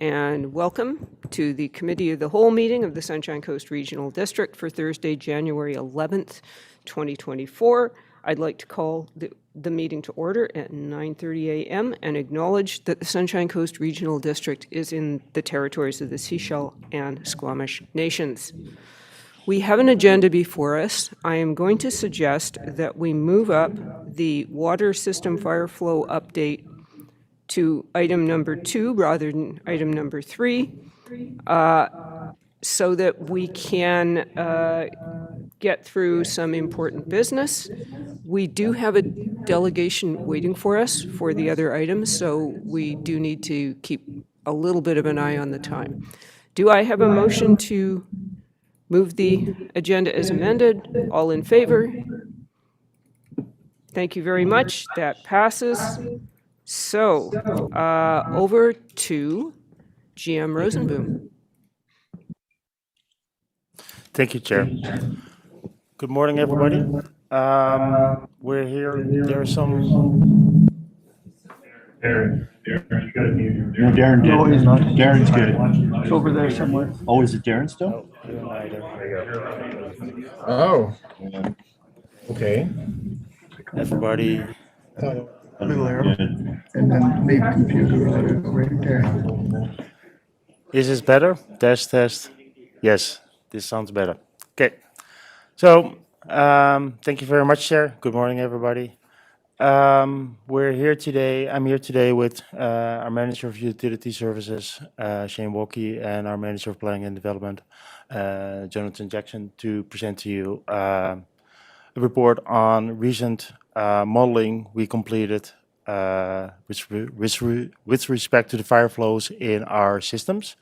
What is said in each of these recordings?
and welcome to the Committee of the Whole meeting of the Sunshine Coast Regional District for Thursday, January 11th, 2024. I'd like to call the meeting to order at 9:30 a.m. and acknowledge that the Sunshine Coast Regional District is in the territories of the Sechelt and Squamish Nations. We have an agenda before us. I am going to suggest that we move up the water system fire flow update to item number 2 rather than item number 3, so that we can get through some important business. We do have a delegation waiting for us for the other items, so we do need to keep a little bit of an eye on the time. Do I have a motion to move the agenda as amended? All in favor? Thank you very much. That passes. So, over to GM Rosenboom. Thank you, Chair. Good morning, everybody. We're here. There are some. Darren's good. No, Darren did. No, he's not. Darren's good. It's over there somewhere. Oh, is it Darren still? Oh. Okay. Everybody. Little arrow. And then leave computer right there. Is this better? Test, test. Yes, this sounds better. Okay. So, thank you very much, Chair. Good morning, everybody. We're here today. I'm here today with our Manager of Utility Services, Shane Walkie, and our Manager of Planning and Development, Jonathan Jackson, to present to you a report on recent modeling we completed with respect to the fire flows in our systems.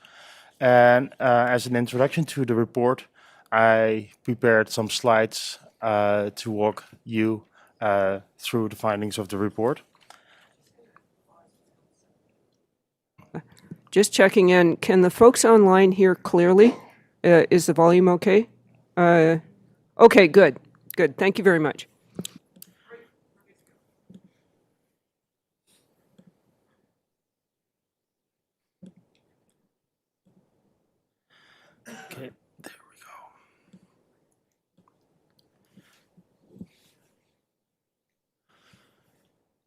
And as an introduction to the report, I prepared some slides to walk you through the findings of the report. Just checking in. Can the folks online hear clearly? Is the volume okay? Okay, good. Good. Thank you very much. Okay, there we go.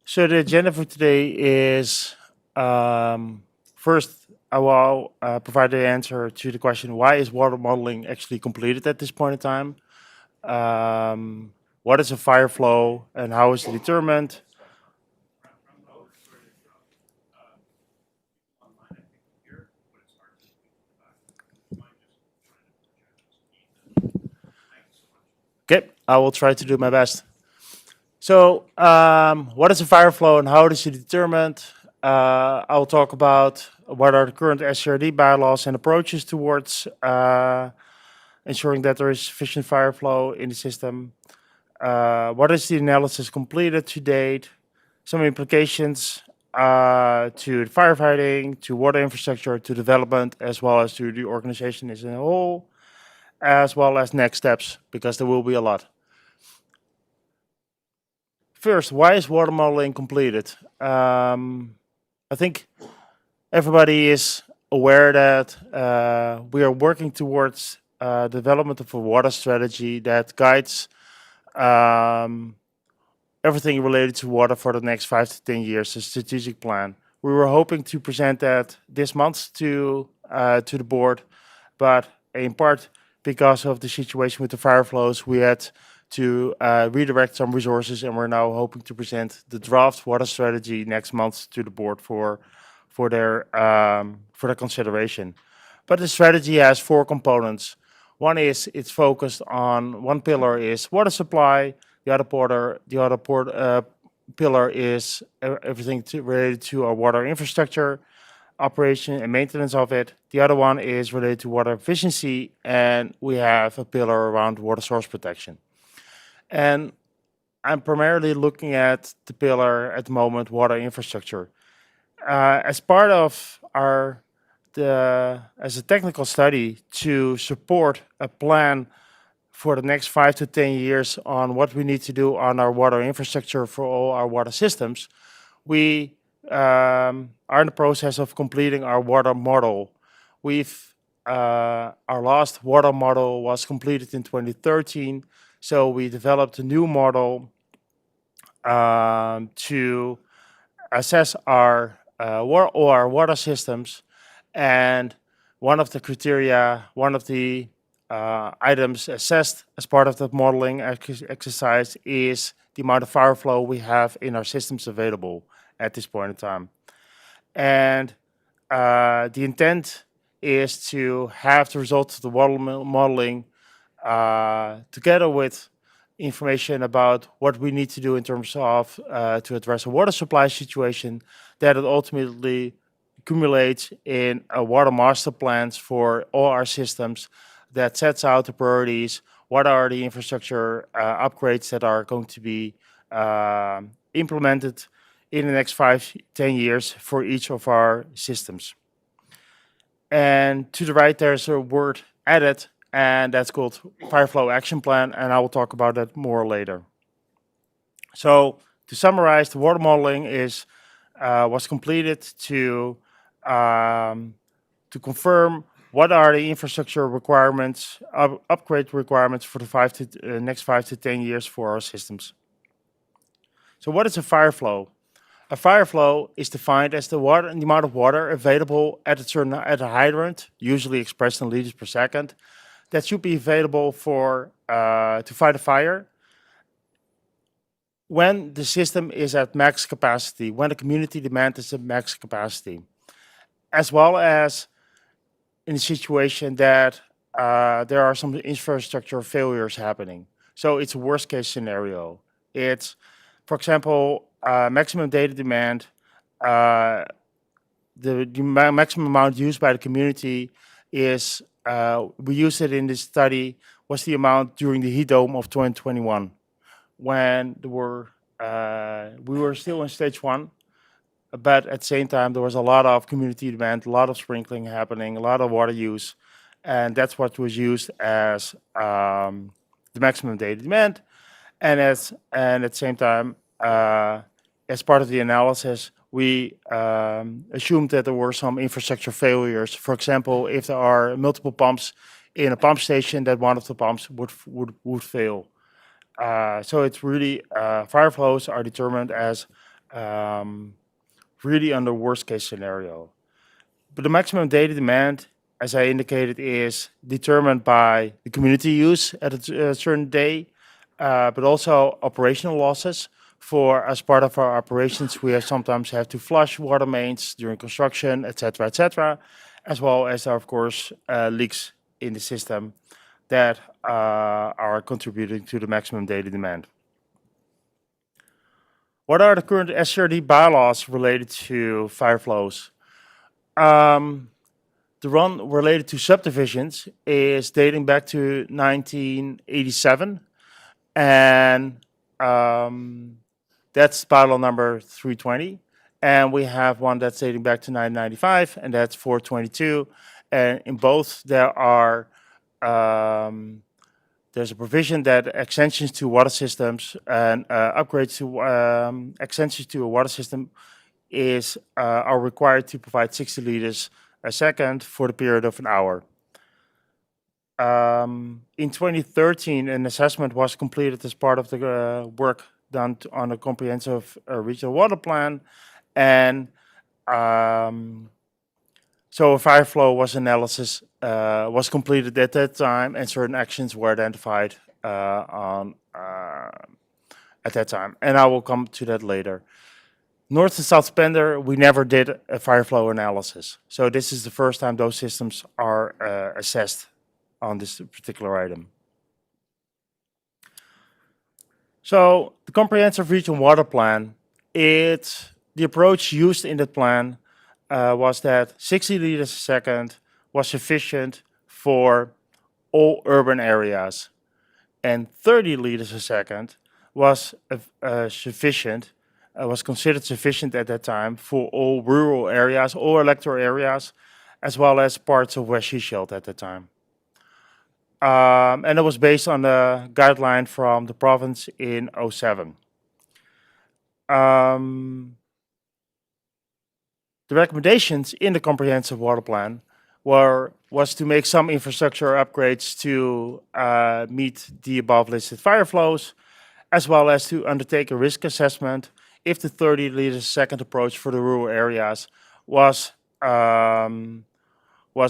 So the agenda for today is, first, I will provide the answer to the question, why is water modeling actually completed at this point in time? What is a fire flow and how is it determined? Okay, I will try to do my best. So, what is a fire flow and how is it determined? I will talk about what are the current SCRD bylaws and approaches towards ensuring that there is sufficient fire flow in the system. What is the analysis completed to date? Some implications to the firefighting, to water infrastructure, to development, as well as to the organization as a whole, as well as next steps, because there will be a lot. First, why is water modeling completed? I think everybody is aware that we are working towards development of a water strategy that guides everything related to water for the next 5 to 10 years, a strategic plan. We were hoping to present that this month to the board, but in part because of the situation with the fire flows, we had to redirect some resources, and we're now hoping to present the draft water strategy next month to the board for their consideration. But the strategy has 4 components. One is it's focused on, one pillar is water supply, the other pillar is everything related to our water infrastructure, operation and maintenance of it. The other one is related to water efficiency, and we have a pillar around water source protection. And I'm primarily looking at the pillar at the moment, water infrastructure. As part of as a technical study to support a plan for the next 5 to 10 years on what we need to do on our water infrastructure for all our water systems, we are in the process of completing our water model. Our last water model was completed in 2013, so we developed a new model to assess all our water systems. And one of the criteria, one of the items assessed as part of the modeling exercise is the amount of fire flow we have in our systems available at this point in time. And the intent is to have the results of the modeling together with information about what we need to do in terms of to address a water supply situation, that it ultimately accumulates in a water master plans for all our systems that sets out the priorities, what are the infrastructure upgrades that are going to be implemented in the next 5-10 years for each of our systems. And to the right, there's a word added, and that's called Fire Flow Action Plan, and I will talk about that more later. So to summarize, the water modeling was completed to confirm what are the infrastructure requirements, upgrade requirements for the next 5 to 10 years for our systems. So what is a fire flow? A fire flow is defined as the amount of water available at a hydrant, usually expressed in liters per second, that should be available to fight a fire when the system is at max capacity, when the community demand is at max capacity, as well as in a situation that there are some infrastructure failures happening. So it's a worst case scenario. It's, for example, maximum data demand, the maximum amount used by the community is, we used it in this study, was the amount during the heat dome of 2021, when we were still in stage 1, but at the same time there was a lot of community demand, a lot of sprinkling happening, a lot of water use, and that's what was used as the maximum data demand. And at the same time, as part of the analysis, we assumed that there were some infrastructure failures. For example, if there are multiple pumps in a pump station, that one of the pumps would fail. So it's really, fire flows are determined as really under worst case scenario. But the maximum data demand, as I indicated, is determined by the community use at a certain day, but also operational losses. As part of our operations, we sometimes have to flush water mains during construction, etc., as well as, of course, leaks in the system that are contributing to the maximum data demand. What are the current SRD bylaws related to fire flows? The one related to subdivisions is dating back to 1987, and that's bylaw number 320. And we have one that's dating back to 1995, and that's 422. And in both, there's a provision that extensions to water systems and upgrades to extensions to a water system are required to provide 60 liters a second for the period of an hour. In 2013, an assessment was completed as part of the work done on a comprehensive regional water plan, and so a fire flow analysis was completed at that time, and certain actions were identified at that time, and I will come to that later. North and South Spender, we never did a fire flow analysis, so this is the first time those systems are assessed on this particular item. So the comprehensive regional water plan, the approach used in that plan was that 60 liters a second was sufficient for all urban areas, and 30 liters a second was considered sufficient at that time for all rural areas, all electoral areas, as well as parts of West Seychelles at that time. And it was based on the guideline from the province in 2007. The recommendations in the comprehensive water plan was to make some infrastructure upgrades to meet the above listed fire flows, as well as to undertake a risk assessment if the 30 liters a second approach for the rural areas was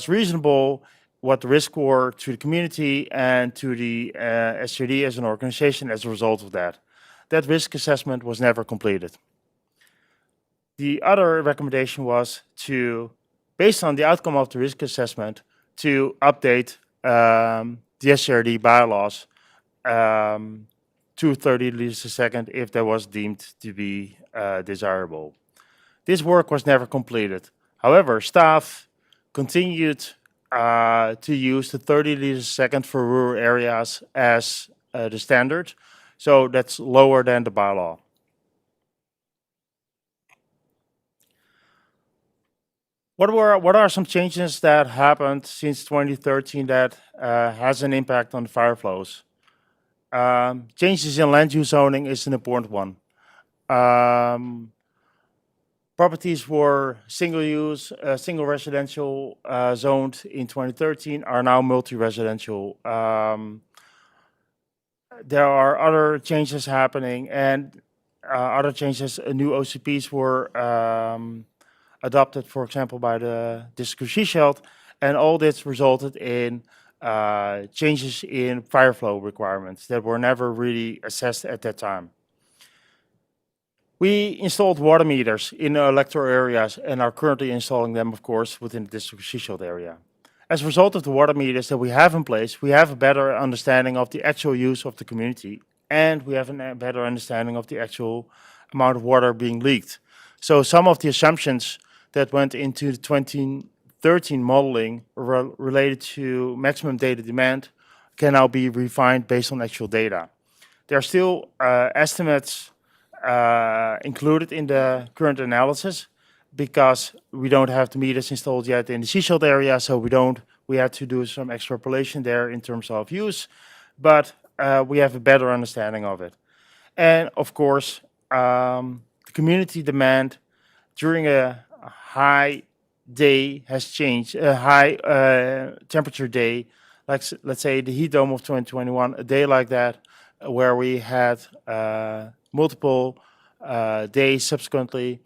reasonable, what the risks were to the community and to the SJD as an organization as a result of that. That risk assessment was never completed. The other recommendation was to, based on the outcome of the risk assessment, to update the SJD bylaws to 30 liters a second if that was deemed to be desirable. This work was never completed. However, staff continued to use the 30 liters a second for rural areas as the standard, so that's lower than the bylaw. What are some changes that happened since 2013 that has an impact on the fire flows? Changes in land use zoning is an important one. Properties were single use, single residential zoned in 2013 are now multi-residential. There are other changes happening, and other changes, new OCPs were adopted, for example, by the District Shield, and all this resulted in changes in fire flow requirements that were never really assessed at that time. We installed water meters in electoral areas and are currently installing them, of course, within the District Shield area. As a result of the water meters that we have in place, we have a better understanding of the actual use of the community, and we have a better understanding of the actual amount of water being leaked. So some of the assumptions that went into the 2013 modeling related to maximum data demand can now be refined based on actual data. There are still estimates included in the current analysis because we don't have the meters installed yet in the seashield area, so we had to do some extrapolation there in terms of use, but we have a better understanding of it. And of course, the community demand during a high day has changed, a high temperature day, like let's say the heat dome of 2021, a day like that, where we had multiple days subsequently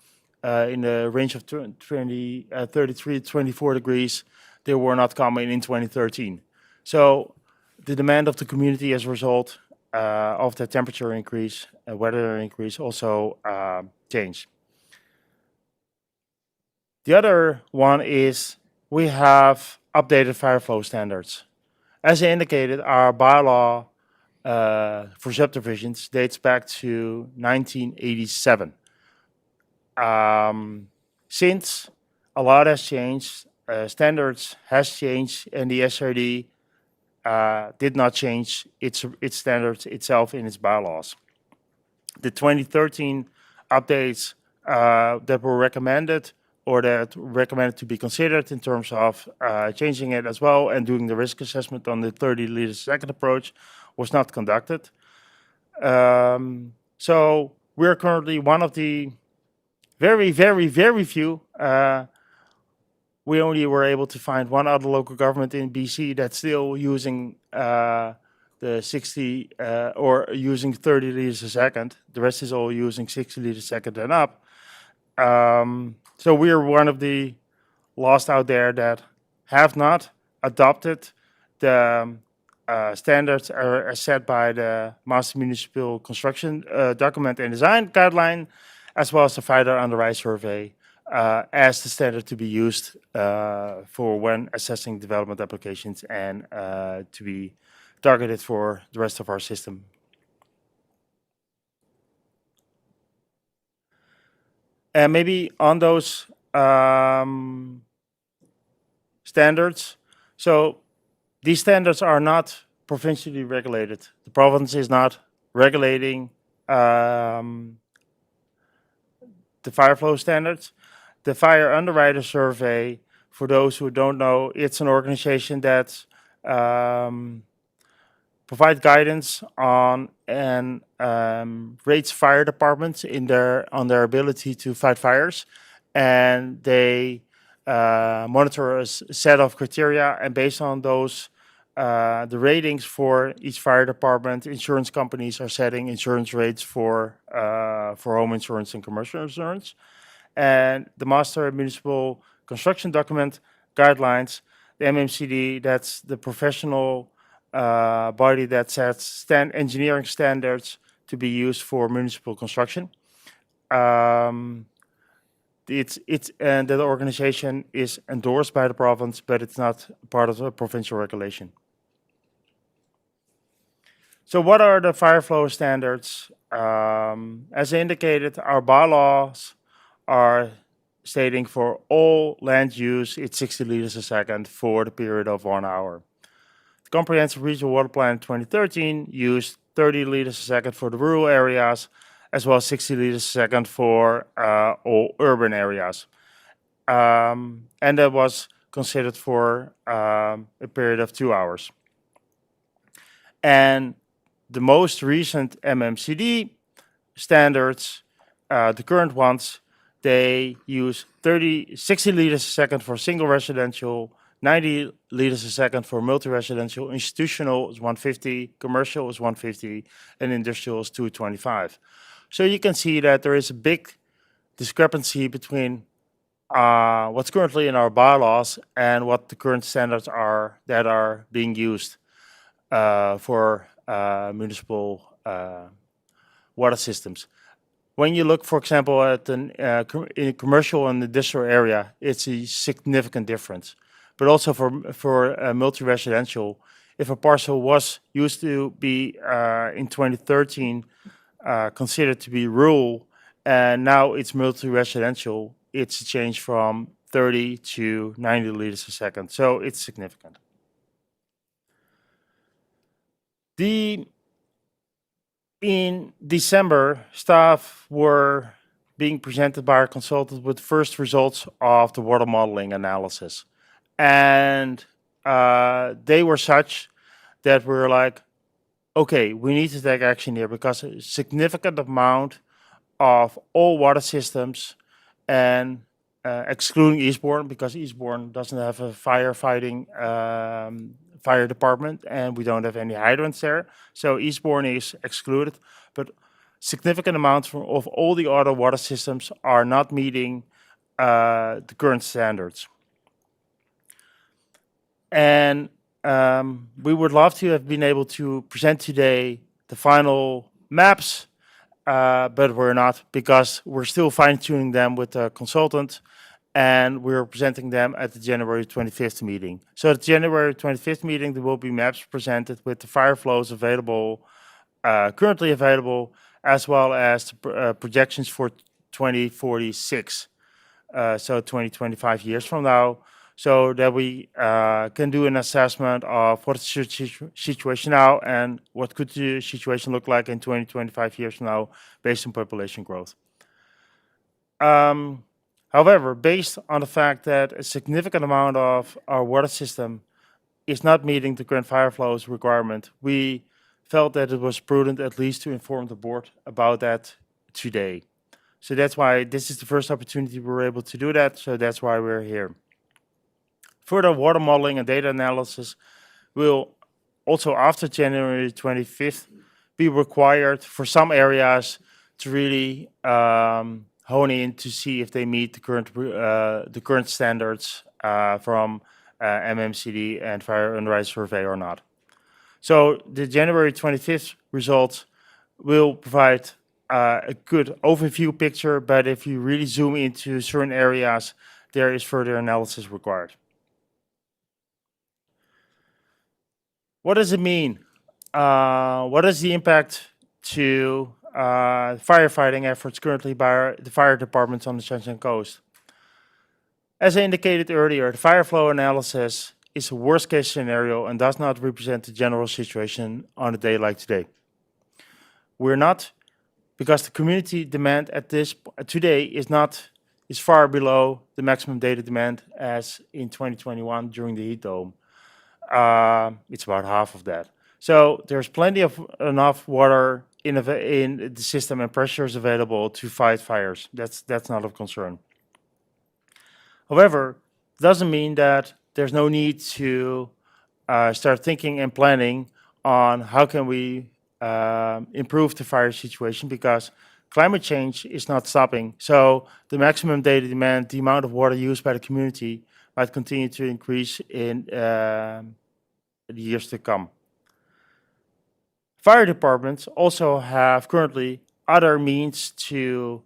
in the range of 33 to 24 degrees, they were not common in 2013. So the demand of the community as a result of the temperature increase, weather increase also changed. The other one is we have updated fire flow standards. As I indicated, our bylaw for subdivisions dates back to 1987. Since a lot has changed, standards has changed, and the SRD did not change its standards itself in its bylaws. The 2013 updates that were recommended or that recommended to be considered in terms of changing it as well and doing the risk assessment on the 30 liters a second approach was not conducted. So we're currently one of the very, very, very few. We only were able to find one other local government in BC that's still using the 60 or using 30 liters a second. The rest is all using 60 liters a second and up. So we are one of the lost out there that have not adopted the standards as set by the Master Municipal Construction Document and Design Guideline, as well as the FIDA underwrite survey as the standard to be used for when assessing development applications and to be targeted for the rest of our system. And maybe on those standards, so these standards are not provincially regulated. The province is not regulating the fire flow standards. The Fire Underwriter Survey, for those who don't know, it's an organization that provides guidance on and rates fire departments on their ability to fight fires. and they monitor a set of criteria, and based on those, the ratings for each fire department, insurance companies are setting insurance rates for home insurance and commercial insurance. And the Master Municipal Construction Document Guidelines, the MMCD, that's the professional body that sets engineering standards to be used for municipal construction. And the organization is endorsed by the province, but it's not part of a provincial regulation. So what are the fire flow standards? As indicated, our bylaws are stating for all land use, it's 60 liters a second for the period of 1 hour. The Comprehensive Regional Water Plan 2013 used 30 liters a second for the rural areas, as well as 60 liters a second for all urban areas. And that was considered for a period of 2 hours. And the most recent MMCD standards, the current ones, they use 60 liters a second for single residential, 90 liters a second for multi-residential, institutional is 150, commercial is 150, and industrial is 225. So you can see that there is a big discrepancy between what's currently in our bylaws and what the current standards are that are being used for municipal water systems. When you look, for example, at in a commercial and industrial area, it's a significant difference. But also for multi-residential, if a parcel was used to be in 2013 considered to be rural, and now it's multi-residential, it's a change from 30 to 90 liters a second. So it's significant. In December, staff were being presented by our consultant with first results of the water modeling analysis. And they were such that we were like, okay, we need to take action here because a significant amount of all water systems, and excluding Eastbourne, because Eastbourne doesn't have a firefighting fire department, and we don't have any hydrants there. So Eastbourne is excluded, but significant amounts of all the other water systems are not meeting the current standards. And we would love to have been able to present today the final maps, but we're not, because we're still fine-tuning them with the consultant, and we're presenting them at the January 25th meeting. So at the January 25th meeting, there will be maps presented with the fire flows available, currently available, as well as the projections for 2046, so 25 years from now, so that we can do an assessment of what's the situation now and what could the situation look like in 25 years from now based on population growth. However, based on the fact that a significant amount of our water system is not meeting the current fire flows requirement, we felt that it was prudent at least to inform the board about that today. So that's why this is the first opportunity we were able to do that, so that's why we're here. Further water modeling and data analysis will also after January 25th be required for some areas to really hone in to see if they meet the current standards from MMCD and Fire Underwrite Survey or not. So the January 25th results will provide a good overview picture, but if you really zoom into certain areas, there is further analysis required. What does it mean? What is the impact to firefighting efforts currently by the fire departments on the Sunshine Coast? As I indicated earlier, the fire flow analysis is a worst case scenario and does not represent the general situation on a day like today. We're not, because the community demand at this today is far below the maximum data demand as in 2021 during the heat dome. It's about half of that. So there's plenty of enough water in the system and pressure is available to fight fires. That's not of concern. However, doesn't mean that there's no need to start thinking and planning on how can we improve the fire situation, because climate change is not stopping. So the maximum data demand, the amount of water used by the community, might continue to increase in the years to come. Fire departments also have currently other means to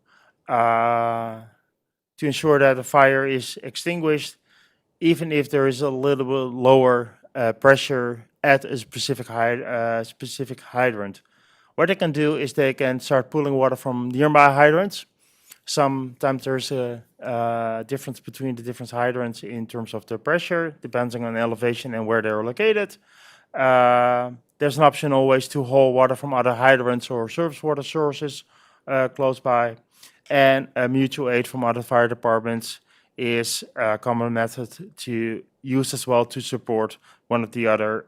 ensure that the fire is extinguished, even if there is a little bit lower pressure at a specific hydrant. What they can do is they can start pulling water from nearby hydrants. Sometimes there's a difference between the different hydrants in terms of the pressure, depending on elevation and where they're located. There's an option always to haul water from other hydrants or surface water sources close by. And mutual aid from other fire departments is a common method to use as well to support one of the other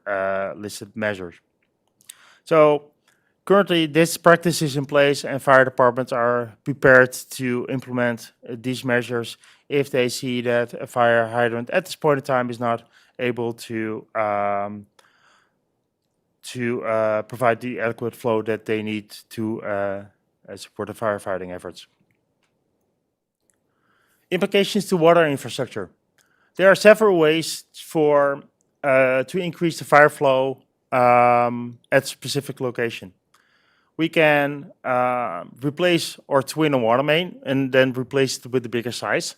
listed measures. So currently this practice is in place, and fire departments are prepared to implement these measures if they see that a fire hydrant at this point in time is not able to provide the adequate flow that they need to support the firefighting efforts. Implications to water infrastructure. There are several ways to increase the fire flow at a specific location. We can replace or twin a water main and then replace it with a bigger size.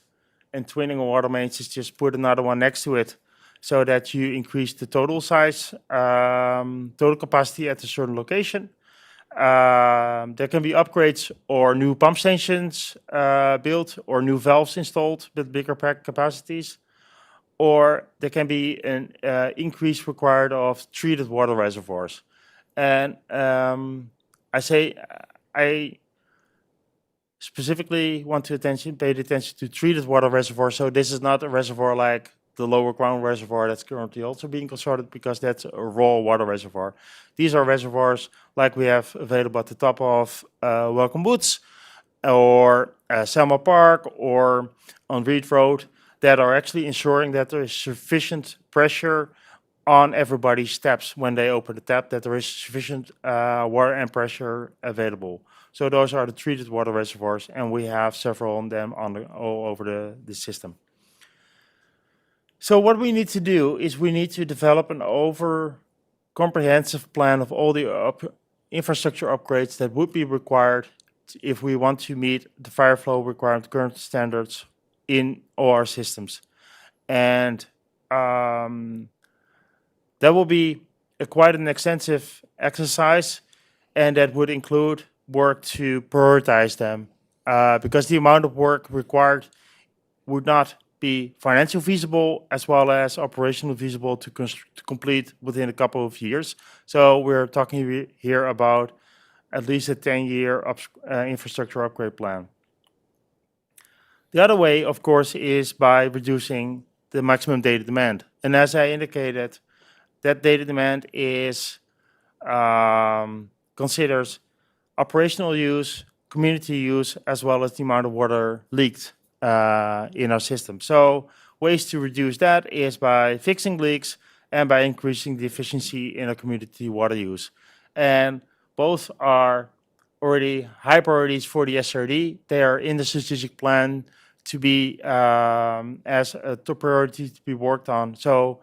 And twinning a water main is just put another one next to it so that you increase the total size, total capacity at a certain location. There can be upgrades or new pump stations built or new valves installed with bigger capacities. Or there can be an increase required of treated water reservoirs. And I specifically want to pay attention to treated water reservoirs. So this is not a reservoir like the lower ground reservoir that's currently also being constructed, because that's a raw water reservoir. These are reservoirs like we have available at the top of Welcome Woods or Selma Park or on Reed Road, that are actually ensuring that there is sufficient pressure on everybody's steps when they open the tap, that there is sufficient water and pressure available. So those are the treated water reservoirs, and we have several of them all over the system. So what we need to do is we need to develop an comprehensive plan of all the infrastructure upgrades that would be required if we want to meet the fire flow requirement current standards in all our systems. And that will be quite an extensive exercise, and that would include work to prioritize them, because the amount of work required would not be financially feasible as well as operationally feasible to complete within a couple of years. So we're talking here about at least a 10-year infrastructure upgrade plan. The other way, of course, is by reducing the maximum data demand. And as I indicated, that data demand considers operational use, community use, as well as the amount of water leaked in our system. So ways to reduce that is by fixing leaks and by increasing the efficiency in our community water use. And both are already high priorities for the SRD. They are in the strategic plan to be as a top priority to be worked on. So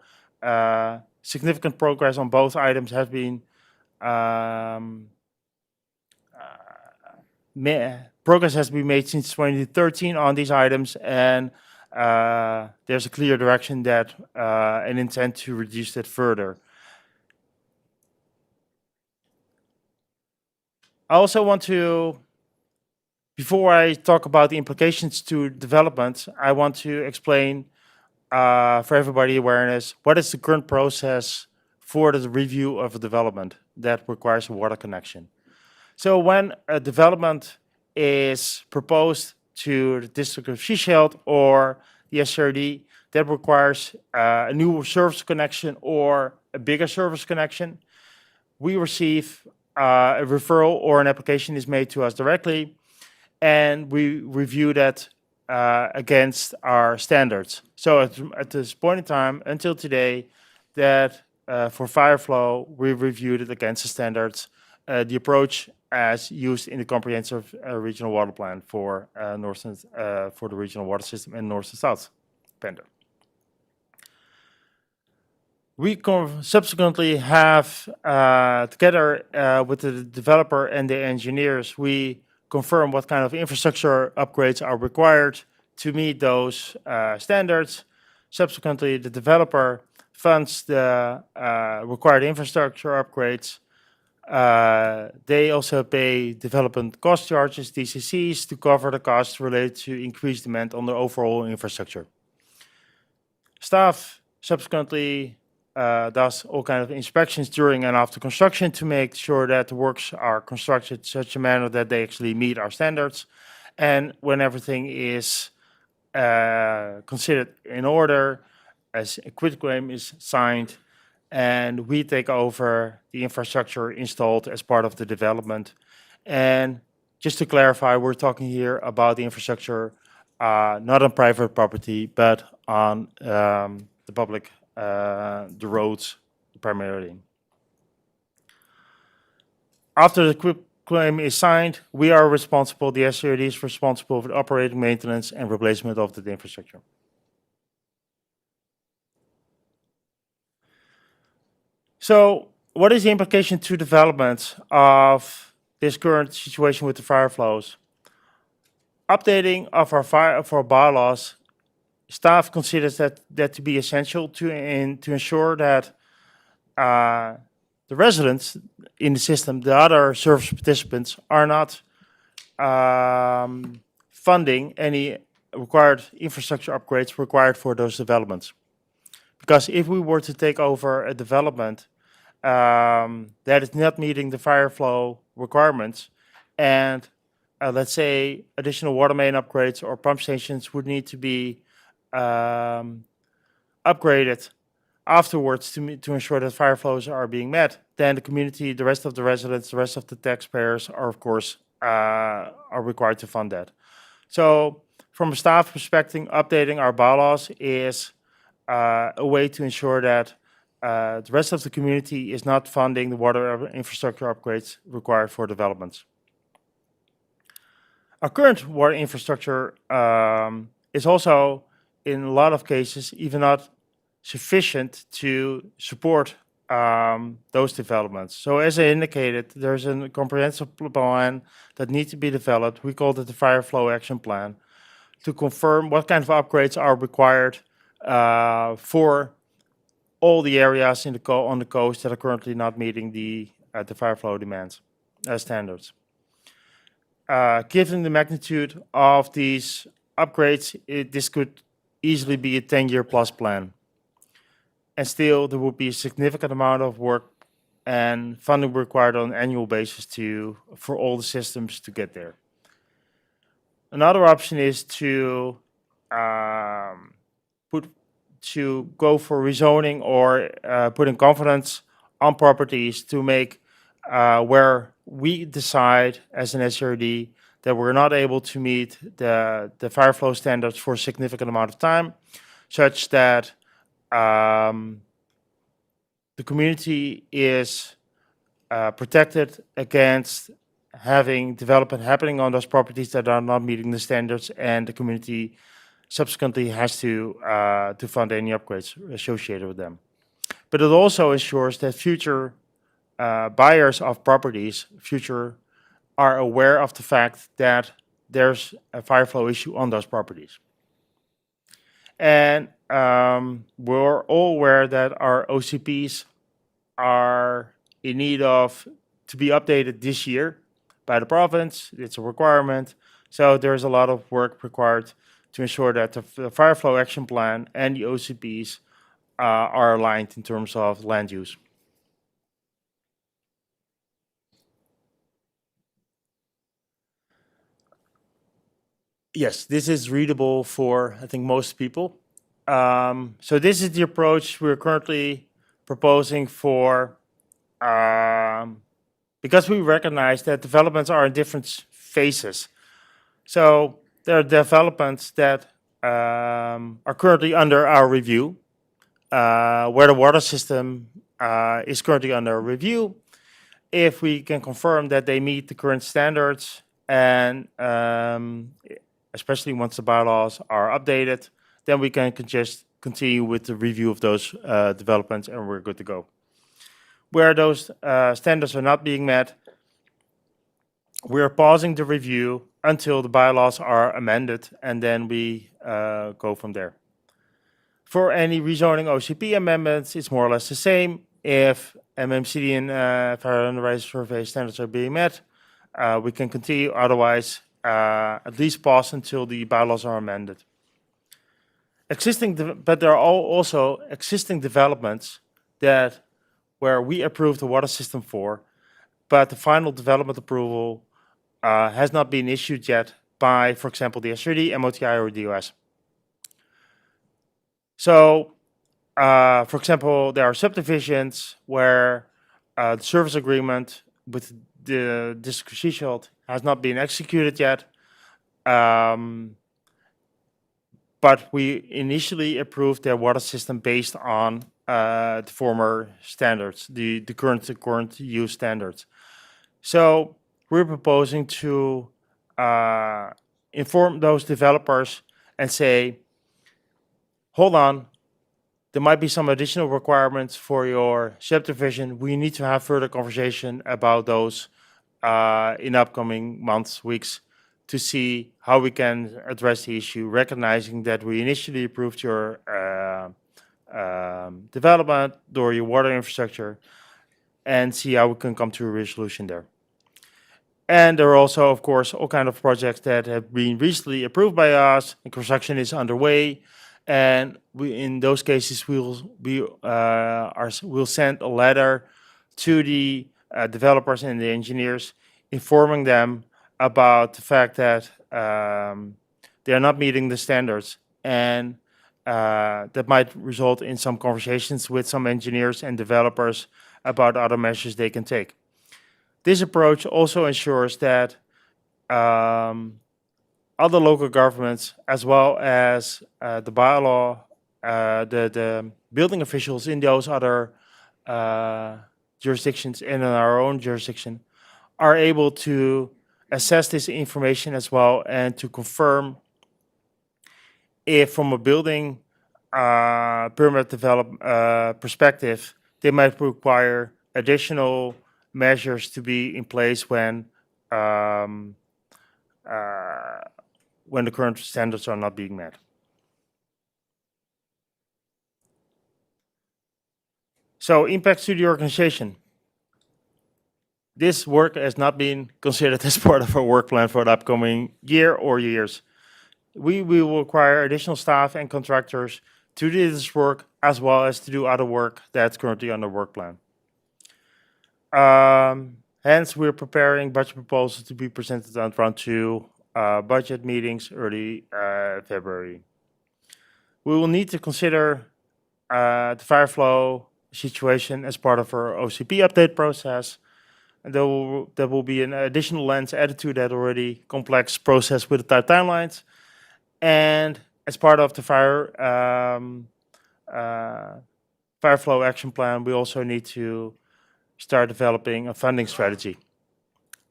significant progress on both items has been progress has been made since 2013 on these items, and there's a clear direction that an intent to reduce that further. I also want to, before I talk about the implications to development, I want to explain for everybody awareness, what is the current process for the review of a development that requires a water connection. So when a development is proposed to the District of Sechelt or the SRD that requires a new service connection or a bigger service connection, we receive a referral or an application is made to us directly, and we review that against our standards. So at this point in time, until today, that for fire flow, we reviewed it against the standards, the approach as used in the comprehensive regional water plan for north and for the regional water system in north and south Pender. We subsequently have, together with the developer and the engineers, we confirm what kind of infrastructure upgrades are required to meet those standards. Subsequently, the developer funds the required infrastructure upgrades. They also pay development cost charges, DCCs, to cover the costs related to increased demand on the overall infrastructure. Staff subsequently does all kinds of inspections during and after construction to make sure that the works are constructed in such a manner that they actually meet our standards. And when everything is considered in order, as a quit claim is signed, and we take over the infrastructure installed as part of the development. And just to clarify, we're talking here about the infrastructure not on private property, but on the public, the roads primarily. After the quit claim is signed, we are responsible, the SCRD is responsible for the operating, maintenance, and replacement of the infrastructure. So what is the implication to development of this current situation with the fire flows? Updating of our bylaws, staff considers that to be essential to ensure that the residents in the system, the other service participants, are not funding any required infrastructure upgrades required for those developments. Because if we were to take over a development that is not meeting the fire flow requirements, and let's say additional water main upgrades or pump stations would need to be upgraded afterwards to ensure that fire flows are being met, then the community, the rest of the residents, the rest of the taxpayers are of course are required to fund that. So from a staff perspective, updating our bylaws is a way to ensure that the rest of the community is not funding the water infrastructure upgrades required for developments. Our current water infrastructure is also, in a lot of cases, even not sufficient to support those developments. So as I indicated, there's a comprehensive plan that needs to be developed. We call it the Fire Flow Action Plan, to confirm what kind of upgrades are required for all the areas in on the coast that are currently not meeting the fire flow demands standards. Given the magnitude of these upgrades, this could easily be a 10-year plus plan. And still, there would be a significant amount of work and funding required on an annual basis for all the systems to get there. Another option is to go for rezoning or putting confidence on properties to make where we decide as an SRD that we're not able to meet the fire flow standards for a significant amount of time, such that the community is protected against having development happening on those properties that are not meeting the standards, and the community subsequently has to fund any upgrades associated with them. But it also ensures that future buyers of properties, are aware of the fact that there's a fire flow issue on those properties. And we're all aware that our OCPs are in need of to be updated this year by the province. It's a requirement. So there's a lot of work required to ensure that the Fire Flow Action Plan and the OCPs are aligned in terms of land use. Yes, this is readable for, I think, most people. So this is the approach we're currently proposing for, because we recognize that developments are in different phases. So There are developments that are currently under our review, where the water system is currently under review. If we can confirm that they meet the current standards, and especially once the bylaws are updated, then we can just continue with the review of those developments, and we're good to go. Where those standards are not being met, we are pausing the review until the bylaws are amended, and then we go from there. For any rezoning OCP amendments, it's more or less the same. If MMCD and Fire Underwriting Survey standards are being met, we can continue. Otherwise, at least pause until the bylaws are amended. But there are also existing developments that where we approved the water system for, but the final development approval has not been issued yet by, for example, the SRD, MOTI, or DOS. So, for example, there are subdivisions where the service agreement with the district threshold has not been executed yet, but we initially approved their water system based on the former standards, the current use standards. So we're proposing to inform those developers and say, hold on, there might be some additional requirements for your subdivision. We need to have further conversation about those in upcoming months, weeks, to see how we can address the issue, recognizing that we initially approved your development or your water infrastructure, and see how we can come to a resolution there. And there are also, of course, all kinds of projects that have been recently approved by us, and construction is underway. And in those cases, we'll send a letter to the developers and the engineers, informing them about the fact that they are not meeting the standards, and that might result in some conversations with some engineers and developers about other measures they can take. This approach also ensures that other local governments, as well as the bylaw, the building officials in those other jurisdictions and in our own jurisdiction, are able to assess this information as well and to confirm if, from a building permit perspective, they might require additional measures to be in place when the current standards are not being met. So, impacts to the organization. This work has not been considered as part of our work plan for the upcoming year or years. We will require additional staff and contractors to do this work, as well as to do other work that's currently on the work plan. Hence, we're preparing budget proposals to be presented on round 2 budget meetings early February. We will need to consider the fire flow situation as part of our OCP update process. And there will be an additional lens added to that already complex process with the tight timelines. And as part of the fire flow action plan, we also need to start developing a funding strategy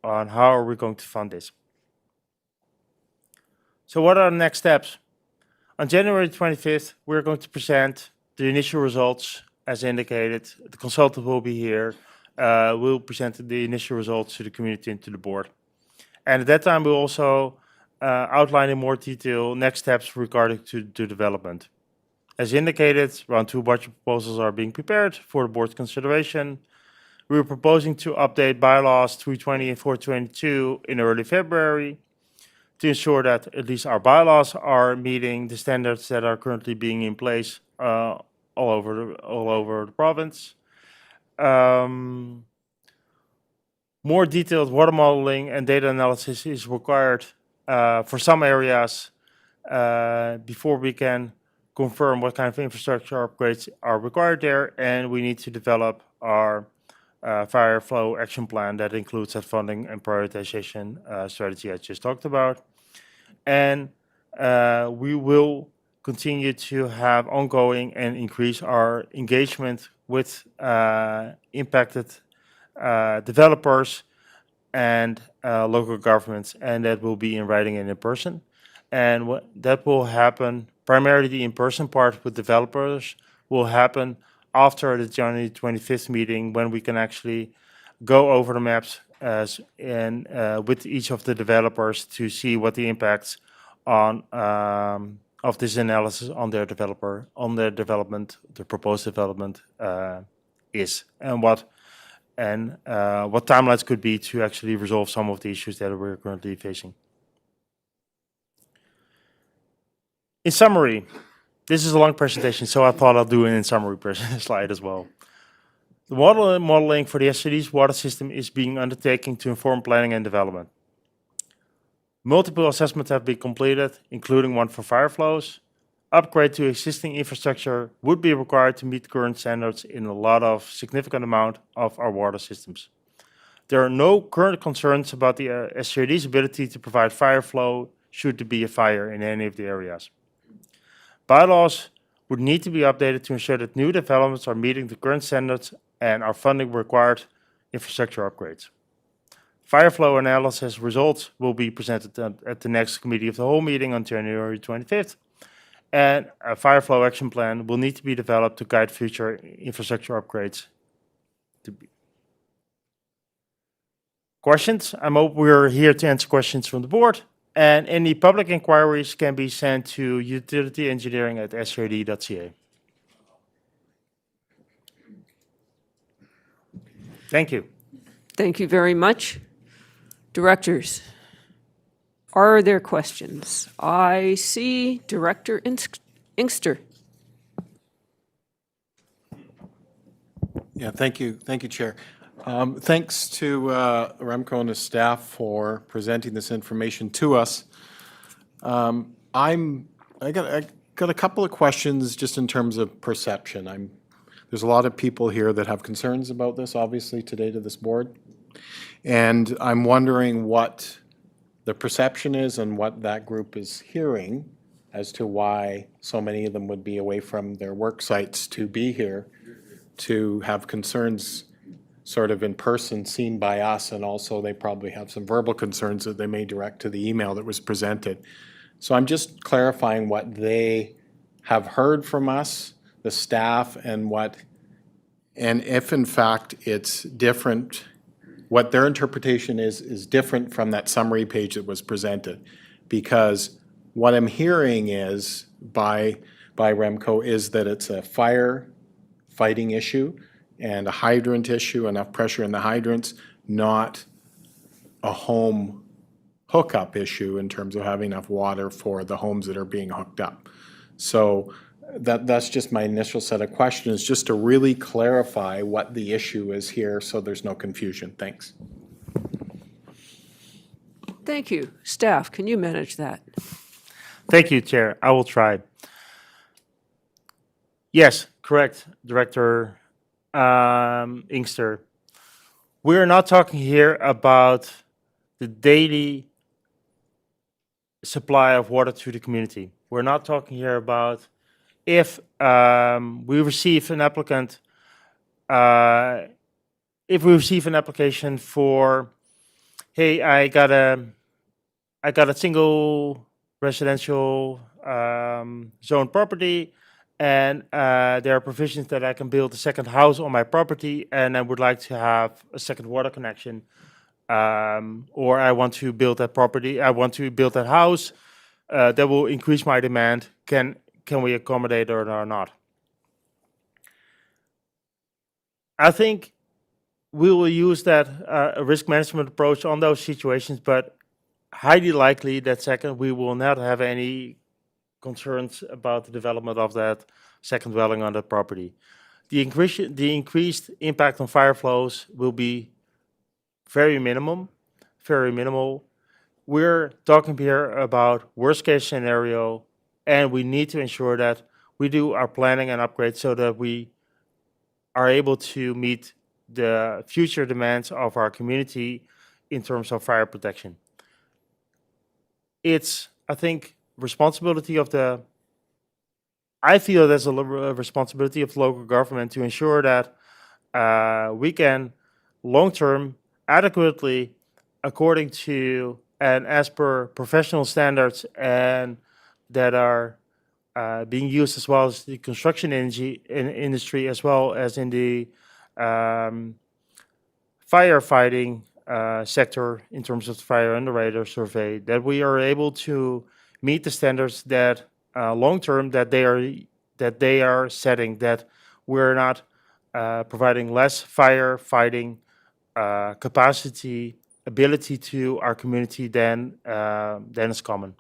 on how are we going to fund this. So what are the next steps? On January 25th, we're going to present the initial results as indicated. The consultant will be here. We'll present the initial results to the community and to the board. And at that time, we'll also outline in more detail next steps regarding to development. As indicated, round 2 budget proposals are being prepared for the board's consideration. We're proposing to update bylaws 320 and 422 in early February to ensure that at least our bylaws are meeting the standards that are currently being in place all over the province. More detailed water modeling and data analysis is required for some areas before we can confirm what kind of infrastructure upgrades are required there, and we need to develop our fire flow action plan that includes that funding and prioritization strategy I just talked about. and we will continue to have ongoing and increase our engagement with impacted developers and local governments, and that will be in writing and in person. And that will happen, primarily the in-person part with developers will happen after the January 25th meeting, when we can actually go over the maps and with each of the developers to see what the impacts on of this analysis on their development, the proposed development is, and what timelines could be to actually resolve some of the issues that we're currently facing. In summary, this is a long presentation, so I thought I'll do it in summary slide as well. The modeling for the SCD's water system is being undertaken to inform planning and development. Multiple assessments have been completed, including one for fire flows. Upgrade to existing infrastructure would be required to meet current standards in a lot of significant amount of our water systems. There are no current concerns about the SCD's ability to provide fire flow should there be a fire in any of the areas. Bylaws would need to be updated to ensure that new developments are meeting the current standards and are funding required infrastructure upgrades. Fire flow analysis results will be presented at the next Committee of the Whole meeting on January 25th. And a fire flow action plan will need to be developed to guide future infrastructure upgrades. Questions? We're here to answer questions from the board. And any public inquiries can be sent to utilityengineering@srd.ca. Thank you. Thank you very much. Directors, are there questions? I see Director Inkster. Yeah, thank you, Chair. Thanks to Remco and his staff for presenting this information to us. I got a couple of questions just in terms of perception. There's a lot of people here that have concerns about this, obviously, today to this board. And I'm wondering what the perception is and what that group is hearing as to why so many of them would be away from their work sites to be here, to have concerns sort of in person seen by us, and also they probably have some verbal concerns that they may direct to the email that was presented. So I'm just clarifying what they have heard from us, the staff, and if in fact it's different, what their interpretation is different from that summary page that was presented. Because what I'm hearing is by Remco is that it's a fighting issue and a hydrant issue, enough pressure in the hydrants, not a home hookup issue in terms of having enough water for the homes that are being hooked up. So that's just my initial set of questions, just to really clarify what the issue is here so there's no confusion. Thanks. Thank you. Staff, can you manage that? Thank you, Chair. I will try. Yes, correct, Director Inkster. We're not talking here about the daily supply of water to the community. We're not talking here about if we receive an applicant, if we receive an application for, hey, I got a single residential zone property, and there are provisions that I can build a second house on my property, and I would like to have a second water connection, or I want to build that property, I want to build that house that will increase my demand. Can we accommodate it or not? I think we will use that risk management approach on those situations, but highly likely that second we will not have any concerns about the development of that second dwelling on that property. The increased impact on fire flows will be very minimal. We're talking here about worst case scenario, and we need to ensure that we do our planning and upgrades so that we are able to meet the future demands of our community in terms of fire protection. It's I think responsibility of the, I feel there's a responsibility of the local government to ensure that we can long-term adequately, according to and as per professional standards and that are being used as well as the construction industry, as well as in the firefighting sector in terms of the fire underwriter survey, that we are able to meet the standards that long-term that they are setting, that we're not providing less firefighting capacity, ability to our community than is common.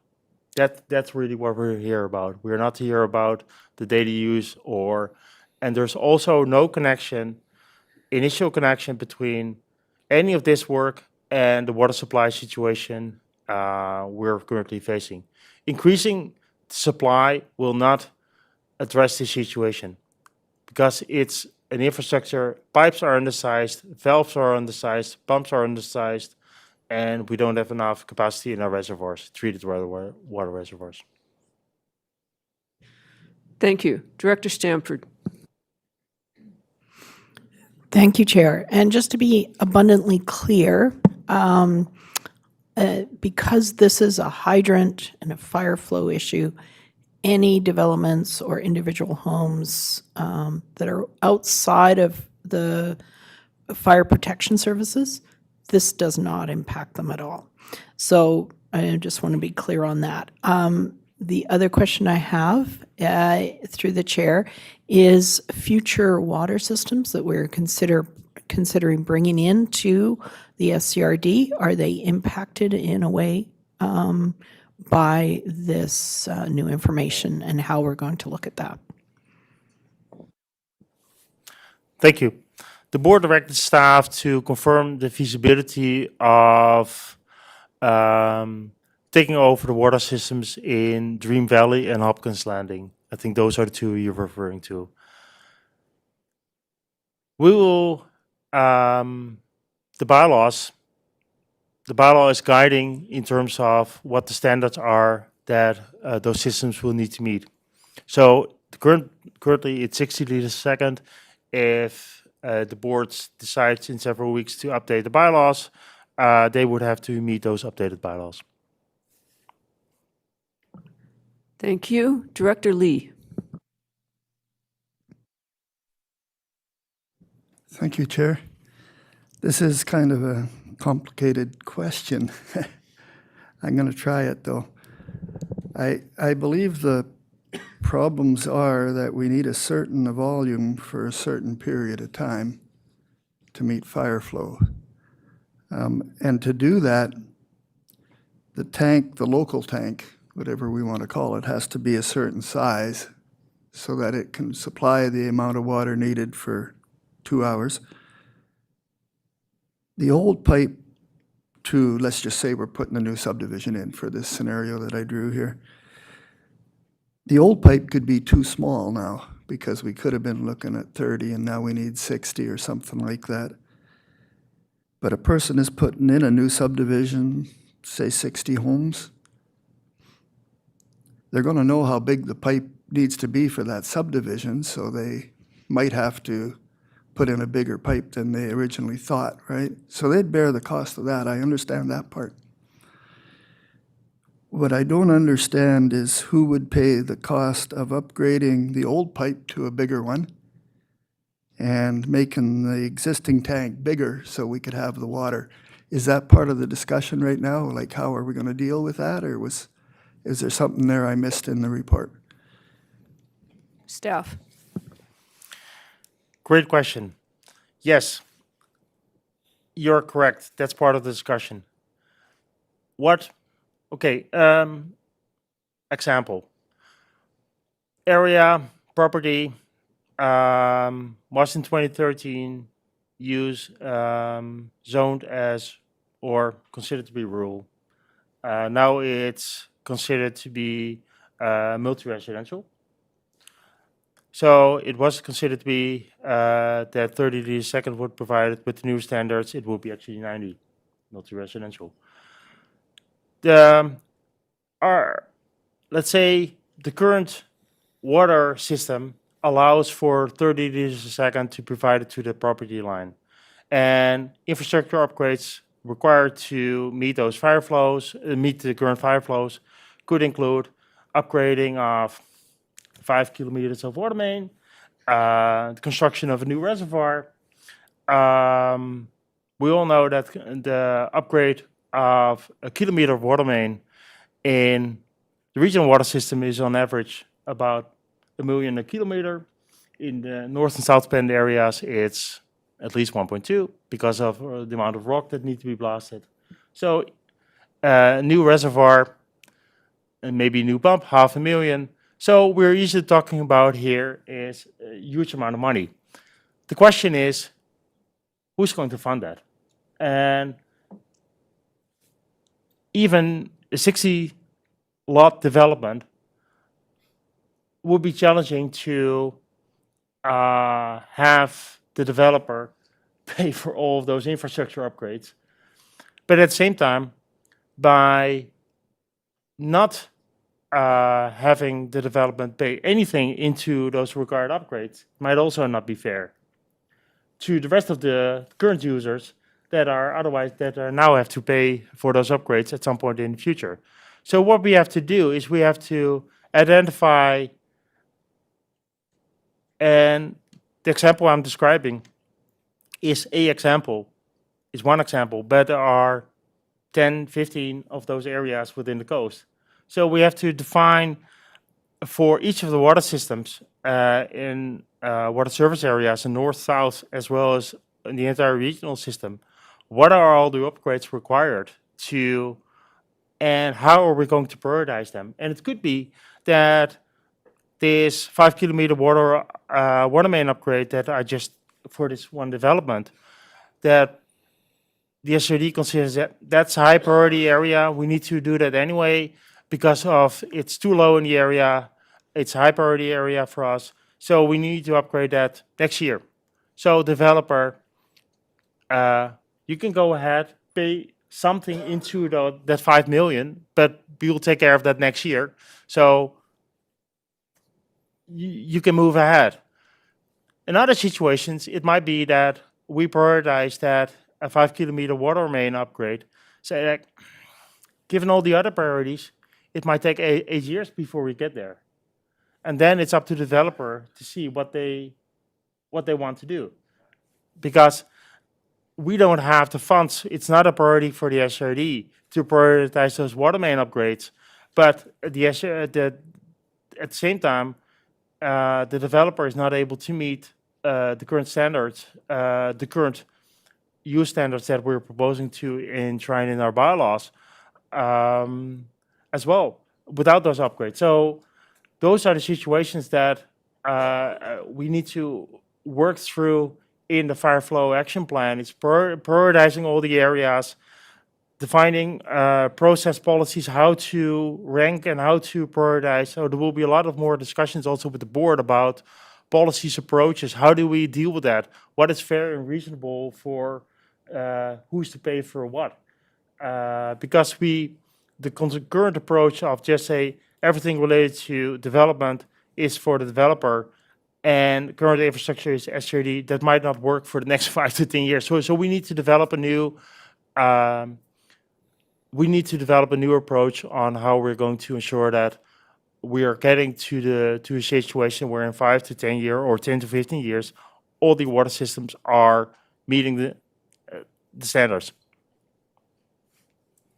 That's really what we're here about. We're not here about the data use and there's also no initial connection between any of this work and the water supply situation we're currently facing. Increasing supply will not address this situation because it's an infrastructure. Pipes are undersized, valves are undersized, pumps are undersized, and we don't have enough capacity in our reservoirs, treated water reservoirs. Thank you. Director Stanford. Thank you, Chair. And just to be abundantly clear, because this is a hydrant and a fire flow issue, any developments or individual homes that are outside of the fire protection services, this does not impact them at all. So I just want to be clear on that. The other question I have through the chair is future water systems that we're considering bringing into the SCRD. Are they impacted in a way by this new information, and how we're going to look at that? Thank you. The board directed staff to confirm the feasibility of taking over the water systems in Dream Valley and Hopkins Landing. I think those are the two you're referring to. We will, the bylaw is guiding in terms of what the standards are that those systems will need to meet. So currently it's 60 liters a second. If the board decides in several weeks to update the bylaws, they would have to meet those updated bylaws. Thank you. Director Lee. Thank you, Chair. This is kind of a complicated question. I'm going to try it, though. I believe the problems are that we need a certain volume for a certain period of time to meet fire flow. And to do that, the tank, the local tank, whatever we want to call it, has to be a certain size so that it can supply the amount of water needed for 2 hours. The old pipe to, let's just say we're putting a new subdivision in for this scenario that I drew here. The old pipe could be too small now because we could have been looking at 30 and now we need 60 or something like that. But a person is putting in a new subdivision, say 60 homes, they're going to know how big the pipe needs to be for that subdivision, so they might have to put in a bigger pipe than they originally thought, right? So they'd bear the cost of that. I understand that part. What I don't understand is who would pay the cost of upgrading the old pipe to a bigger one and making the existing tank bigger so we could have the water. Is that part of the discussion right now? Like, how are we going to deal with that? Or is there something there I missed in the report? Staff. Great question. Yes, you're correct. That's part of the discussion. Okay, example. Area, property, was in 2013 zoned as or considered to be rural. Now it's considered to be multi-residential. So it was considered to be that 30 liters a second would provide it with the new standards. It would be actually 90 multi-residential. let's say the current water system allows for 30 liters a second to provide it to the property line. And infrastructure upgrades required to meet those fire flows, meet the current fire flows, could include upgrading of 5 kilometers of water main, the construction of a new reservoir. We all know that the upgrade of a kilometer of water main in the regional water system is on average about $1 million a kilometer. In the north and south bend areas, it's at least 1.2 because of the amount of rock that needs to be blasted. So a new reservoir and maybe a new pump, $500,000. So we're usually talking about here is a huge amount of money. The question is, who's going to fund that? And even a 60-lot development would be challenging to have the developer pay for all of those infrastructure upgrades. But at the same time, by not having the development pay anything into those required upgrades might also not be fair to the rest of the current users that are now have to pay for those upgrades at some point in the future. So what we have to do is we have to identify, and the example I'm describing is one example, but there are 10, 15 of those areas within the coast. So we have to define for each of the water systems in water service areas in north, south, as well as in the entire regional system, what are all the upgrades required to, and how are we going to prioritize them? And it could be that this 5 kilometer water main upgrade that I just, for this one development, that the SRD considers that that's a high priority area. We need to do that anyway because of it's too low in the area. It's a high priority area for us. So we need to upgrade that next year. So developer, you can go ahead, pay something into that 5 million, but we'll take care of that next year. So you can move ahead. In other situations, it might be that we prioritize that a 5 kilometer water main upgrade. So that given all the other priorities, it might take 8 years before we get there. And then it's up to the developer to see what they want to do. Because we don't have the funds. It's not a priority for the SRD to prioritize those water main upgrades. But at the same time, the developer is not able to meet the current standards, the current use standards that we're proposing to enshrine in our bylaws as well, without those upgrades. So those are the situations that we need to work through in the fire flow action plan. It's prioritizing all the areas, defining process policies, how to rank and how to prioritize. So there will be a lot of more discussions also with the board about policies, approaches. How do we deal with that? What is fair and reasonable for who's to pay for what? Because the current approach of just say everything related to development is for the developer and current infrastructure is SRD, that might not work for the next 5 to 10 years. So we need to develop a new approach on how we're going to ensure that we are getting to a situation where in 5 to 10 years or 10 to 15 years, all the water systems are meeting the standards.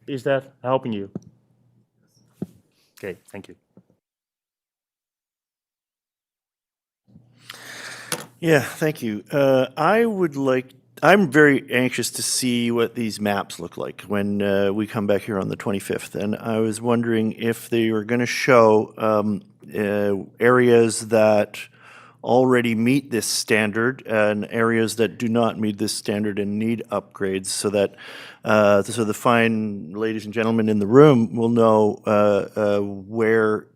Is that helping you? Okay, thank you. Yeah, thank you. I'm very anxious to see what these maps look like when we come back here on the 25th. And I was wondering if they were going to show areas that already meet this standard and areas that do not meet this standard and need upgrades so that so the fine ladies and gentlemen in the room will know where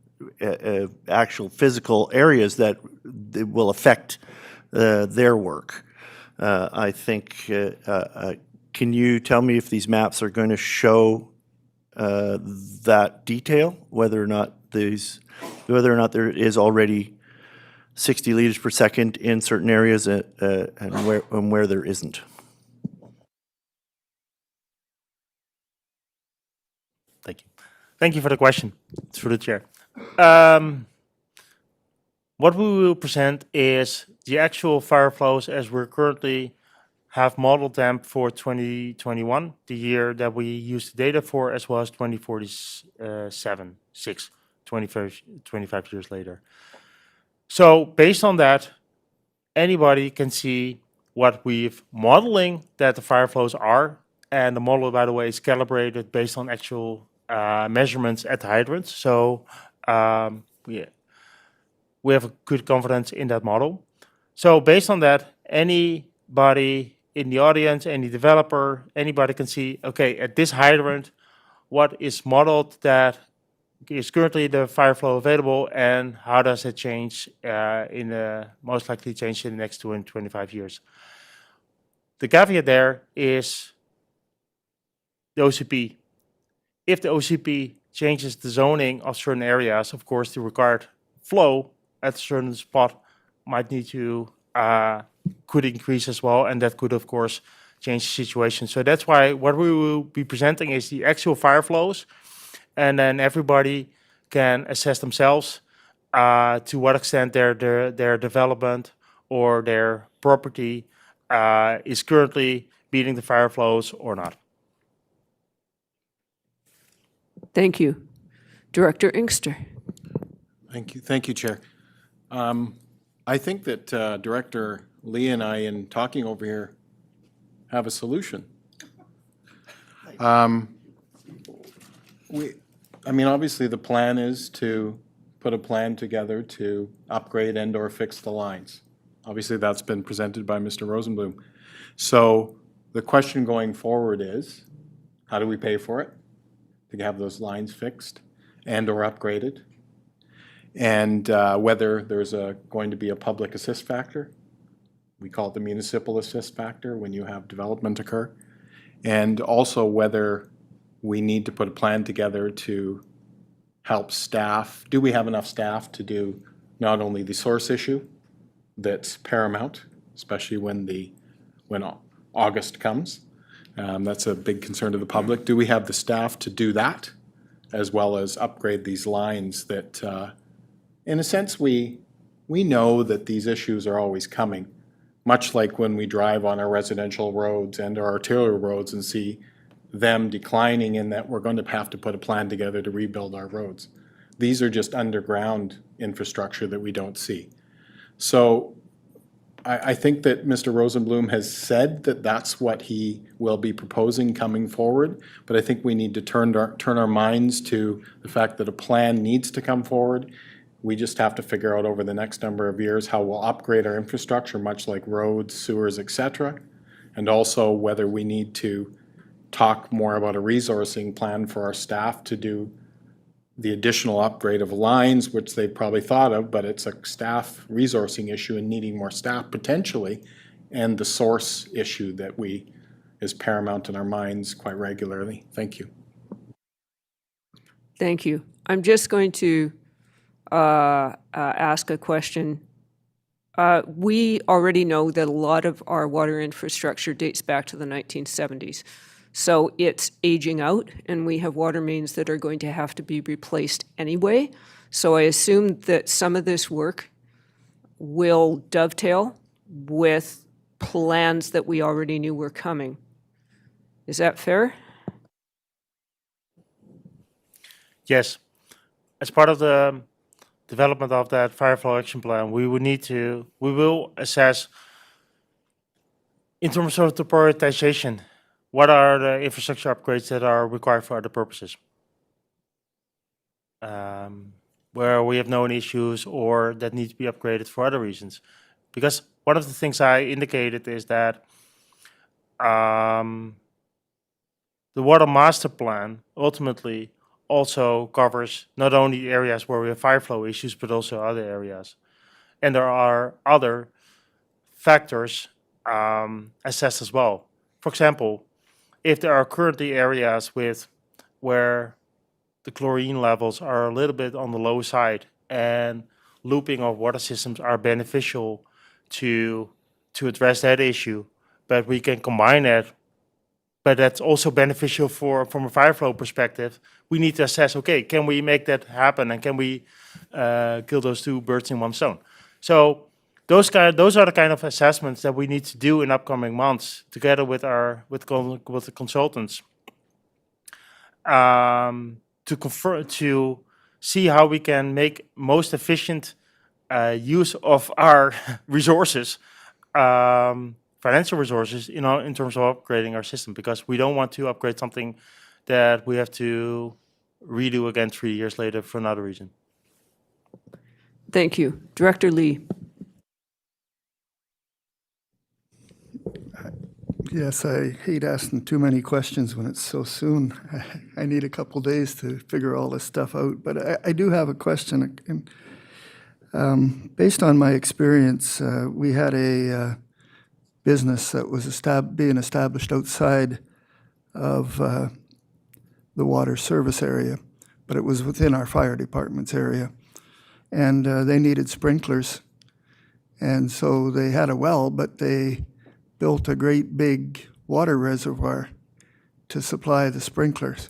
actual physical areas that will affect their work. I think, can you tell me if these maps are going to show that detail, whether or not there is already 60 liters per second in certain areas and where there isn't. Thank you. Thank you for the question. It's for the chair. What we will present is the actual fire flows as we're currently have modeled them for 2021, the year that we used the data for, as well as 2047, 25 years later. So based on that, anybody can see what we've modeling that the fire flows are. And the model, by the way, is calibrated based on actual measurements at the hydrants. So we have a good confidence in that model. So based on that, anybody in the audience, any developer, anybody can see, okay, at this hydrant, what is modeled that is currently the fire flow available, and how does it change most likely change in the next 25 years. The caveat there is the OCP. If the OCP changes the zoning of certain areas, of course, the required flow at a certain spot might need to could increase as well, and that could, of course, change the situation. So that's why what we will be presenting is the actual fire flows, and then everybody can assess themselves to what extent their development or their property is currently meeting the fire flows or not. Thank you. Director Inkster. Thank you, Chair. I think that Director Lee and I, in talking over here, have a solution. Obviously, the plan is to put a plan together to upgrade and/or fix the lines. Obviously, that's been presented by Mr. Rosenblum. So the question going forward is, how do we pay for it to have those lines fixed and/or upgraded? And whether there's going to be a public assist factor. We call it the municipal assist factor when you have development occur. And also whether we need to put a plan together to help staff. Do we have enough staff to do not only the source issue that's paramount, especially when August comes. That's a big concern to the public. Do we have the staff to do that, as well as upgrade these lines that, in a sense, we know that these issues are always coming, much like when we drive on our residential roads and our arterial roads and see them declining, in that we're going to have to put a plan together to rebuild our roads. These are just underground infrastructure that we don't see. So I think that Mr. Rosenblum has said that that's what he will be proposing coming forward, but I think we need to turn our minds to the fact that a plan needs to come forward. We just have to figure out over the next number of years how we'll upgrade our infrastructure, much like roads, sewers, etc., and also whether we need to talk more about a resourcing plan for our staff to do the additional upgrade of lines, which they've probably thought of, but it's a staff resourcing issue and needing more staff potentially, and the source issue that is paramount in our minds quite regularly. Thank you. Thank you. I'm just going to ask a question. We already know that a lot of our water infrastructure dates back to the 1970s. So it's aging out, and we have water mains that are going to have to be replaced anyway. So I assume that some of this work will dovetail with plans that we already knew were coming. Is that fair? Yes. As part of the development of that fire flow action plan, we will assess in terms of the prioritization, what are the infrastructure upgrades that are required for other purposes? Where we have known issues or that need to be upgraded for other reasons. Because one of the things I indicated is that the water master plan ultimately also covers not only areas where we have fire flow issues, but also other areas. And there are other factors assessed as well. For example, if there are currently areas with where the chlorine levels are a little bit on the low side, and looping of water systems are beneficial to address that issue. But we can combine that, but that's also beneficial from a fire flow perspective. We need to assess, okay, can we make that happen, and can we kill those two birds in one stone? So those are the kind of assessments that we need to do in upcoming months together with the consultants, to see how we can make most efficient use of our resources, financial resources, in terms of upgrading our system, because we don't want to upgrade something that we have to redo again 3 years later for another reason. Thank you. Director Lee. Yes, I hate asking too many questions when it's so soon. I need a couple days to figure all this stuff out. But I do have a question. Based on my experience, we had a business that was being established outside of the water service area, but it was within our fire department's area. And they needed sprinklers. And so they had a well, but they built a great big water reservoir to supply the sprinklers.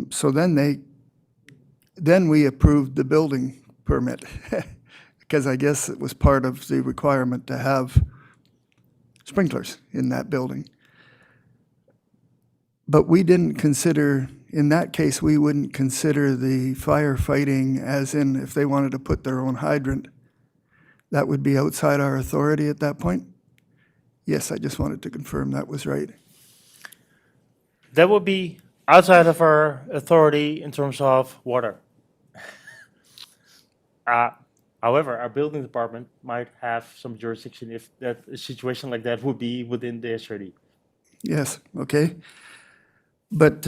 So then we approved the building permit because I guess it was part of the requirement to have sprinklers in that building. But we didn't consider, in that case, we wouldn't consider the firefighting as in if they wanted to put their own hydrant, that would be outside our authority at that point? Yes, I just wanted to confirm that was right. That would be outside of our authority in terms of water. However, our building department might have some jurisdiction if that a situation like that would be within the SRD. Yes, okay. But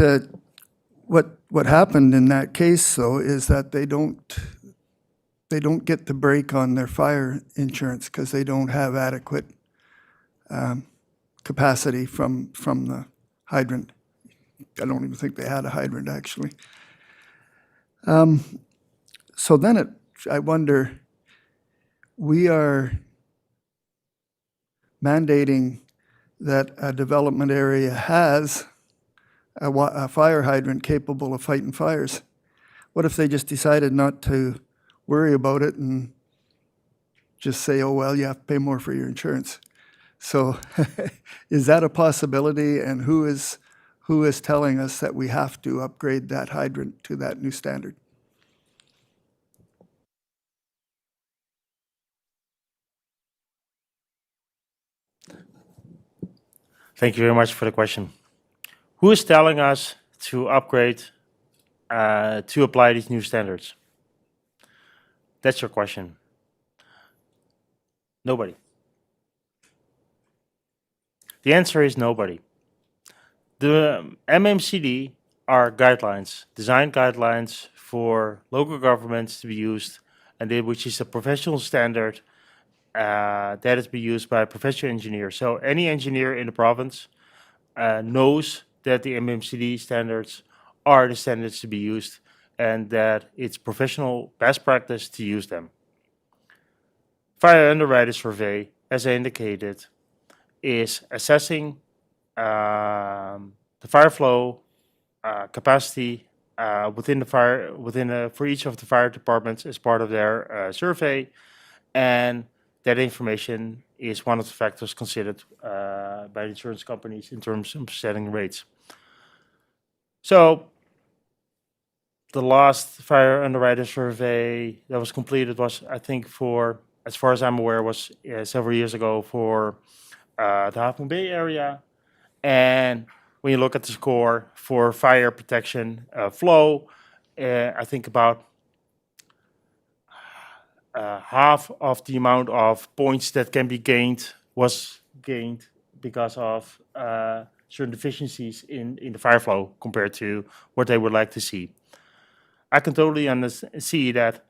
what happened in that case, though, is that they don't get the break on their fire insurance because they don't have adequate capacity from the hydrant. I don't even think they had a hydrant, actually. So then I wonder, we are mandating that a development area has a fire hydrant capable of fighting fires. What if they just decided not to worry about it and just say, oh, well, you have to pay more for your insurance? So is that a possibility, and who is telling us that we have to upgrade that hydrant to that new standard? Thank you very much for the question. Who is telling us to upgrade, to apply these new standards? That's your question. Nobody. The answer is nobody. The MMCD are guidelines, design guidelines for local governments to be used, and which is a professional standard that is being used by a professional engineer. So any engineer in the province knows that the MMCD standards are the standards to be used, and that it's professional best practice to use them. Fire underwriter survey, as I indicated, is assessing the fire flow capacity for each of the fire departments as part of their survey, and that information is one of the factors considered by insurance companies in terms of setting rates. So the last fire underwriter survey that was completed was, I think, as far as I'm aware, was several years ago for the Half Moon Bay area. And when you look at the score for fire protection flow, I think about half of the amount of points that can be gained was gained because of certain deficiencies in the fire flow compared to what they would like to see. I can totally see that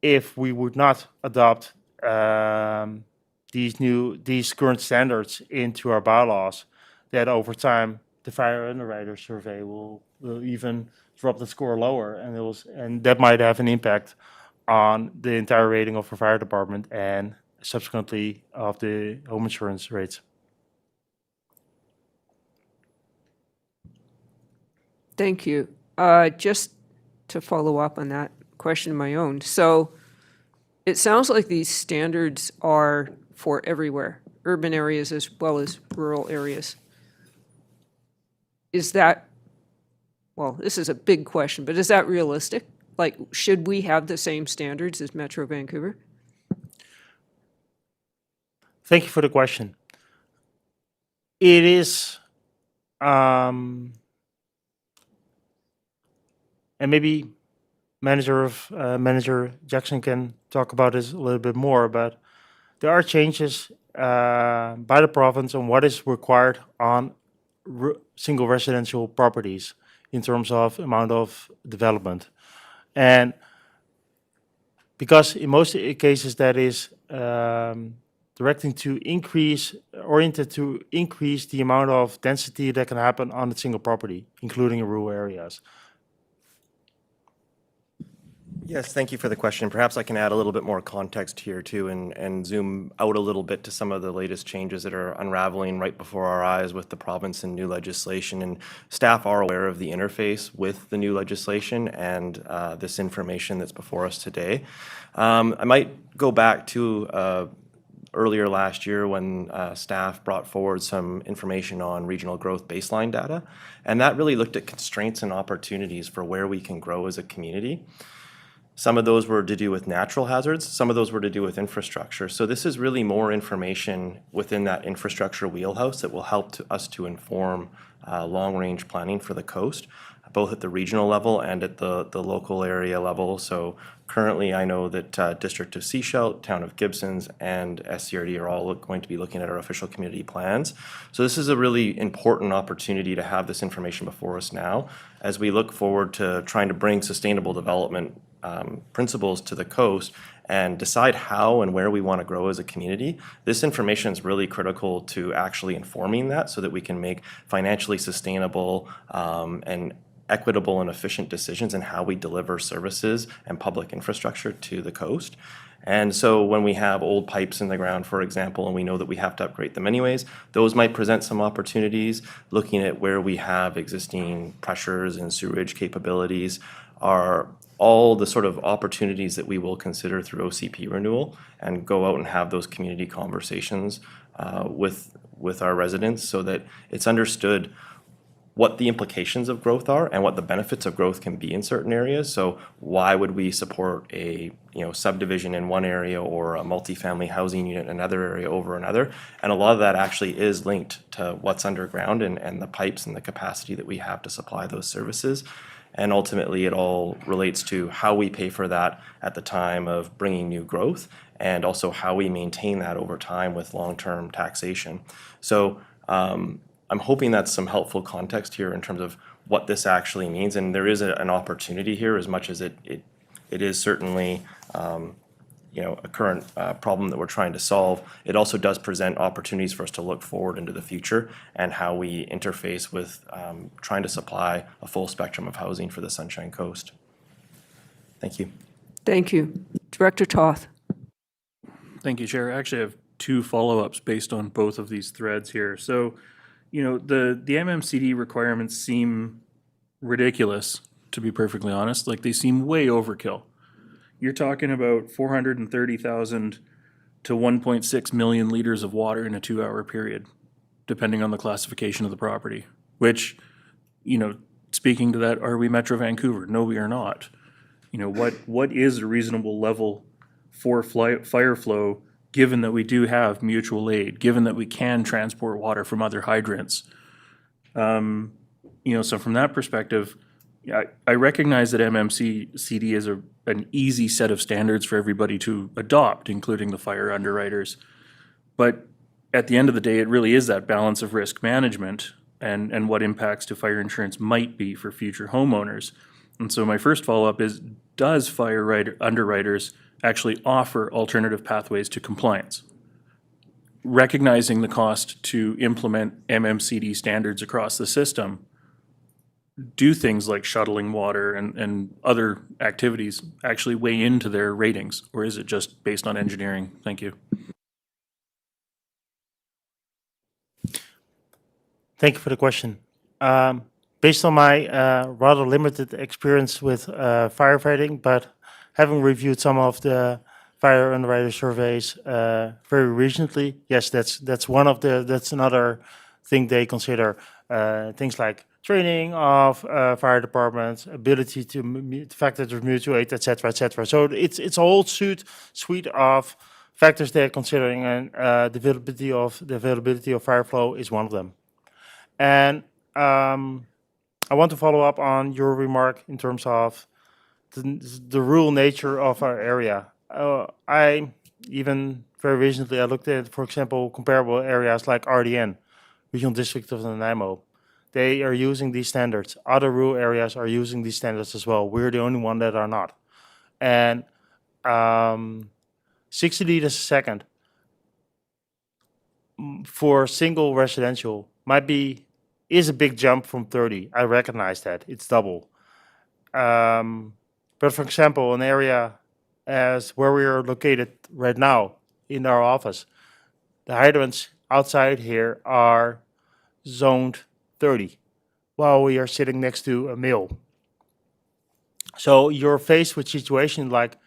if we would not adopt these current standards into our bylaws, that over time the fire underwriter survey will even drop the score lower, and that might have an impact on the entire rating of our fire department and subsequently of the home insurance rates. Thank you. Just to follow up on that question of my own. So it sounds like these standards are for everywhere, urban areas as well as rural areas. Is that, well, this is a big question, but is that realistic? Like, should we have the same standards as Metro Vancouver? Thank you for the question. It is, and maybe Manager Jackson can talk about this a little bit more, but there are changes by the province on what is required on single residential properties in terms of amount of development. And because in most cases that is oriented to increase the amount of density that can happen on a single property, including in rural areas. Yes, thank you for the question. Perhaps I can add a little bit more context here too and zoom out a little bit to some of the latest changes that are unraveling right before our eyes with the province and new legislation. And staff are aware of the interface with the new legislation and this information that's before us today. I might go back to earlier last year when staff brought forward some information on regional growth baseline data. And that really looked at constraints and opportunities for where we can grow as a community. Some of those were to do with natural hazards. Some of those were to do with infrastructure. So this is really more information within that infrastructure wheelhouse that will help us to inform long-range planning for the coast, both at the regional level and at the local area level. So currently, I know that District of Sechelt, Town of Gibsons, and SCRD are all going to be looking at our official community plans. So this is a really important opportunity to have this information before us now as we look forward to trying to bring sustainable development principles to the coast and decide how and where we want to grow as a community. This information is really critical to actually informing that so that we can make financially sustainable and equitable and efficient decisions in how we deliver services and public infrastructure to the coast. And so when we have old pipes in the ground, for example, and we know that we have to upgrade them anyways, those might present some opportunities. Looking at where we have existing pressures and sewerage capabilities are all the sort of opportunities that we will consider through OCP renewal and go out and have those community conversations with our residents so that it's understood what the implications of growth are and what the benefits of growth can be in certain areas. So why would we support a subdivision in one area or a multifamily housing unit in another area over another? And a lot of that actually is linked to what's underground and the pipes and the capacity that we have to supply those services. And ultimately, it all relates to how we pay for that at the time of bringing new growth and also how we maintain that over time with long-term taxation. So I'm hoping that's some helpful context here in terms of what this actually means. And there is an opportunity here as much as it is certainly a current problem that we're trying to solve. It also does present opportunities for us to look forward into the future and how we interface with trying to supply a full spectrum of housing for the Sunshine Coast. Thank you. Thank you. Director Toth. Thank you, Chair. Actually, I have two follow-ups based on both of these threads here. So, the MMCD requirements seem ridiculous, to be perfectly honest. Like, they seem way overkill. You're talking about 430,000 to 1.6 million liters of water in a 2-hour period, depending on the classification of the property, which, speaking to that, are we Metro Vancouver? No, we are not. What is a reasonable level for fire flow, given that we do have mutual aid, given that we can transport water from other hydrants? So from that perspective, I recognize that MMCD is an easy set of standards for everybody to adopt, including the fire underwriters. But at the end of the day, it really is that balance of risk management and what impacts to fire insurance might be for future homeowners. And so my first follow-up is, does fire underwriters actually offer alternative pathways to compliance? recognizing the cost to implement MMCD standards across the system, do things like shuttling water and other activities actually weigh into their ratings? Or is it just based on engineering? Thank you. Thank you for the question. Based on my rather limited experience with firefighting, but having reviewed some of the fire underwriter surveys very recently, yes, that's another thing they consider. Things like training of fire departments, ability to the fact that there's mutual aid, etc., etc. So it's a whole suite of factors they're considering, and the availability of fire flow is one of them. And I want to follow up on your remark in terms of the rural nature of our area. I even very recently I looked at, for example, comparable areas like RDN, Regional District of Nanaimo. They are using these standards. Other rural areas are using these standards as well. We're the only one that are not. And 60 liters a second for single residential is a big jump from 30. I recognize that. It's double. But for example, an area as where we are located right now in our office, the hydrants outside here are zoned 30, while we are sitting next to a mill. So you're faced with situation like,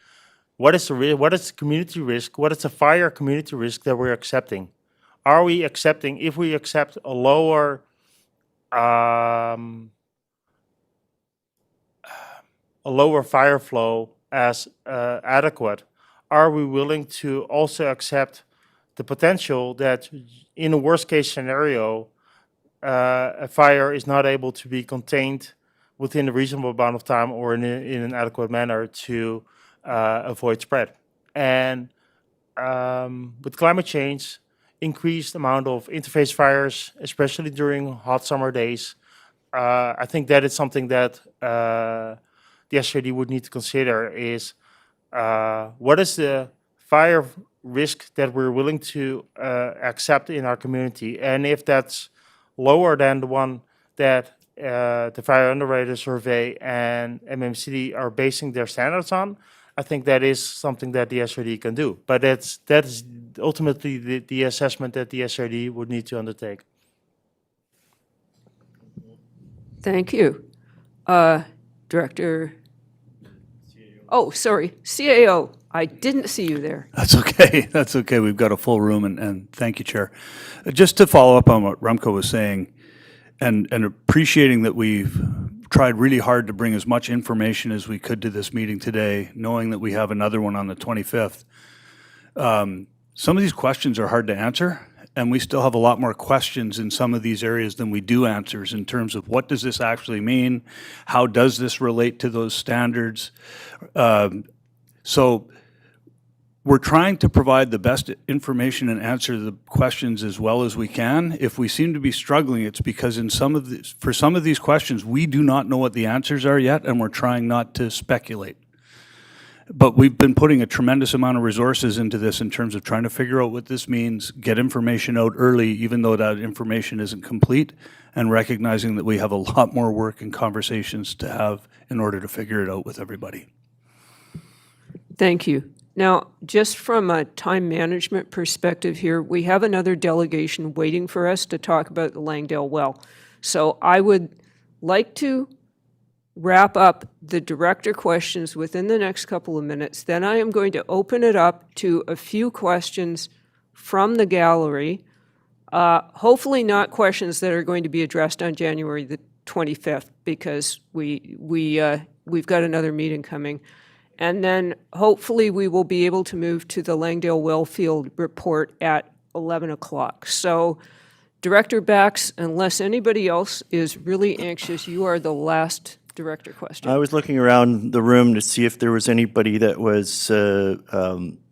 what is the community risk? What is the fire community risk that we're accepting? Are we accepting, if we accept a lower fire flow as adequate, are we willing to also accept the potential that in a worst case scenario, a fire is not able to be contained within a reasonable amount of time or in an adequate manner to avoid spread? And with climate change, increased amount of interface fires, especially during hot summer days, I think that is something that the SRD would need to consider is what is the fire risk that we're willing to accept in our community? And if that's lower than the one that the Fire Underwriter Survey and MMCD are basing their standards on, I think that is something that the SRD can do. But that is ultimately the assessment that the SRD would need to undertake. Thank you. Director. Oh, sorry, CAO. I didn't see you there. That's okay. That's okay. We've got a full room, and thank you, Chair. Just to follow up on what Remco was saying, and appreciating that we've tried really hard to bring as much information as we could to this meeting today, knowing that we have another one on the 25th. Some of these questions are hard to answer, and we still have a lot more questions in some of these areas than we do answers in terms of what does this actually mean? How does this relate to those standards? So we're trying to provide the best information and answer the questions as well as we can. If we seem to be struggling, it's because for some of these questions, we do not know what the answers are yet, and we're trying not to speculate. But we've been putting a tremendous amount of resources into this in terms of trying to figure out what this means, get information out early, even though that information isn't complete, and recognizing that we have a lot more work and conversations to have in order to figure it out with everybody. Thank you. Now, just from a time management perspective here, we have another delegation waiting for us to talk about the Langdale well. So I would like to wrap up the director questions within the next couple of minutes. Then I am going to open it up to a few questions from the gallery, hopefully not questions that are going to be addressed on January the 25th, because we've got another meeting coming. And then hopefully we will be able to move to the Langdale Wellfield report at 11 o'clock. So Director Bax, unless anybody else is really anxious, you are the last director question. I was looking around the room to see if there was anybody that was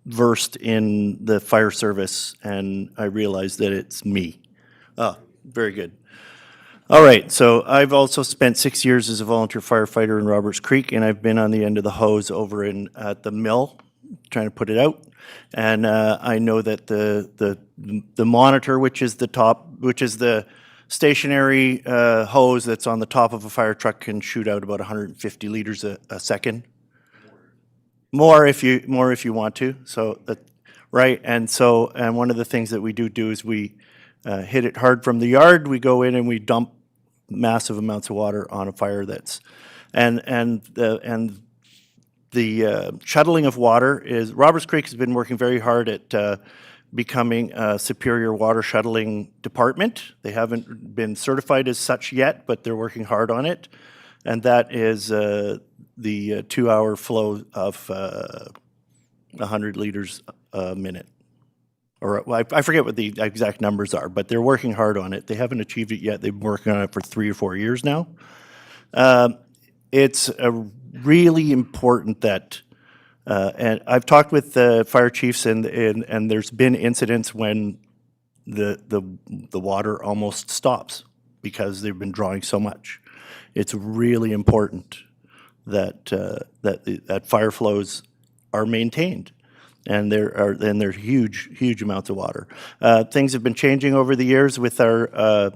versed in the fire service, and I realized that it's me. Oh, very good. All right, so I've also spent 6 years as a volunteer firefighter in Roberts Creek, and I've been on the end of the hose over at the mill trying to put it out. And I know that the monitor, which is the stationary hose that's on the top of a fire truck, can shoot out about 150 liters a second. More if you want to. So that, right, and one of the things that we do is we hit it hard from the yard. We go in and we dump massive amounts of water on a fire that's, and the shuttling of water is, Roberts Creek has been working very hard at becoming a superior water shuttling department. They haven't been certified as such yet, but they're working hard on it. And that is the 2-hour flow of 100 liters a minute. Or well, I forget what the exact numbers are, but they're working hard on it. They haven't achieved it yet. They've been working on it for 3 or 4 years now. It's really important that, and I've talked with the fire chiefs, and there's been incidents when the water almost stops because they've been drawing so much. It's really important that that fire flows are maintained, and they're huge amounts of water. Things have been changing over the years with our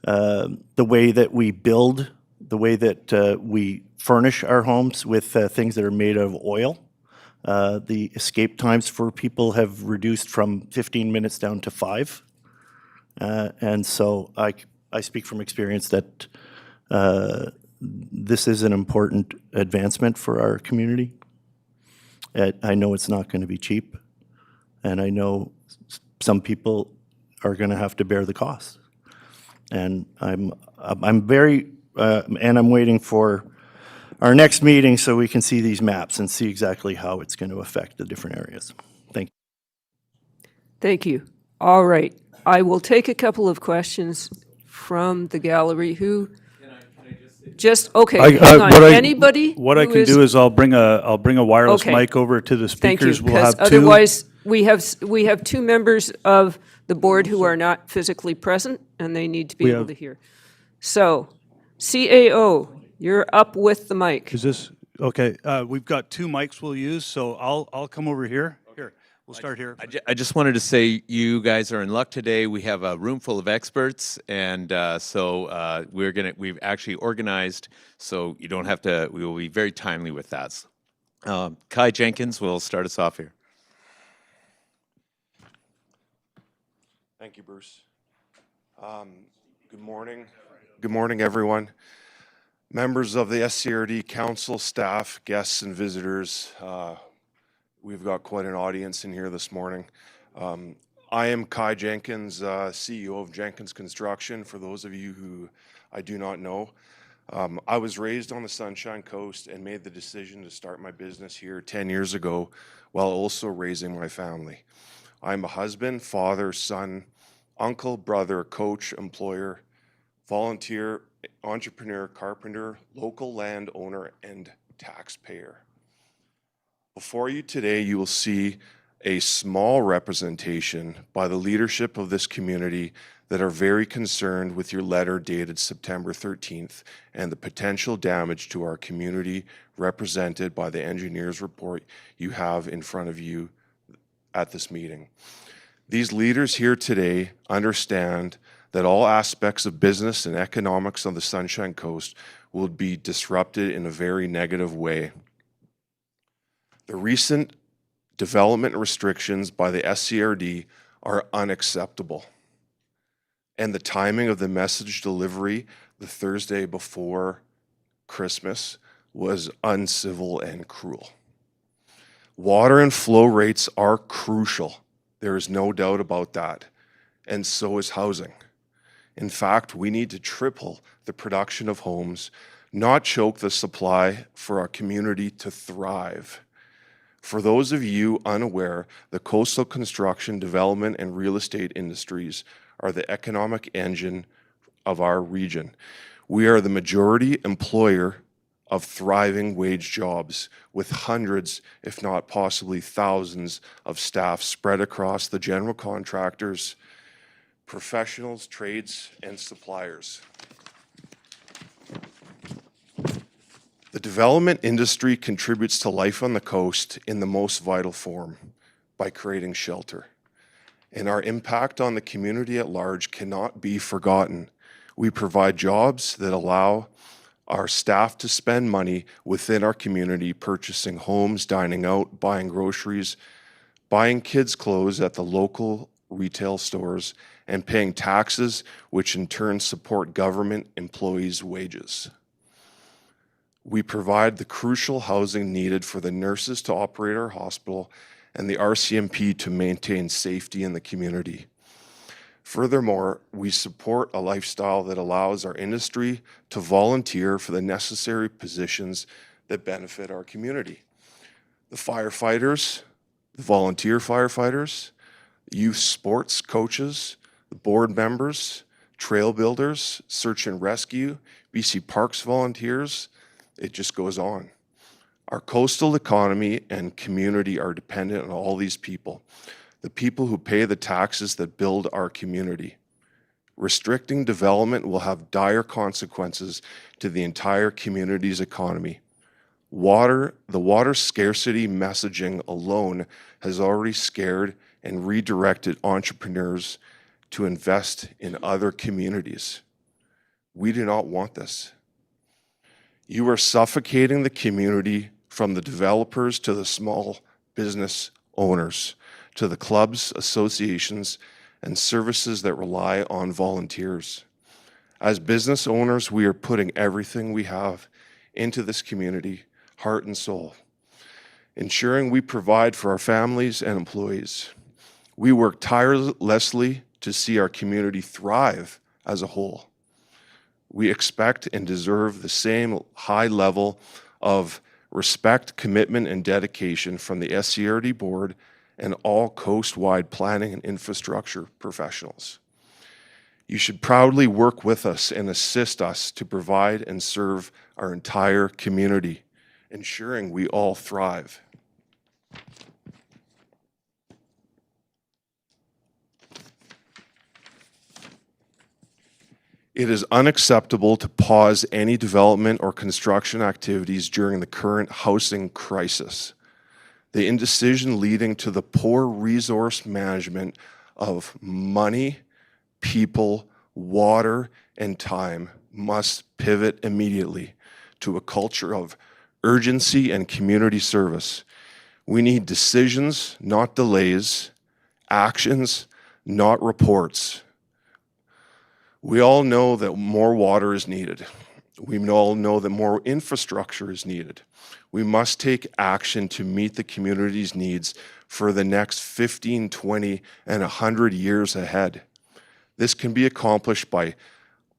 the way that we build, the way that we furnish our homes with things that are made of oil. The escape times for people have reduced from 15 minutes down to 5. And so I speak from experience that this is an important advancement for our community. I know it's not going to be cheap, and I know some people are going to have to bear the cost. And I'm very, and I'm waiting for our next meeting so we can see these maps and see exactly how it's going to affect the different areas. Thank you. Thank you. All right. I will take a couple of questions from the gallery. Who? Just, okay, hang on. Anybody? What I who can do is I'll bring a wireless Okay. mic over to the Thank you, speakers. We'll because have two. otherwise, we have 2 members of the board who are not physically present, and they need to be able to hear. So, CAO, you're up with the mic. Is this, okay, we've got 2 mics we'll use, so I'll come over here. Here, we'll start here. I just wanted to say you guys are in luck today. We have a room full of experts, and so we've actually organized so you don't have to. We will be very timely with that. Kai Jenkins will start us off here. Thank you, Bruce. Good morning. Good morning, everyone. Members of the SCRD Council, staff, guests, and visitors. We've got quite an audience in here this morning. I am Kai Jenkins, CEO of Jenkins Construction, for those of you who I do not know. I was raised on the Sunshine Coast and made the decision to start my business here 10 years ago while also raising my family. I'm a husband, father, son, uncle, brother, coach, employer, volunteer, entrepreneur, carpenter, local landowner, and taxpayer. Before you today, you will see a small representation by the leadership of this community that are very concerned with your letter dated September 13th and the potential damage to our community represented by the engineer's report you have in front of you at this meeting. These leaders here today understand that all aspects of business and economics on the Sunshine Coast will be disrupted in a very negative way. The recent development restrictions by the SCRD are unacceptable, and the timing of the message delivery the Thursday before Christmas was uncivil and cruel. Water and flow rates are crucial. There is no doubt about that, and so is housing. In fact, we need to triple the production of homes, not choke the supply for our community to thrive. For those of you unaware, the coastal construction, development, and real estate industries are the economic engine of our region. We are the majority employer of thriving wage jobs with hundreds, if not possibly thousands, of staff spread across the general contractors, professionals, trades, and suppliers. The development industry contributes to life on the coast in the most vital form by creating shelter. And our impact on the community at large cannot be forgotten. We provide jobs that allow our staff to spend money within our community, purchasing homes, dining out, buying groceries, buying kids' clothes at the local retail stores, and paying taxes, which in turn support government employees' wages. We provide the crucial housing needed for the nurses to operate our hospital and the RCMP to maintain safety in the community. Furthermore, we support a lifestyle that allows our industry to volunteer for the necessary positions that benefit our community. The firefighters, the volunteer firefighters, youth sports coaches, the board members, trail builders, search and rescue, BC Parks volunteers, it just goes on. Our coastal economy and community are dependent on all these people, the people who pay the taxes that build our community. Restricting development will have dire consequences to the entire community's economy. The water scarcity messaging alone has already scared and redirected entrepreneurs to invest in other communities. We do not want this. You are suffocating the community, from the developers to the small business owners, to the clubs, associations, and services that rely on volunteers. As business owners, we are putting everything we have into this community, heart and soul, ensuring we provide for our families and employees. We work tirelessly to see our community thrive as a whole. We expect and deserve the same high level of respect, commitment, and dedication from the SCRD board and all coast-wide planning and infrastructure professionals. You should proudly work with us and assist us to provide and serve our entire community, ensuring we all thrive. It is unacceptable to pause any development or construction activities during the current housing crisis. The indecision leading to the poor resource management of money, people, water, and time must pivot immediately to a culture of urgency and community service. We need decisions, not delays, actions, not reports. We all know that more water is needed. We all know that more infrastructure is needed. We must take action to meet the community's needs for the next 15, 20, and 100 years ahead. This can be accomplished by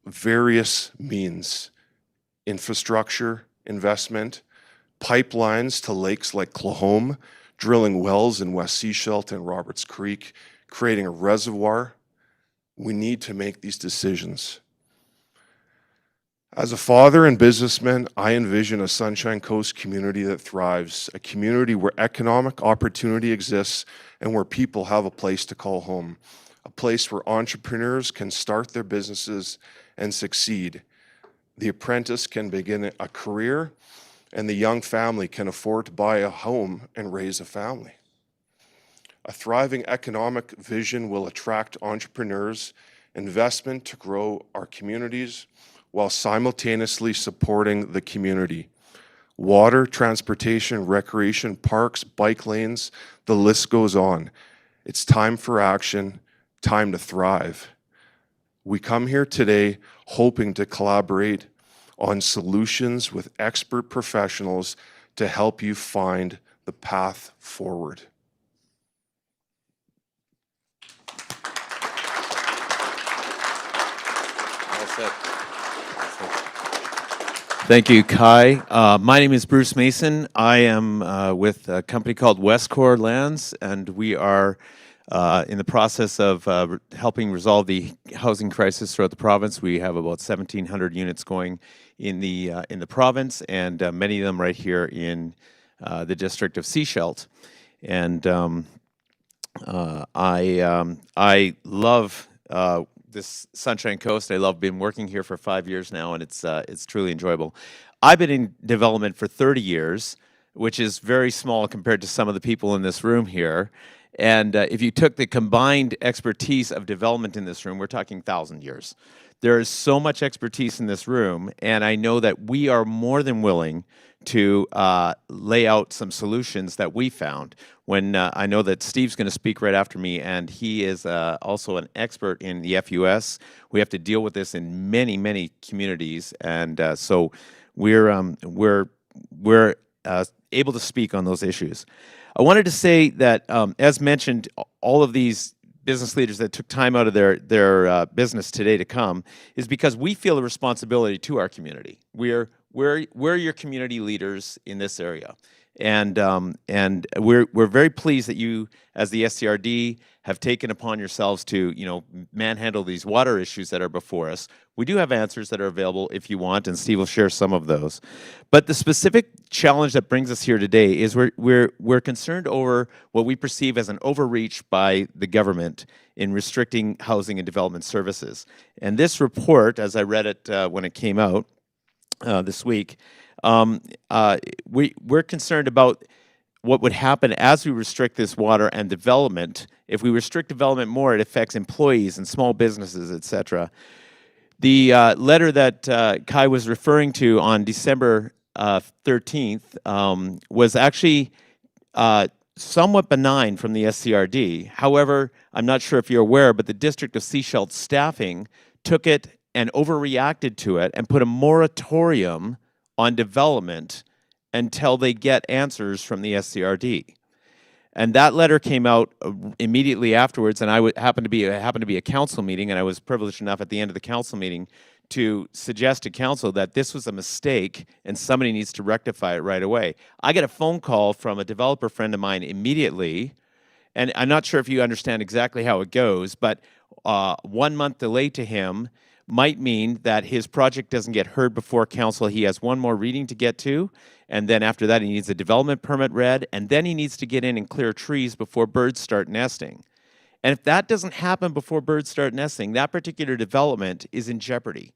various means: infrastructure investment, pipelines to lakes like Clahome, drilling wells in West Seashelt and Roberts Creek, creating a reservoir. We need to make these decisions. As a father and businessman, I envision a Sunshine Coast community that thrives, a community where economic opportunity exists and where people have a place to call home, a place where entrepreneurs can start their businesses and succeed. The apprentice can begin a career, and the young family can afford to buy a home and raise a family. A thriving economic vision will attract entrepreneurs, investment to grow our communities, while simultaneously supporting the community. Water, transportation, recreation, parks, bike lanes, the list goes on. It's time for action, time to thrive. We come here today hoping to collaborate on solutions with expert professionals to help you find the path forward. Thank you, Kai. My name is Bruce Mason. I am with a company called Westcore Lands, and we are in the process of helping resolve the housing crisis throughout the province. We have about 1,700 units going in the province, and many of them right here in the district of Seashelt. And I love this Sunshine Coast. I love being working here for 5 years now, and it's truly enjoyable. I've been in development for 30 years, which is very small compared to some of the people in this room here. And if you took the combined expertise of development in this room, we're talking 1,000 years. There is so much expertise in this room, and I know that we are more than willing to lay out some solutions that we found. When I know that Steve's going to speak right after me, and he is also an expert in the FUS. We have to deal with this in many, many communities, and so we're able to speak on those issues. I wanted to say that, as mentioned, all of these business leaders that took time out of their business today to come is because we feel a responsibility to our community. We're your community leaders in this area, and we're very pleased that you, as the SCRD, have taken upon yourselves to manhandle these water issues that are before us. We do have answers that are available if you want, and Steve will share some of those. But the specific challenge that brings us here today is we're concerned over what we perceive as an overreach by the government in restricting housing and development services. And this report, as I read it when it came out this week, we're concerned about what would happen as we restrict this water and development. If we restrict development more, it affects employees and small businesses, et cetera. The letter that Kai was referring to on December 13th was actually somewhat benign from the SCRD. However, I'm not sure if you're aware, but the District of Sechelt staffing took it and overreacted to it and put a moratorium on development until they get answers from the SCRD. And that letter came out immediately afterwards, and I happened to be a council meeting, and I was privileged enough at the end of the council meeting to suggest to council that this was a mistake and somebody needs to rectify it right away. I get a phone call from a developer friend of mine immediately, and I'm not sure if you understand exactly how it goes, but 1 month delay to him might mean that his project doesn't get heard before council. He has one more reading to get to, and then after that he needs a development permit read, and then he needs to get in and clear trees before birds start nesting. And if that doesn't happen before birds start nesting, that particular development is in jeopardy.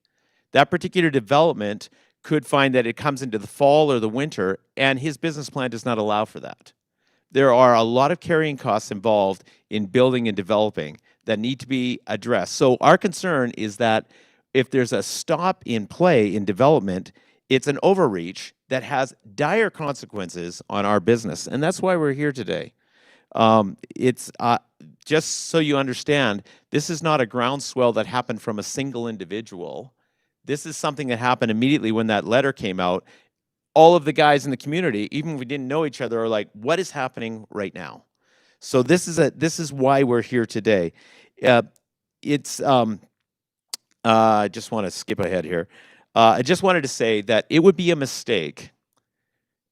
That particular development could find that it comes into the fall or the winter, and his business plan does not allow for that. There are a lot of carrying costs involved in building and developing that need to be addressed. So our concern is that if there's a stop in play in development, it's an overreach that has dire consequences on our business. And that's why we're here today. It's just so you understand, this is not a groundswell that happened from a single individual. This is something that happened immediately when that letter came out. All of the guys in the community, even if we didn't know each other, are like, what is happening right now? So this is why we're here today. I just want to skip ahead here. I just wanted to say that it would be a mistake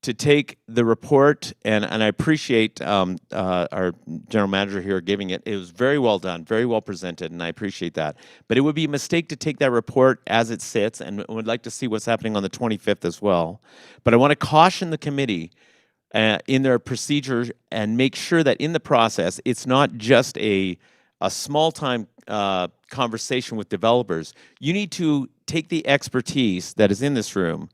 to take the report, and I appreciate our general manager here giving it. It was very well done, very well presented, and I appreciate that. But it would be a mistake to take that report as it sits, and would like to see what's happening on the 25th as well. But I want to caution the committee in their procedure and make sure that in the process, it's not just a small-time conversation with developers. You need to take the expertise that is in this room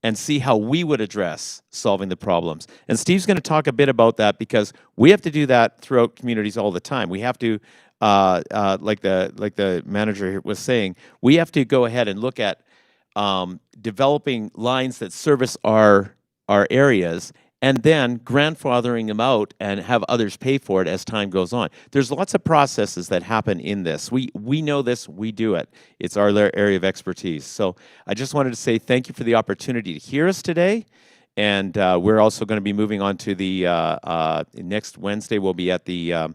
and see how we would address solving the problems. And Steve's going to talk a bit about that because we have to do that throughout communities all the time. We have to, like the manager here was saying, we have to go ahead and look at developing lines that service our areas and then grandfathering them out and have others pay for it as time goes on. There's lots of processes that happen in this. We know this, we do it. It's our area of expertise. So I just wanted to say thank you for the opportunity to hear us today. And we're also going to be moving on to the next Wednesday. We'll be at the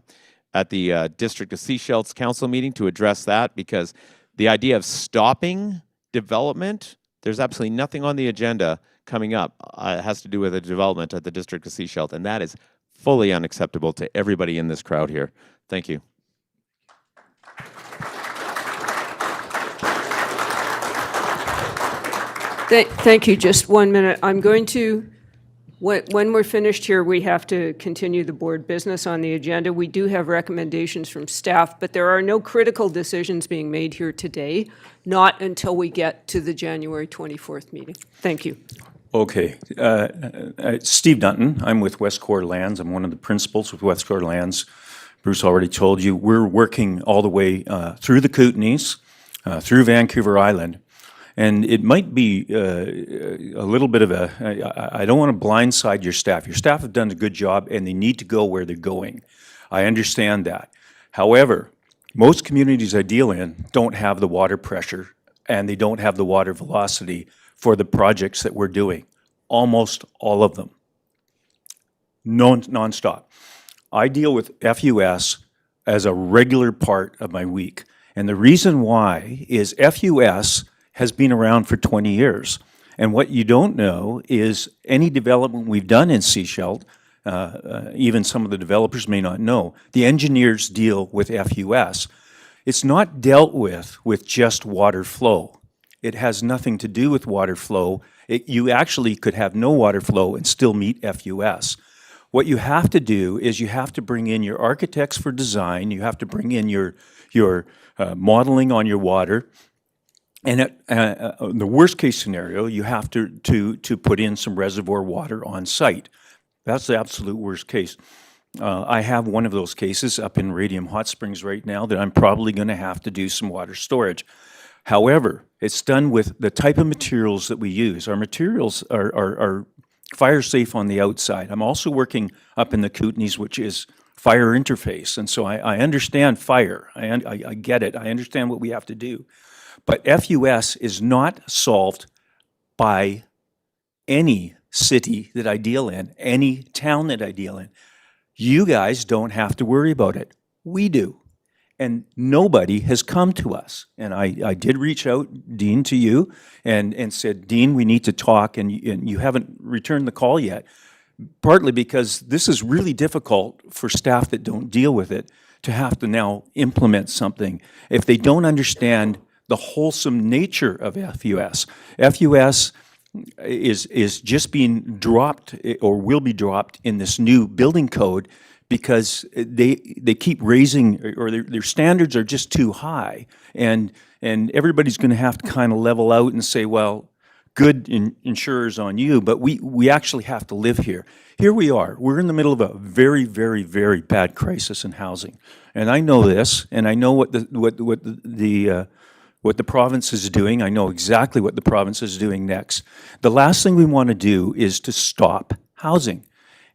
District of Sechelt Council meeting to address that, because the idea of stopping development, there's absolutely nothing on the agenda coming up. It has to do with a development at the District of Sechelt, and that is fully unacceptable to everybody in this crowd here. Thank you. Thank you. Just 1 minute. I'm going to When we're finished here, we have to continue the board business on the agenda. We do have recommendations from staff, but there are no critical decisions being made here today, not until we get to the January 24th meeting. Thank you. Okay. Steve Dunton. I'm with West Core Lands. I'm one of the principals with West Core Lands. Bruce already told you, we're working all the way through the Kootenays, through Vancouver Island. And it might be a little bit of I don't want to blindside your staff. Your staff have done a good job, and they need to go where they're going. I understand that. However, most communities I deal in don't have the water pressure, and they don't have the water velocity for the projects that we're doing. Almost all of them. Nonstop. I deal with FUS as a regular part of my week. And the reason why is FUS has been around for 20 years. And what you don't know is any development we've done in Seashell, even some of the developers may not know, the engineers deal with FUS. It's not dealt with just water flow. It has nothing to do with water flow. You actually could have no water flow and still meet FUS. What you have to do is you have to bring in your architects for design, you have to bring in your modeling on your water, and the worst case scenario, you have to put in some reservoir water on site. That's the absolute worst case. I have one of those cases up in Radium Hot Springs right now that I'm probably going to have to do some water storage. However, it's done with the type of materials that we use. Our materials are fire safe on the outside. I'm also working up in the Kootenays, which is fire interface, and so I understand fire. I get it. I understand what we have to do. But FUS is not solved by any city that I deal in, any town that I deal in. You guys don't have to worry about it. We do. And nobody has come to us. And I did reach out, Dean, to you and said, Dean, we need to talk, and you haven't returned the call yet, partly because this is really difficult for staff that don't deal with it to have to now implement something if they don't understand the wholesome nature of FUS. FUS is just being dropped or will be dropped in this new building code because they keep raising, or their standards are just too high, and everybody's going to have to kind of level out and say, well, good insurers on you, but we actually have to live here. Here we are. We're in the middle of a very, very, very bad crisis in housing, and I know this, and I know what the province is doing. I know exactly what the province is doing next. The last thing we want to do is to stop housing.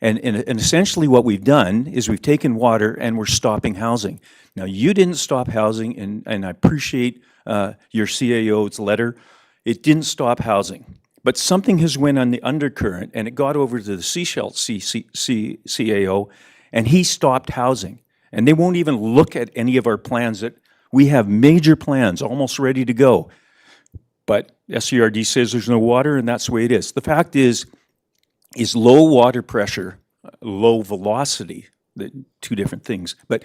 And essentially what we've done is we've taken water and we're stopping housing. Now, you didn't stop housing, and I appreciate your CAO's letter. It didn't stop housing. But something has went on the undercurrent, and it got over to the Seashell CAO, and he stopped housing. And they won't even look at any of our plans. That we have major plans almost ready to go. But SCRD says there's no water, and that's the way it is. The fact is low water pressure, low velocity, two different things, but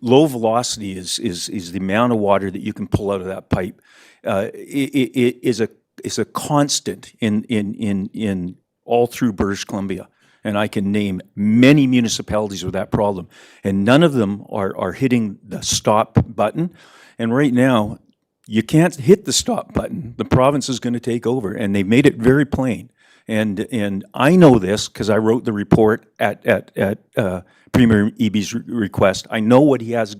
low velocity is the amount of water that you can pull out of that pipe. It is a constant in all through British Columbia, and I can name many municipalities with that problem, and none of them are hitting the stop button. And right now, you can't hit the stop button. The province is going to take over, and they've made it very plain. And I know this because I wrote the report at Premier Eby's request. I know what he has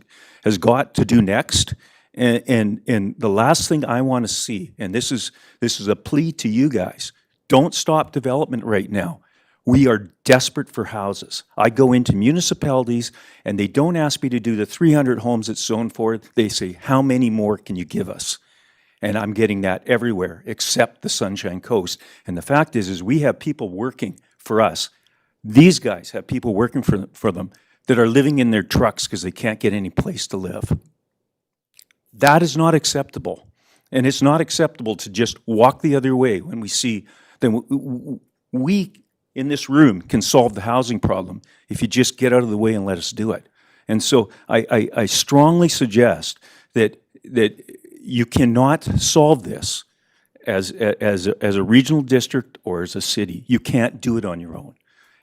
got to do next. And the last thing I want to see, and this is a plea to you guys, don't stop development right now. We are desperate for houses. I go into municipalities and they don't ask me to do the 300 homes it's zoned for. They say, how many more can you give us? And I'm getting that everywhere except the Sunshine Coast. And the fact is we have people working for us. These guys have people working for them that are living in their trucks because they can't get any place to live. That is not acceptable. And it's not acceptable to just walk the other way when we see that we in this room can solve the housing problem if you just get out of the way and let us do it. And so I strongly suggest that you cannot solve this as a regional district or as a city, you can't do it on your own.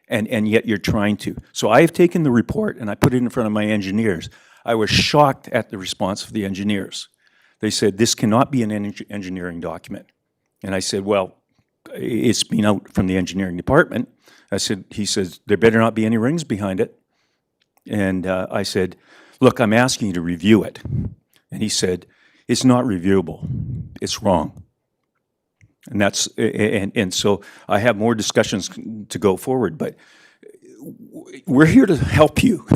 And yet you're trying to. So I have taken the report and I put it in front of my engineers. I was shocked at the response of the engineers. They said, this cannot be an engineering document. And I said, well, it's been out from the engineering department. He says, there better not be any rings behind it. And I said, look, I'm asking you to review it. And he said, it's not reviewable. It's wrong. And that's, and so I have more discussions to go forward, but we're here to help you.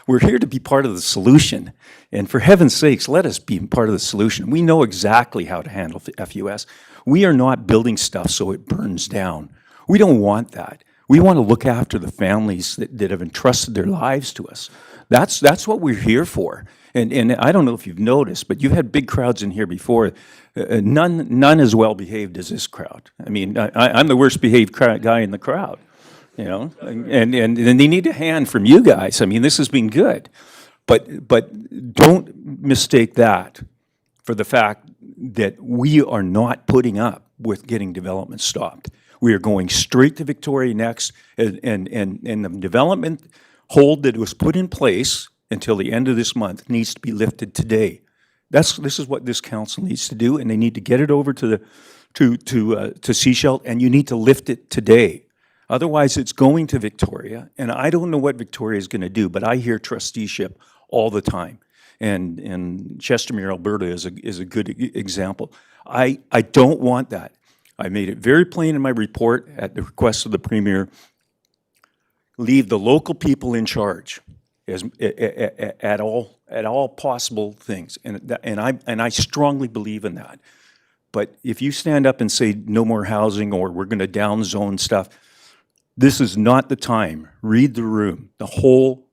We're here to be part of the solution. And for heaven's sakes, let us be part of the solution. We know exactly how to handle the FUS. We are not building stuff so it burns down. We don't want that. We want to look after the families that have entrusted their lives to us. That's what we're here for. And I don't know if you've noticed, but you've had big crowds in here before. None as well behaved as this crowd. I mean, I'm the worst behaved guy in the crowd, you know, and they need a hand from you guys. I mean, this has been good, but don't mistake that for the fact that we are not putting up with getting development stopped. We are going straight to Victoria next, and the development hold that was put in place until the end of this month needs to be lifted today. This is what this council needs to do, and they need to get it over to Seashell, and you need to lift it today. Otherwise, it's going to Victoria, and I don't know what Victoria is going to do, but I hear trusteeship all the time, and Chestermere, Alberta is a good example. I don't want that. I made it very plain in my report at the request of the Premier. Leave the local people in charge at all possible things, and I strongly believe in that. But if you stand up and say no more housing or we're going to down zone stuff, this is not the time. Read the room. All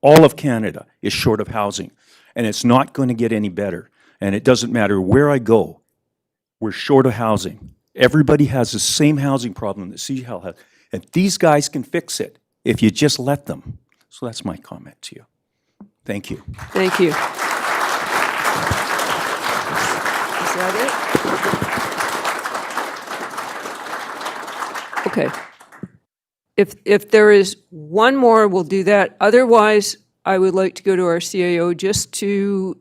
of Canada is short of housing, and it's not going to get any better. And it doesn't matter where I go, we're short of housing. Everybody has the same housing problem that Seashell has, and these guys can fix it if you just let them. So that's my comment to you. Thank you. Thank you. Is that it? Okay. If there is one more, we'll do that. Otherwise, I would like to go to our CAO just to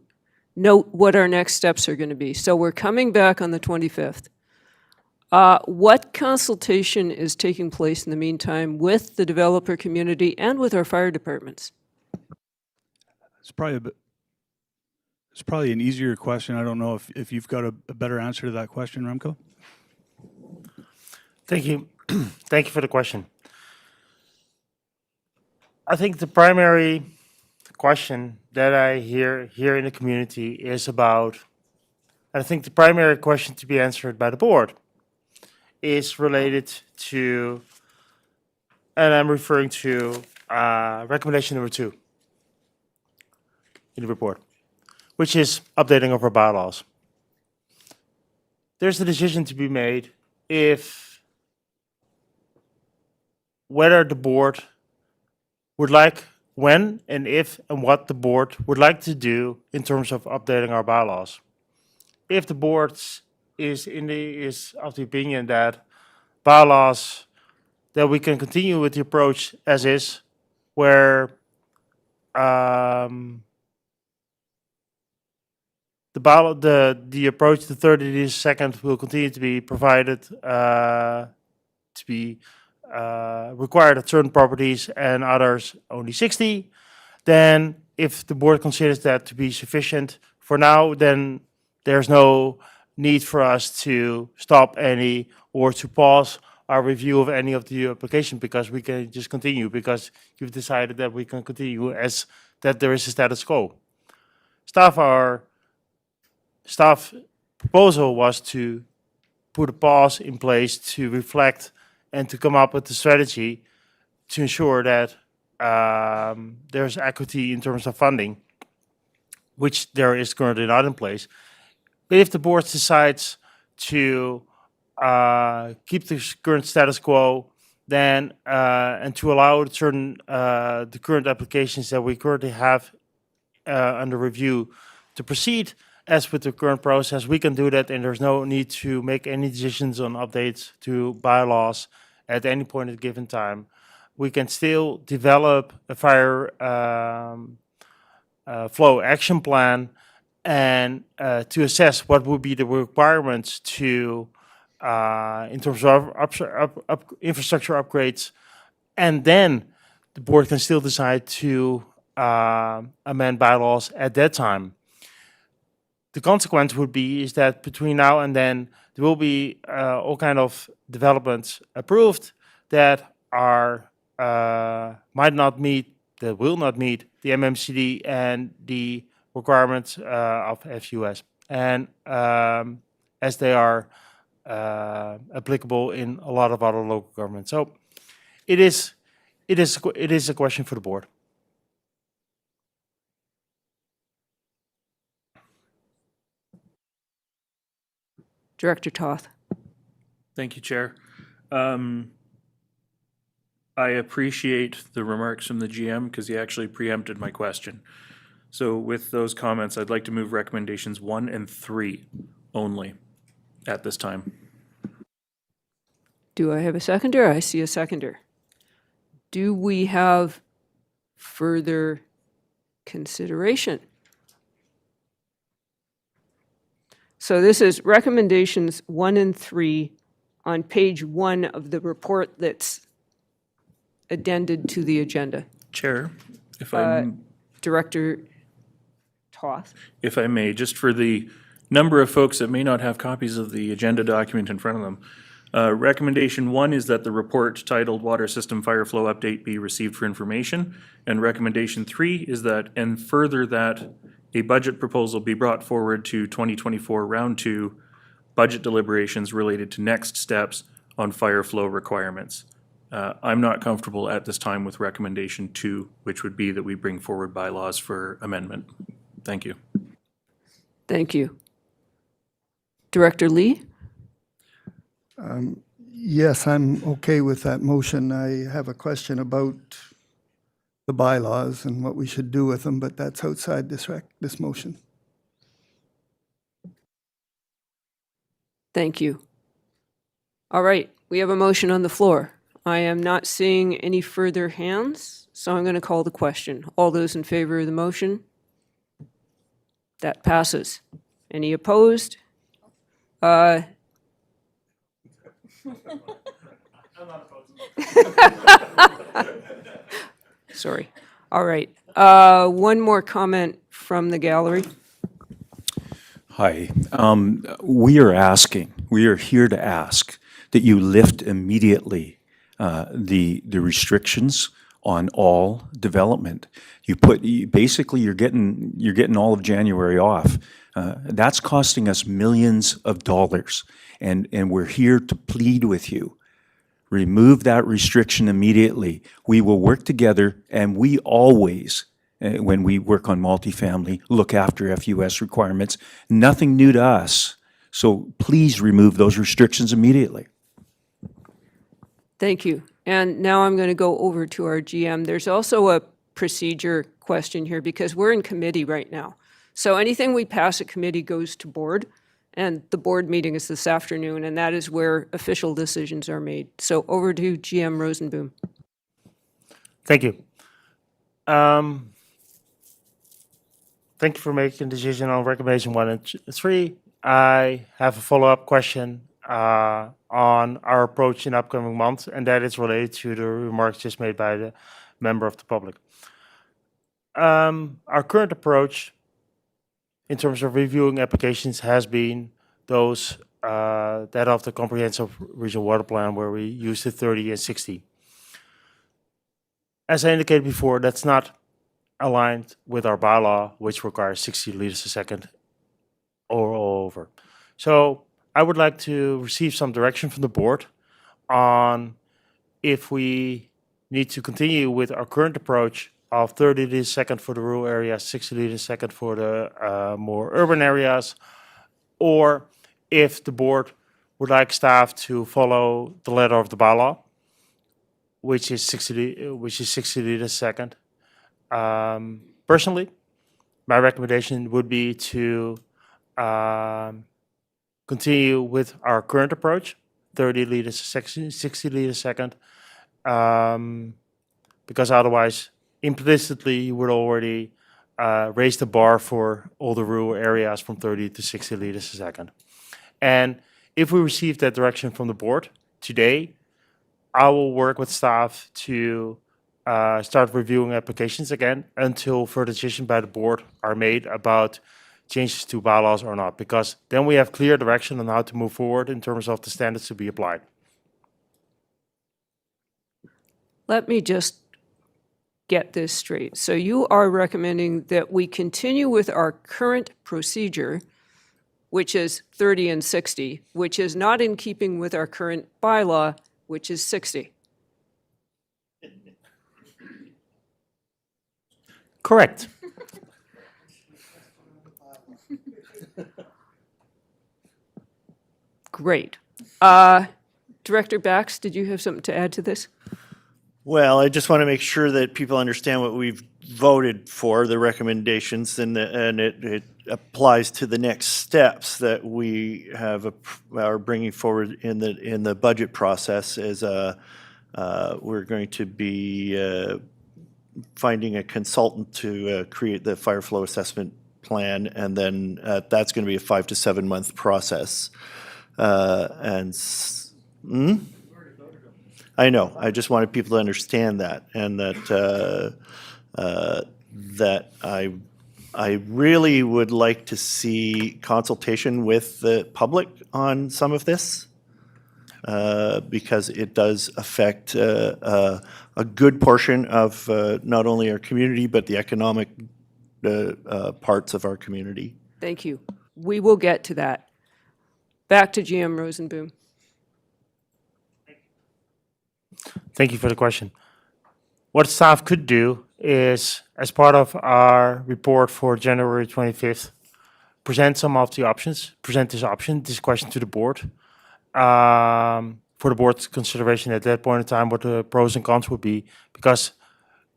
note what our next steps are going to be. So we're coming back on the 25th. What consultation is taking place in the meantime with the developer community and with our fire departments? It's probably an easier question. I don't know if you've got a better answer to that question, Remco? Thank you. Thank you for the question. I think the primary question that I hear here in the community is about, I think the primary question to be answered by the board is related to, and I'm referring to recommendation number 2 in the report, which is updating of our bylaws. There's a decision to be made whether the board would like, when and if and what the board would like to do in terms of updating our bylaws. If the board is of the opinion that bylaws, that we can continue with the approach as is, where the approach to 30 days second will continue to be provided to be required at certain properties and others only 60, then if the board considers that to be sufficient for now, then there's no need for us to stop any or to pause our review of any of the application, because we can just continue because you've decided that we can continue as that there is a status quo. Staff proposal was to put a pause in place to reflect and to come up with a strategy to ensure that there's equity in terms of funding, which there is currently not in place. But if the board decides to keep the current status quo, then and to allow certain the current applications that we currently have under review to proceed, as with the current process, we can do that, and there's no need to make any decisions on updates to bylaws at any point at given time. We can still develop a fire flow action plan and to assess what would be the requirements to in terms of infrastructure upgrades, and then the board can still decide to amend bylaws at that time. The consequence would be is that between now and then there will be all kind of developments approved that are that will not meet the MMCD and the requirements of FUS, and as they are applicable in a lot of other local governments. So it is a question for the board. Director Toth. Thank you, Chair. I appreciate the remarks from the GM because he actually preempted my question. So with those comments, I'd like to move recommendations 1 and 3 only at this time. Do I have a seconder? I see a seconder. Do we have further consideration? So this is recommendations 1 and 3 on page 1 of the report that's addended to the agenda. Chair, if I Director Toth. if I may, just for the number of folks that may not have copies of the agenda document in front of them, recommendation 1 is that the report titled Water System Fire Flow Update be received for information. And recommendation 3 is that, and further that, a budget proposal be brought forward to 2024 round 2 budget deliberations related to next steps on fire flow requirements. I'm not comfortable at this time with recommendation 2, which would be that we bring forward bylaws for amendment. Thank you. Thank you. Director Lee? Yes, I'm okay with that motion. I have a question about the bylaws and what we should do with them, but that's outside this motion. Thank you. All right, we have a motion on the floor. I am not seeing any further hands, so I'm going to call the question. All those in favor of the motion? That passes. Any opposed? I'm not opposed. Sorry. All right. One more comment from the gallery. Hi. We are here to ask that you lift immediately the restrictions on all development. Basically you're getting all of January off. That's costing us millions of dollars, and we're here to plead with you. Remove that restriction immediately. We will work together, and we always, when we work on multifamily, look after FUS requirements. Nothing new to us. So please remove those restrictions immediately. Thank you. And now I'm going to go over to our GM. There's also a procedure question here because we're in committee right now. So anything we pass at committee goes to board, and the board meeting is this afternoon, and that is where official decisions are made. So over to GM Rosenboom. Thank you. Thank you for making the decision on recommendation 1 and 3. I have a follow-up question on our approach in upcoming months, and that is related to the remarks just made by the member of the public. Our current approach in terms of reviewing applications has been those that of the comprehensive regional water plan, where we use the 30 and 60. As I indicated before, that's not aligned with our bylaw, which requires 60 liters a second or over. So I would like to receive some direction from the board on if we need to continue with our current approach of 30 liters a second for the rural areas, 60 liters a second for the more urban areas, or if the board would like staff to follow the letter of the bylaw, which is 60 liters a second. Personally, my recommendation would be to continue with our current approach, 30 liters a second, 60 liters a second, because otherwise, implicitly, you would already raise the bar for all the rural areas from 30 to 60 liters a second. And if we receive that direction from the board today, I will work with staff to start reviewing applications again until further decisions by the board are made about changes to bylaws or not, because then we have clear direction on how to move forward in terms of the standards to be applied. Let me just get this straight. So you are recommending that we continue with our current procedure, which is 30 and 60, which is not in keeping with our current bylaw, which is 60. Correct. Great. Director Bax, did you have something to add to this? Well, I just want to make sure that people understand what we've voted for, the recommendations, and it applies to the next steps that we are bringing forward in the budget process. We're going to be finding a consultant to create the fire flow assessment plan, and then that's going to be a 5 to 7 month process. I know. I just wanted people to understand that, and that I really would like to see consultation with the public on some of this, because it does affect a good portion of not only our community but the economic parts of our community. Thank you. We will get to that. Back to GM Rosenboom. Thank you for the question. What staff could do is, as part of our report for January 25th, present some of the options, present this question to the board, for the board's consideration at that point in time, what the pros and cons would be, because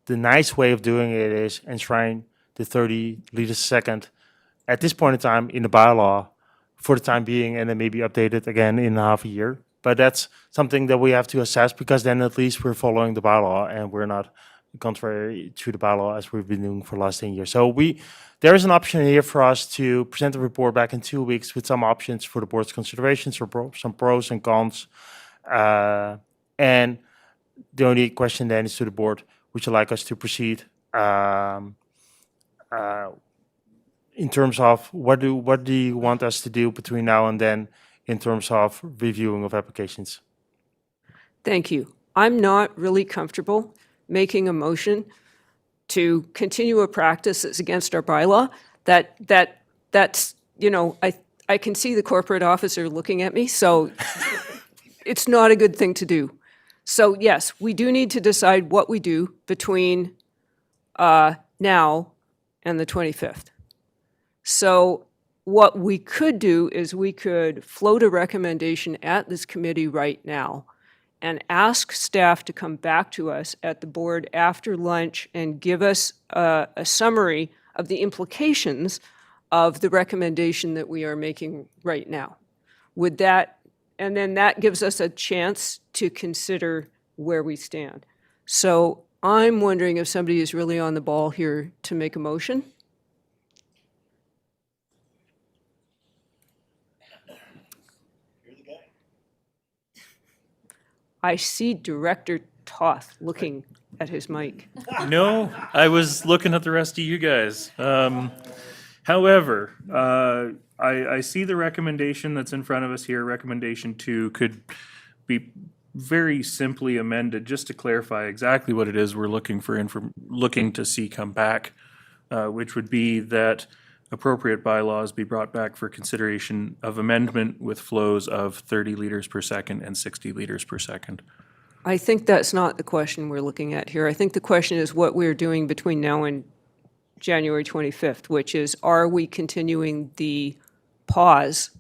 the nice way of doing it is enshrining the 30 liters a second at this point in time in the bylaw for the time being, and then maybe update it again in half a year. But that's something that we have to assess, because then at least we're following the bylaw and we're not contrary to the bylaw as we've been doing for the last 10 years. So there is an option here for us to present the report back in 2 weeks with some options for the board's considerations, or some pros and cons. And the only question then is to the board, would you like us to proceed in terms of what do you want us to do between now and then in terms of reviewing of applications? Thank you. I'm not really comfortable making a motion to continue a practice that's against our bylaw. That's, you know, I can see the corporate officer looking at me, so it's not a good thing to do. So yes, we do need to decide what we do between now and the 25th. So what we could do is we could float a recommendation at this committee right now and ask staff to come back to us at the board after lunch and give us a summary of the implications of the recommendation that we are making right now. Would that, and then that gives us a chance to consider where we stand. So I'm wondering if somebody is really on the ball here to make a motion. I see Director Toth looking at his mic. No, I was looking at the rest of you guys. However, I see the recommendation that's in front of us here. Recommendation 2 could be very simply amended just to clarify exactly what it is we're looking to see come back, which would be that appropriate bylaws be brought back for consideration of amendment with flows of 30 liters per second and 60 liters per second. I think that's not the question we're looking at here. I think the question is what we're doing between now and January 25th, which is, are we continuing the pause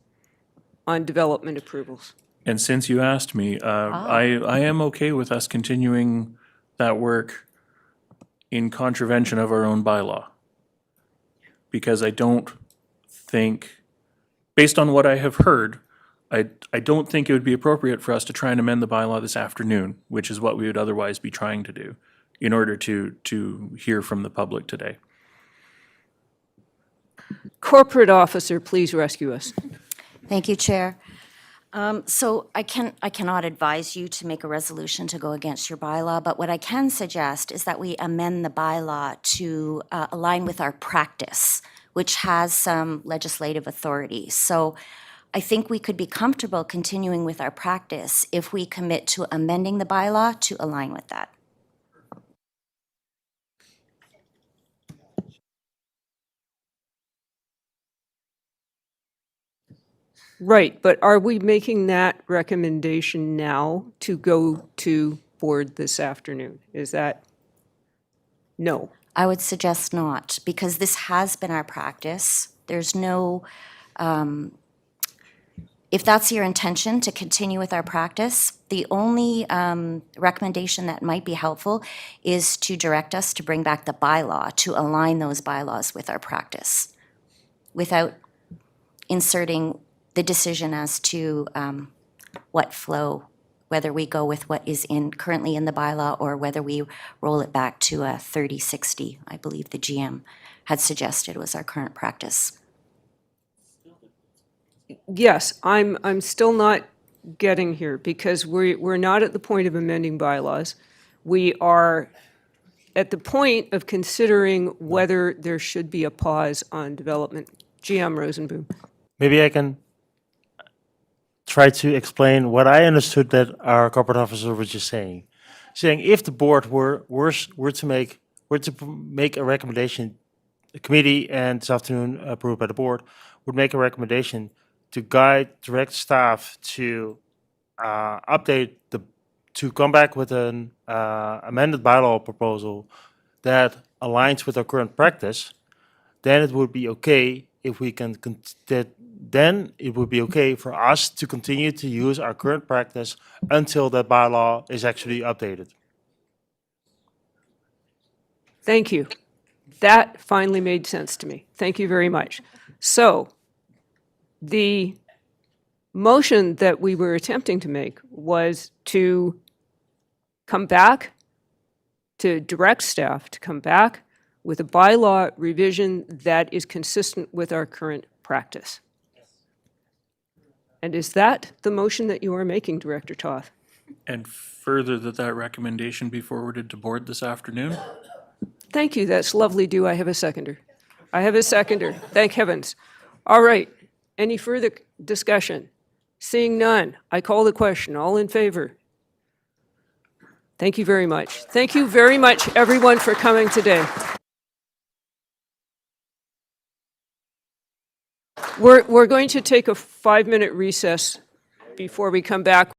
on development approvals? And since you asked me, I am okay with us continuing that work in contravention of our own bylaw. Because I don't think based on what I have heard, I don't think it would be appropriate for us to try and amend the bylaw this afternoon, which is what we would otherwise be trying to do in order to hear from the public today. Corporate officer, please rescue us. Thank you, Chair. So I cannot advise you to make a resolution to go against your bylaw, but what I can suggest is that we amend the bylaw to align with our practice, which has some legislative authority. So I think we could be comfortable continuing with our practice if we commit to amending the bylaw to align with that. Right, but are we making that recommendation now to go to board this afternoon? Is that, no? I would suggest not, because this has been our practice. There's no, if that's your intention to continue with our practice, the only recommendation that might be helpful is to direct us to bring back the bylaw, to align those bylaws with our practice, without inserting the decision as to what flow, whether we go with what is currently in the bylaw or whether we roll it back to a 30-60, I believe the GM had suggested was our current practice. Yes, I'm still not getting here because we're not at the point of amending bylaws. We are at the point of considering whether there should be a pause on development. GM Rosenboom. Maybe I can try to explain what I understood that our corporate officer was just saying. Saying if the board were to make a recommendation, the committee and this afternoon approved by the board would make a recommendation to direct staff to to come back with an amended bylaw proposal that aligns with our current practice, then it would be okay if we can then it would be okay for us to continue to use our current practice until that bylaw is actually updated. Thank you. That finally made sense to me. Thank you very much. So the motion that we were attempting to make was to come back, to direct staff to come back with a bylaw revision that is consistent with our current practice. And is that the motion that you are making, Director Toth? And further, that recommendation be forwarded to board this afternoon? Thank you, that's lovely. Do I have a seconder? I have a seconder, thank heavens. All right, any further discussion? Seeing none, I call the question. All in favor? Thank you very much. Thank you very much, everyone, for coming today. We're going to take a 5-minute recess before we come back.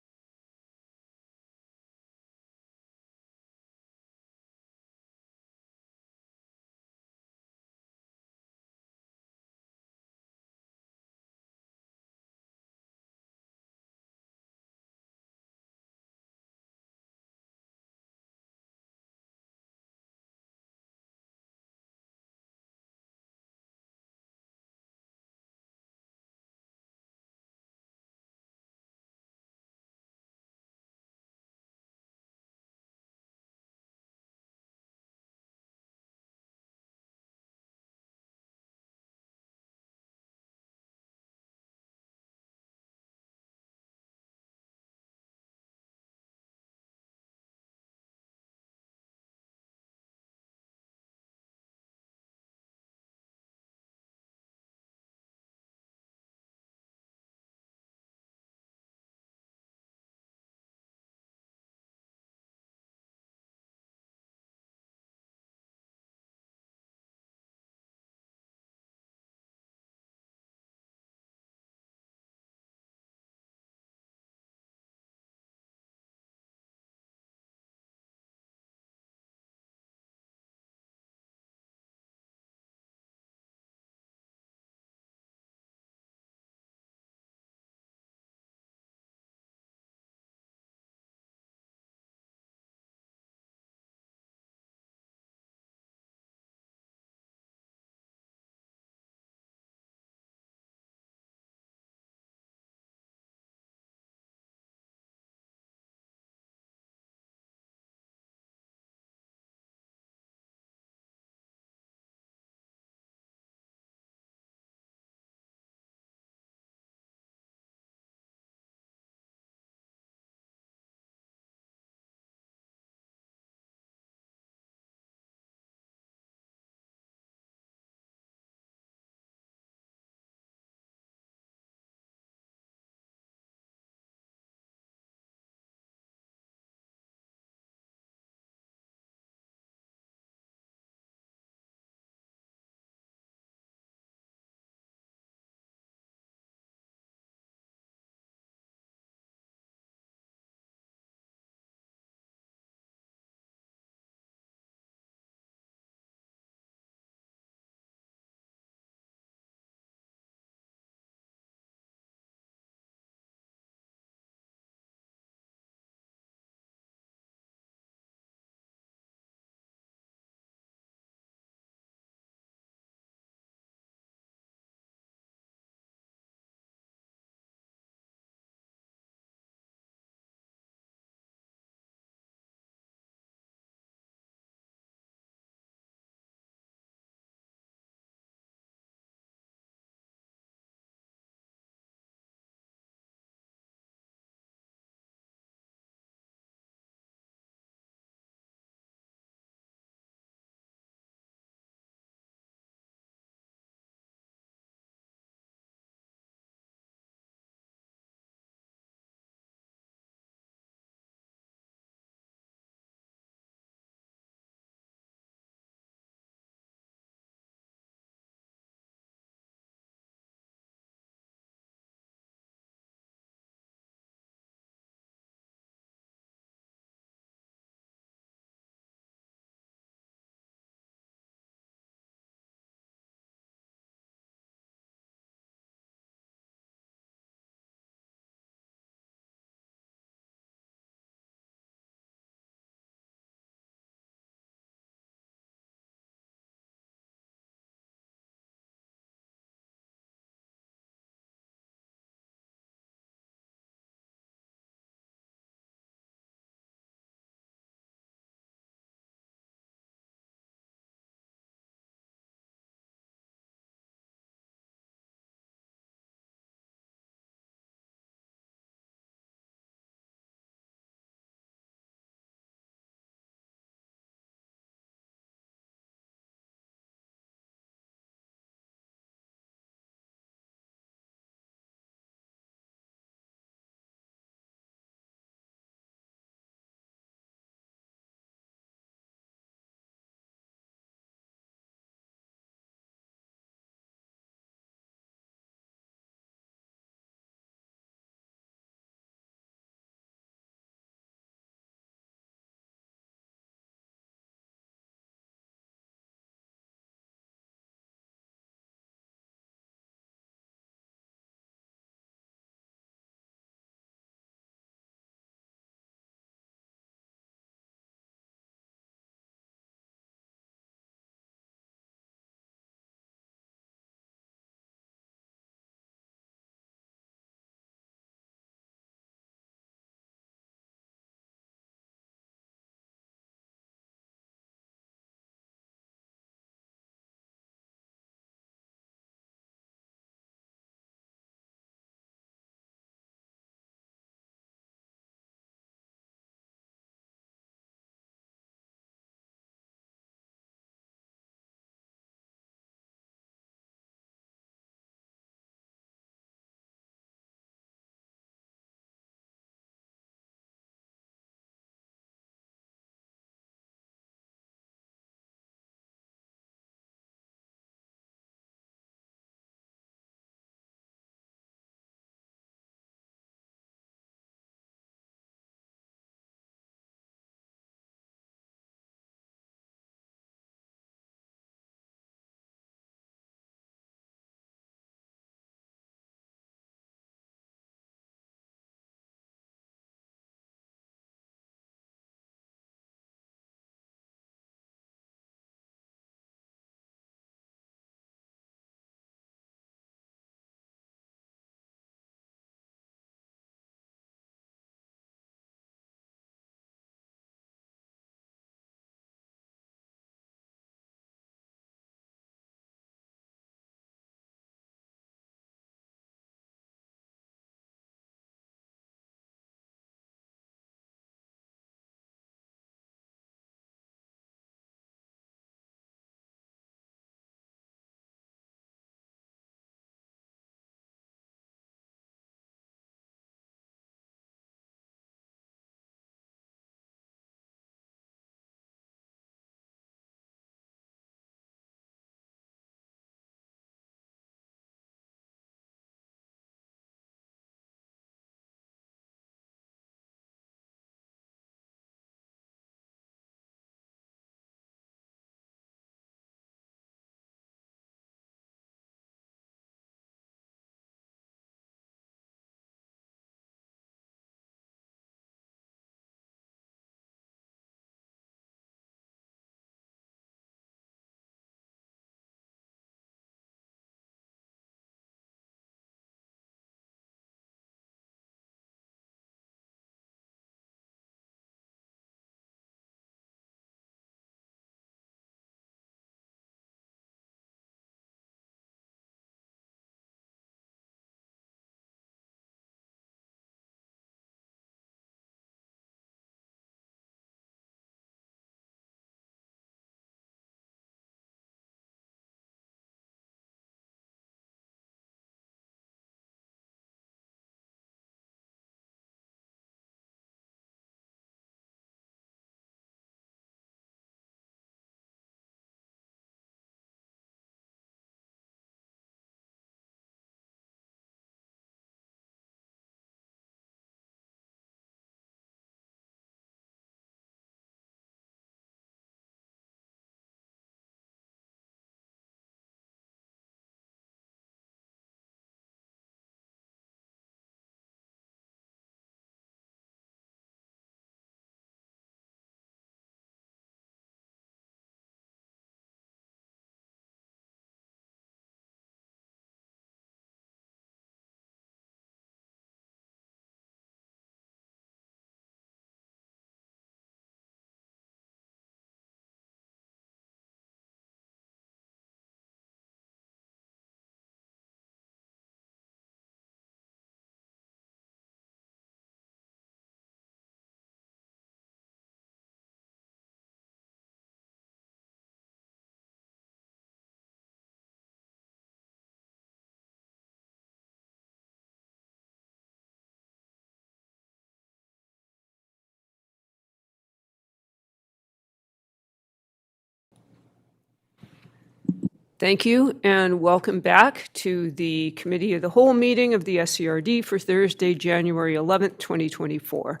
Thank you, and welcome back to the Committee of the Whole meeting of the SCRD for Thursday, January 11th, 2024.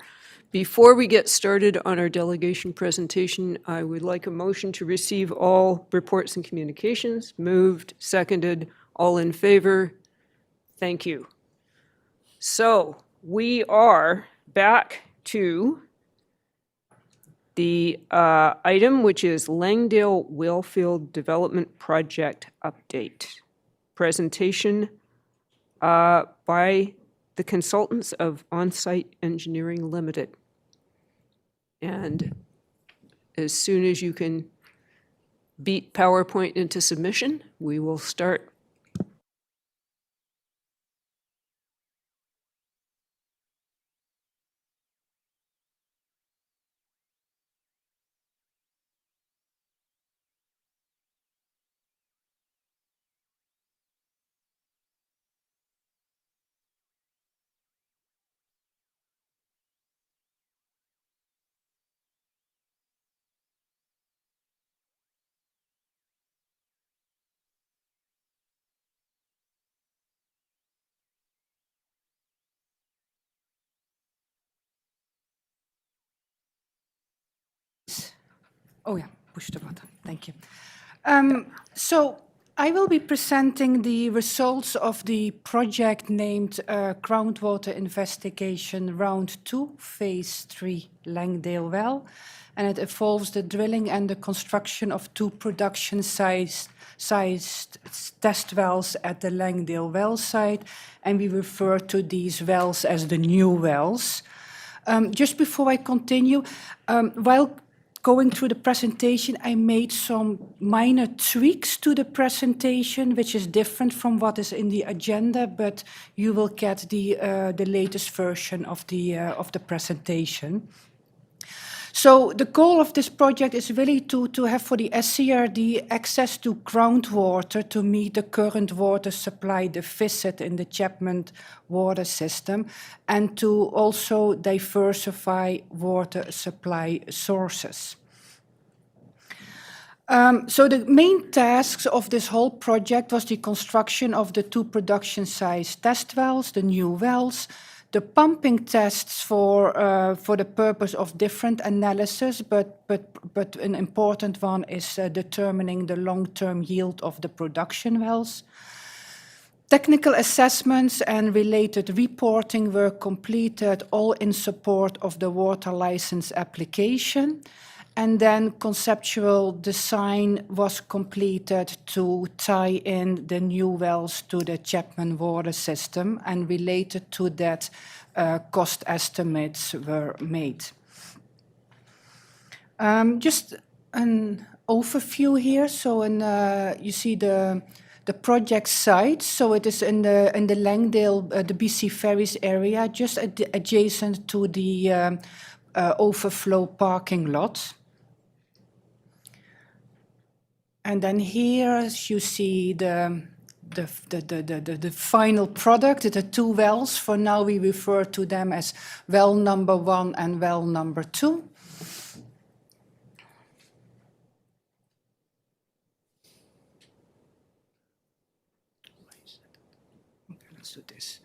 Before we get started on our delegation presentation, I would like a motion to receive all reports and communications. Moved, seconded, all in favor? Thank you. So we are back to the item, which is Langdale Wellfield Development Project Update. Presentation by the consultants of On-Site Engineering Limited. And as soon as you can beat PowerPoint into submission, we will start. Oh yeah, push the button. Thank you. So I will be presenting the results of the project named Groundwater Investigation Round 2, Phase 3, Langdale Well. And it involves the drilling and the construction of 2 production-sized test wells at the Langdale well site. And we refer to these wells as the new wells. Just before I continue, while going through the presentation, I made some minor tweaks to the presentation, which is different from what is in the agenda, but you will get the latest version of the presentation. So the goal of this project is really to have for the SCRD access to groundwater to meet the current water supply deficit in the Chapman water system, and to also diversify water supply sources. So the main tasks of this whole project was the construction of the 2 production-sized test wells, the new wells, the pumping tests for the purpose of different analysis, but an important one is determining the long-term yield of the production wells. Technical assessments and related reporting were completed, all in support of the water license application. And then conceptual design was completed to tie in the new wells to the Chapman water system, and related to that, cost estimates were made. Just an overview here. So you see the project site. So it is in the Langdale, the BC Ferries area, just adjacent to the overflow parking lot. And then here you see the final product, the 2 wells. For now, we refer to them as well number 1 and well number 2. Okay, let's do this.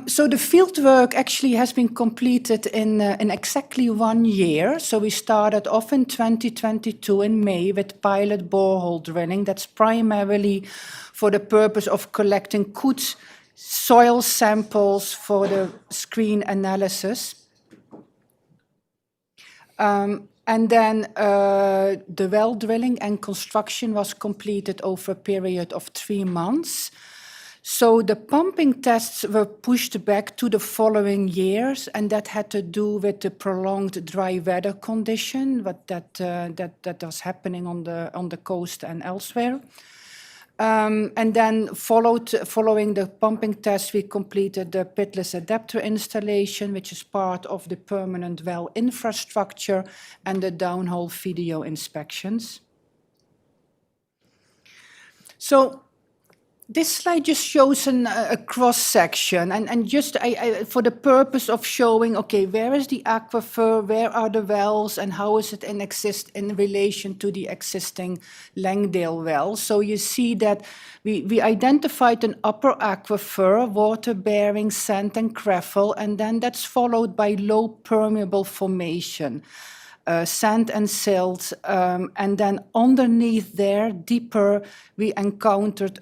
So the fieldwork actually has been completed in exactly 1 year. So we started off in 2022 in May with pilot borehole drilling. That's primarily for the purpose of collecting good soil samples for the screen analysis. And then the well drilling and construction was completed over a period of 3 months. So the pumping tests were pushed back to the following years, and that had to do with the prolonged dry weather condition that was happening on the coast and elsewhere. And then following the pumping test, we completed the pitless adapter installation, which is part of the permanent well infrastructure, and the downhole video inspections. So this slide just shows a cross-section, and just for the purpose of showing, okay, where is the aquifer, where are the wells, and how is it in relation to the existing Langdale well. So you see that we identified an upper aquifer, water-bearing sand and gravel, and then that's followed by low permeable formation. Sand and silt, and then underneath there, deeper, we encountered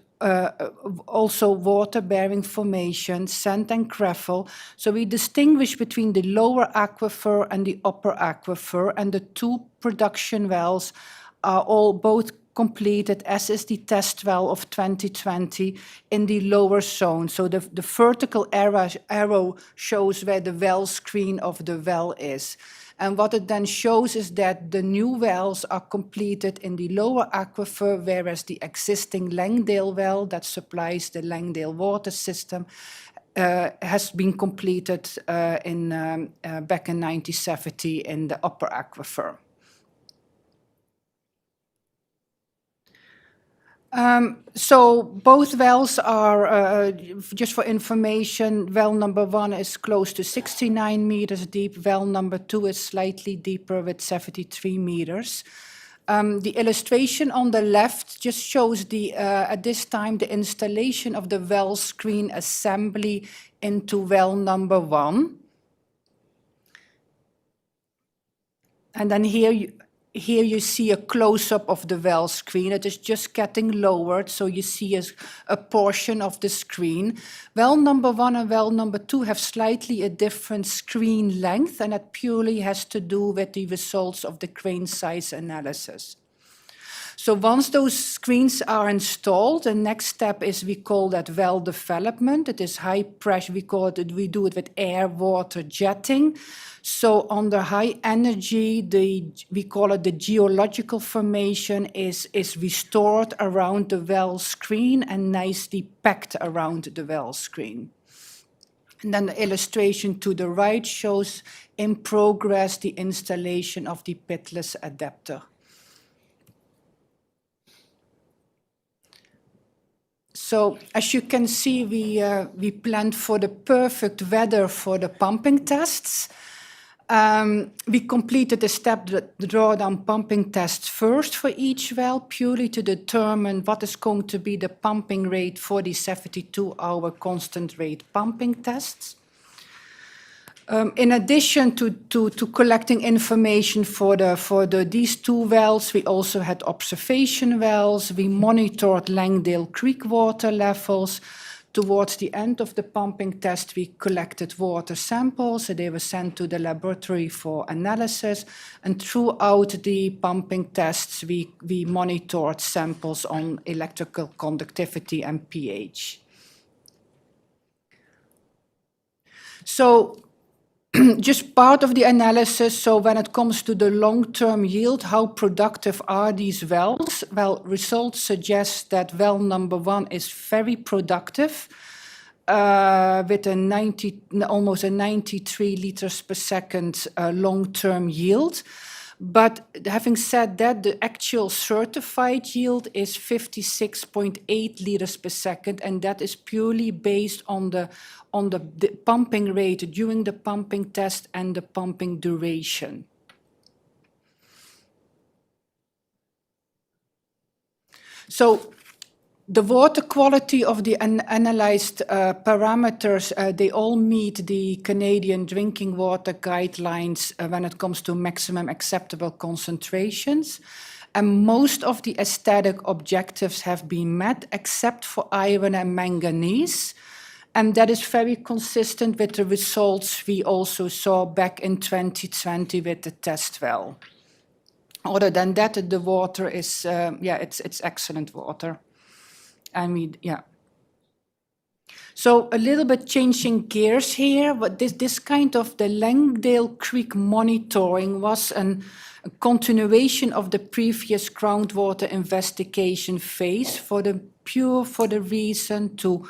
also water-bearing formation, sand and gravel. So we distinguish between the lower aquifer and the upper aquifer, and the two production wells are all both completed, as is the test well of 2020 in the lower zone. So the vertical arrow shows where the well screen of the well is. And what it then shows is that the new wells are completed in the lower aquifer, whereas the existing Langdale well that supplies the Langdale water system has been completed back in 1970 in the upper aquifer. So both wells are, just for information, well number 1 is close to 69 meters deep, well number 2 is slightly deeper with 73 meters. The illustration on the left just shows at this time the installation of the well screen assembly into well number 1. And then here you see a close-up of the well screen. It is just getting lowered, so you see a portion of the screen. Well number 1 and well number 2 have slightly a different screen length, and that purely has to do with the results of the grain size analysis. So once those screens are installed, the next step is, we call that well development. It is high pressure, we do it with air water jetting. So under high energy, we call it the geological formation is restored around the well screen and nicely packed around the well screen. And then the illustration to the right shows in progress the installation of the pitless adapter. So as you can see, we planned for the perfect weather for the pumping tests. We completed the drawdown pumping tests first for each well, purely to determine what is going to be the pumping rate for the 72-hour constant rate pumping tests. In addition to collecting information for these two wells, we also had observation wells. We monitored Langdale Creek water levels. Towards the end of the pumping test, we collected water samples. They were sent to the laboratory for analysis. And throughout the pumping tests, we monitored samples on electrical conductivity and pH. So just part of the analysis, so when it comes to the long-term yield, how productive are these wells? Well, results suggest that well number 1 is very productive, with almost a 93 liters per second long-term yield. But having said that, the actual certified yield is 56.8 liters per second, and that is purely based on the pumping rate during the pumping test and the pumping duration. So the water quality of the analyzed parameters, they all meet the Canadian drinking water guidelines when it comes to maximum acceptable concentrations. And most of the aesthetic objectives have been met, except for iron and manganese. And that is very consistent with the results we also saw back in 2020 with the test well. Other than that, the water is, it's excellent water. So a little bit changing gears here, but this kind of the Langdale Creek monitoring was a continuation of the previous groundwater investigation phase for the reason to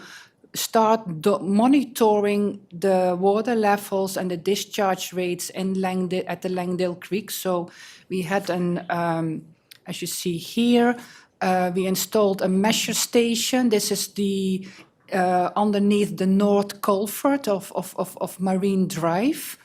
start monitoring the water levels and the discharge rates at the Langdale Creek. So we had as you see here, We installed a measure station. This is the underneath the north culvert of Marine Drive.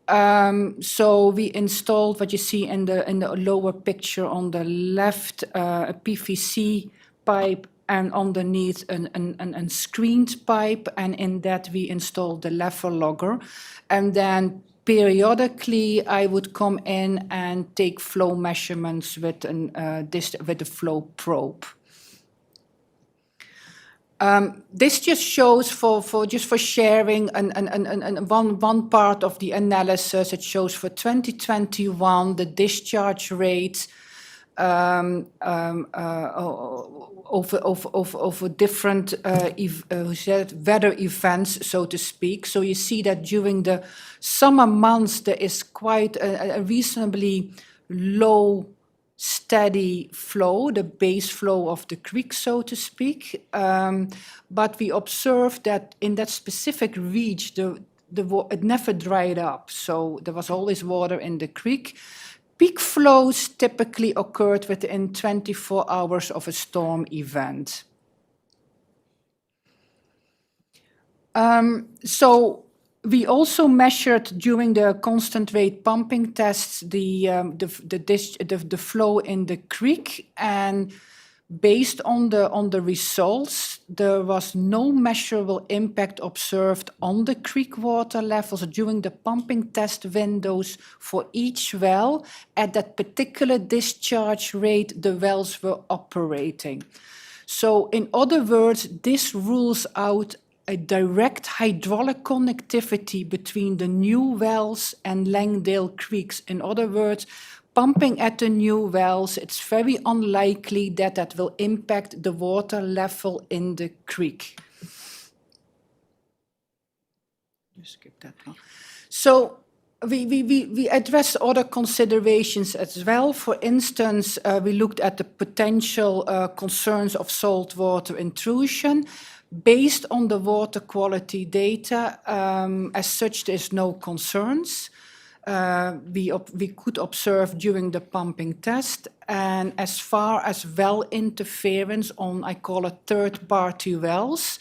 So we installed what you see in the lower picture on the left, a PVC pipe, and underneath an screened pipe, and in that we installed the level logger. And then periodically I would come in and take flow measurements with a flow probe. This just shows for sharing one part of the analysis. It shows for 2021 the discharge rate over different weather events, so to speak. So you see that during the summer months there is quite a reasonably low steady flow, the base flow of the creek, so to speak. But we observed that in that specific reach, it never dried up. So there was always water in the creek. Peak flows typically occurred within 24 hours of a storm event. So we also measured during the constant rate pumping tests the flow in the creek, and based on the results, there was no measurable impact observed on the creek water levels during the pumping test windows for each well at that particular discharge rate the wells were operating. So in other words, this rules out a direct hydraulic connectivity between the new wells and Langdale creeks. In other words, pumping at the new wells, it's very unlikely that that will impact the water level in the creek. Just skip that one. So we addressed other considerations as well. For instance, we looked at the potential concerns of saltwater intrusion. Based on the water quality data, as such, there's no concerns. We could observe during the pumping test. And as far as well interference on, I call it third-party wells,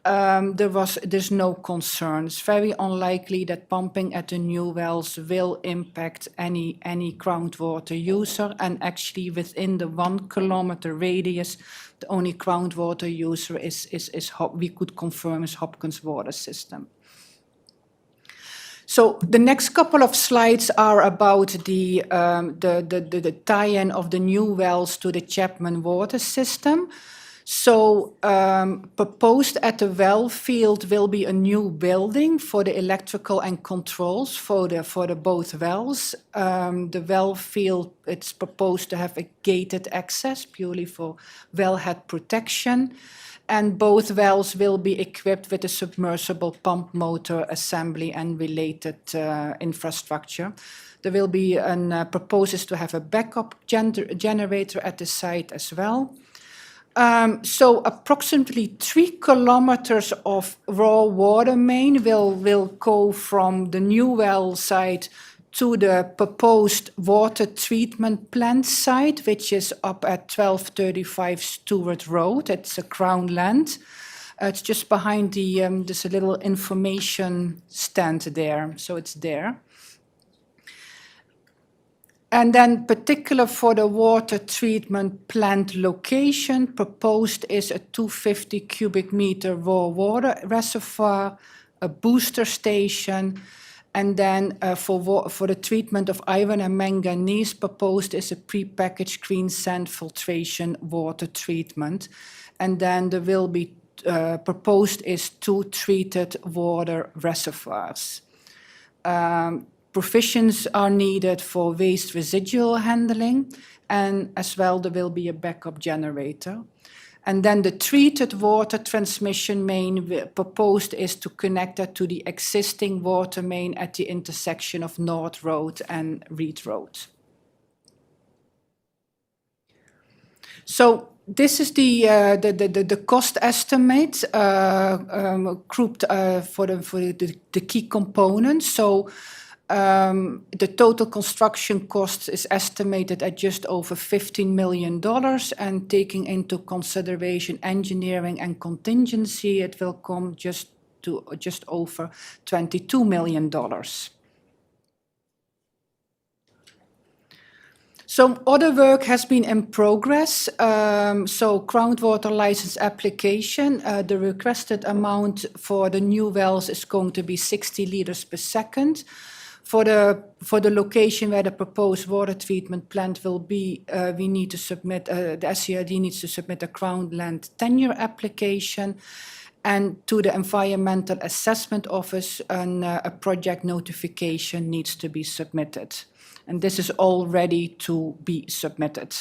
there's no concern. It's very unlikely that pumping at the new wells will impact any groundwater user. And actually, within the 1 kilometer radius, the only groundwater user we could confirm is Hopkins Water System. So the next couple of slides are about the tie-in of the new wells to the Chapman Water System. So proposed at the Wellfield will be a new building for the electrical and controls for the both wells. The Wellfield, it's proposed to have a gated access purely for wellhead protection. And both wells will be equipped with a submersible pump motor assembly and related infrastructure. There will be proposes to have a backup generator at the site as well. So approximately 3 kilometers of raw water main will go from the new well site to the proposed water treatment plant site, which is up at 1235 Stewart Road. It's a Crown land. It's just behind there's a little information stand there, so it's there. And then particular for the water treatment plant location, proposed is a 250 cubic meter raw water reservoir, a booster station, and then for the treatment of iron and manganese, proposed is a prepackaged green sand filtration water treatment. And then there will be proposed is 2 treated water reservoirs. Provisions are needed for waste residual handling, and as well there will be a backup generator. And then the treated water transmission main proposed is to connect it to the existing water main at the intersection of North Road and Reed Road. So this is the cost estimate grouped for the key components. So The total construction cost is estimated at just over $15 million, and taking into consideration engineering and contingency, it will come just over $22 million. Some other work has been in progress. So groundwater license application, the requested amount for the new wells is going to be 60 liters per second. For the location where the proposed water treatment plant will be, we need to submit, the SCRD needs to submit a groundland tenure application. And to the Environmental Assessment Office, a project notification needs to be submitted. And this is all ready to be submitted.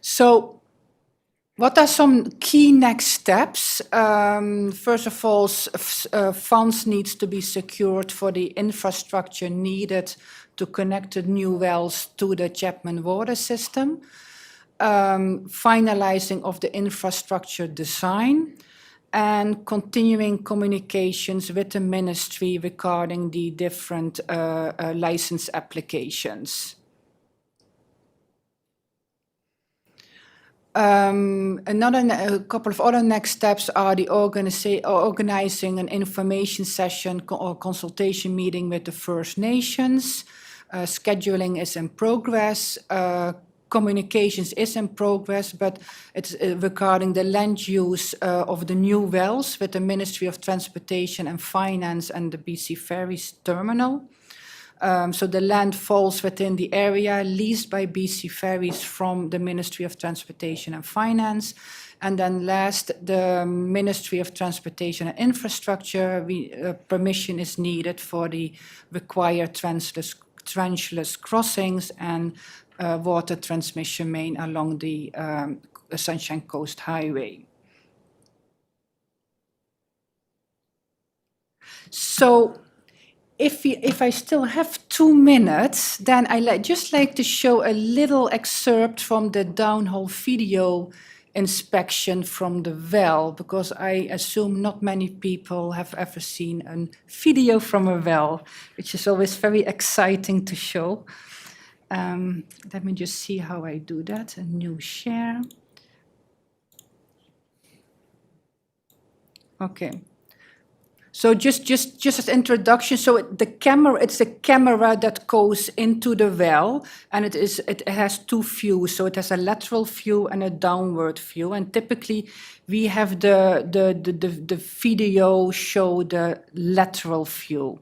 So what are some key next steps? First of all, funds needs to be secured for the infrastructure needed to connect the new wells to the Chapman water system. Finalizing of the infrastructure design, and continuing communications with the ministry regarding the different license applications. A couple of other next steps are the organizing an information session or consultation meeting with the First Nations. Scheduling is in progress. Communications is in progress, but it's regarding the land use of the new wells with the Ministry of Transportation and Finance and the BC Ferries terminal. So the land falls within the area leased by BC Ferries from the Ministry of Transportation and Finance. And then last, the Ministry of Transportation and Infrastructure, permission is needed for the required trenchless crossings and water transmission main along the Sunshine Coast Highway. So if I still have 2 minutes, then just like to show a little excerpt from the downhole video inspection from the well, because I assume not many people have ever seen a video from a well, which is always very exciting to show. Let me just see how I do that. A new share. Okay. So just as introduction, so the camera, it's a camera that goes into the well, and it has 2 views. So it has a lateral view and a downward view. And typically we have the video show the lateral view.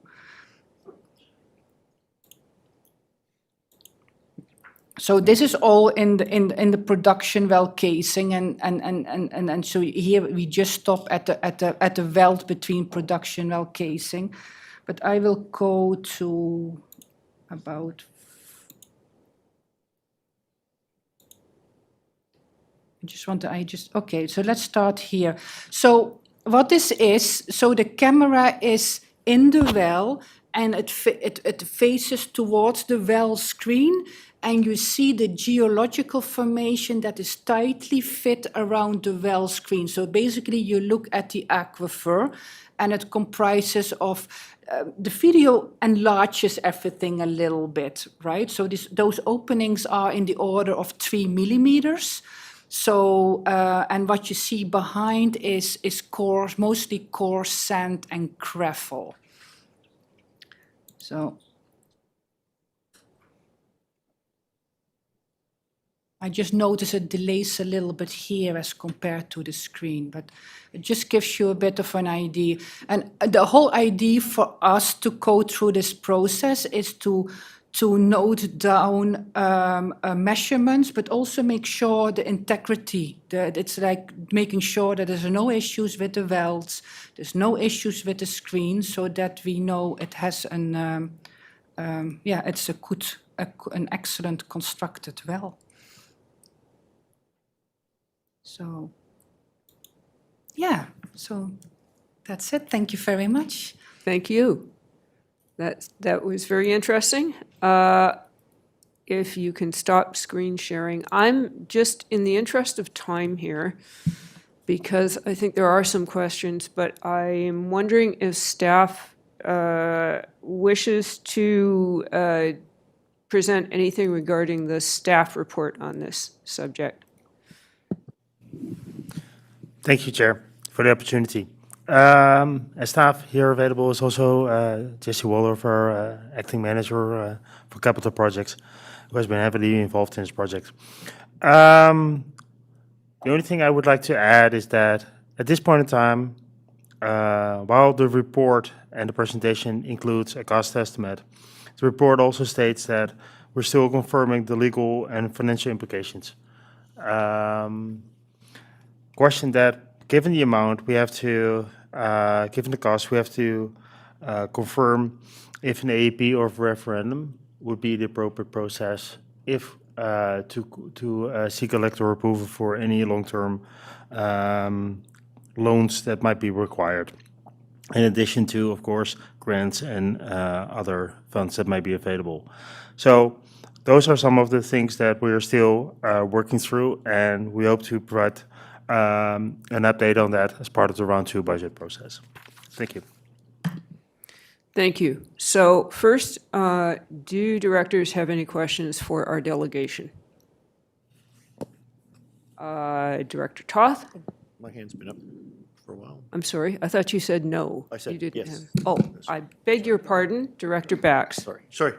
So this is all in the production well casing, and so here we just stop at the weld between production well casing, but I will go to about. Okay. So let's start here. So what this is, so the camera is in the well, and it faces towards the well screen. And you see the geological formation that is tightly fit around the well screen. So basically you look at the aquifer, and it comprises of, the video enlarges everything a little bit, right? So those openings are in the order of 3 millimeters. So, and what you see behind is coarse, mostly coarse sand and gravel. So. I just notice it delays a little bit here as compared to the screen, but it just gives you a bit of an idea. And the whole idea for us to go through this process is to note down measurements, but also make sure the integrity, that it's like making sure that there's no issues with the welds, there's no issues with the screen, so that we know it has it's an excellent constructed well. So, yeah, so that's it. Thank you very much. Thank you. That was very interesting. If you can stop screen sharing. I'm just, in the interest of time here, because I think there are some questions, but I'm wondering if staff wishes to present anything regarding the staff report on this subject? Thank you, Chair, for the opportunity. As staff here available is also Jesse Waller, our acting manager for capital projects, who has been heavily involved in this project. The only thing I would like to add is that at this point in time, while the report and the presentation includes a cost estimate, the report also states that we're still confirming the legal and financial implications. Question that, given the amount, we have to, given the cost, we have to confirm if an AEP or referendum would be the appropriate process if to seek electoral approval for any long-term loans that might be required, in addition to, of course, grants and other funds that might be available. So those are some of the things that we are still working through, and we hope to provide an update on that as part of the round 2 budget process. Thank you. Thank you. So first, do directors have any questions for our delegation? Director Toth? My hand's been up for a while. I'm sorry, I thought you said no. I said You didn't yes. have- Oh, I beg your pardon, Director Bax. Sorry.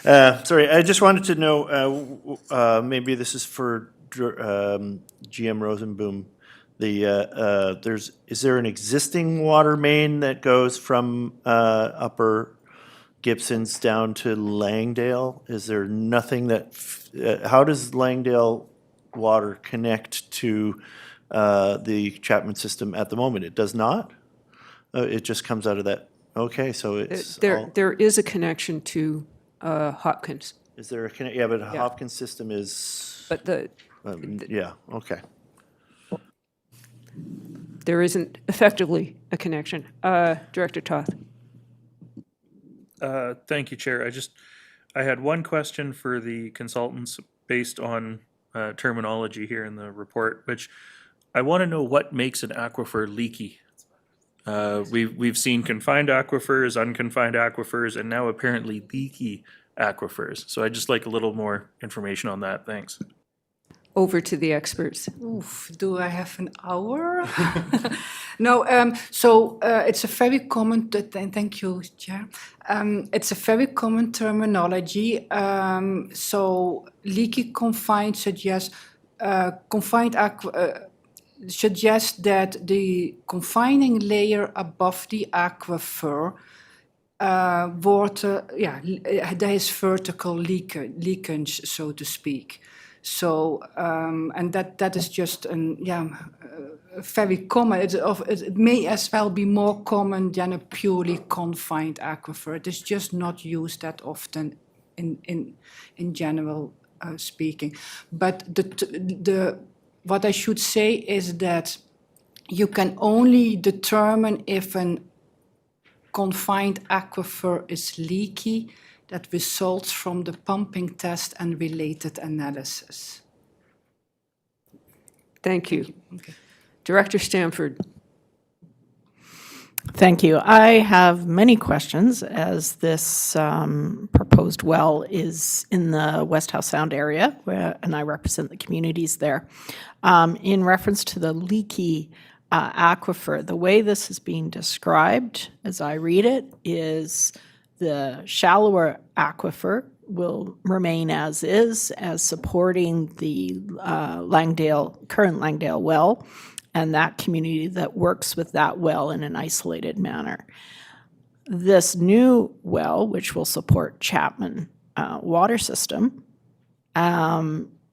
I just wanted to know, maybe this is for GM Rosenboom. Is there an existing water main that goes from Upper Gibsons down to Langdale? Is there nothing that, how does Langdale water connect to the Chapman system at the moment? It does not? It just comes out of that, okay, so it's all- There is a connection to Hopkins, Is there a, yeah, but Hopkins system is, but yeah, okay. there isn't effectively a connection. Director Toth? Thank you, Chair. I had one question for the consultants based on terminology here in the report, which I want to know what makes an aquifer leaky. We've seen confined aquifers, unconfined aquifers, and now apparently leaky aquifers. So I'd just like a little more information on that. Thanks. Over to the experts. Oof, do I have an hour? No, it's a very common, thank you, Chair. It's a very common terminology. So leaky confined suggests suggests that the confining layer above the aquifer water, there is vertical leakage, so to speak. So, and that is just very common. It may as well be more common than a purely confined aquifer. It is just not used that often in general speaking. But what I should say is that you can only determine if a confined aquifer is leaky that results from the pumping test and related analysis. Thank you. Okay. Director Stanford. Thank you. I have many questions as this proposed well is in the West Howe Sound area, and I represent the communities there. In reference to the leaky aquifer, the way this is being described, as I read it, is the shallower aquifer will remain as is, as supporting the current Langdale well, and that community that works with that well in an isolated manner. This new well, which will support Chapman water system,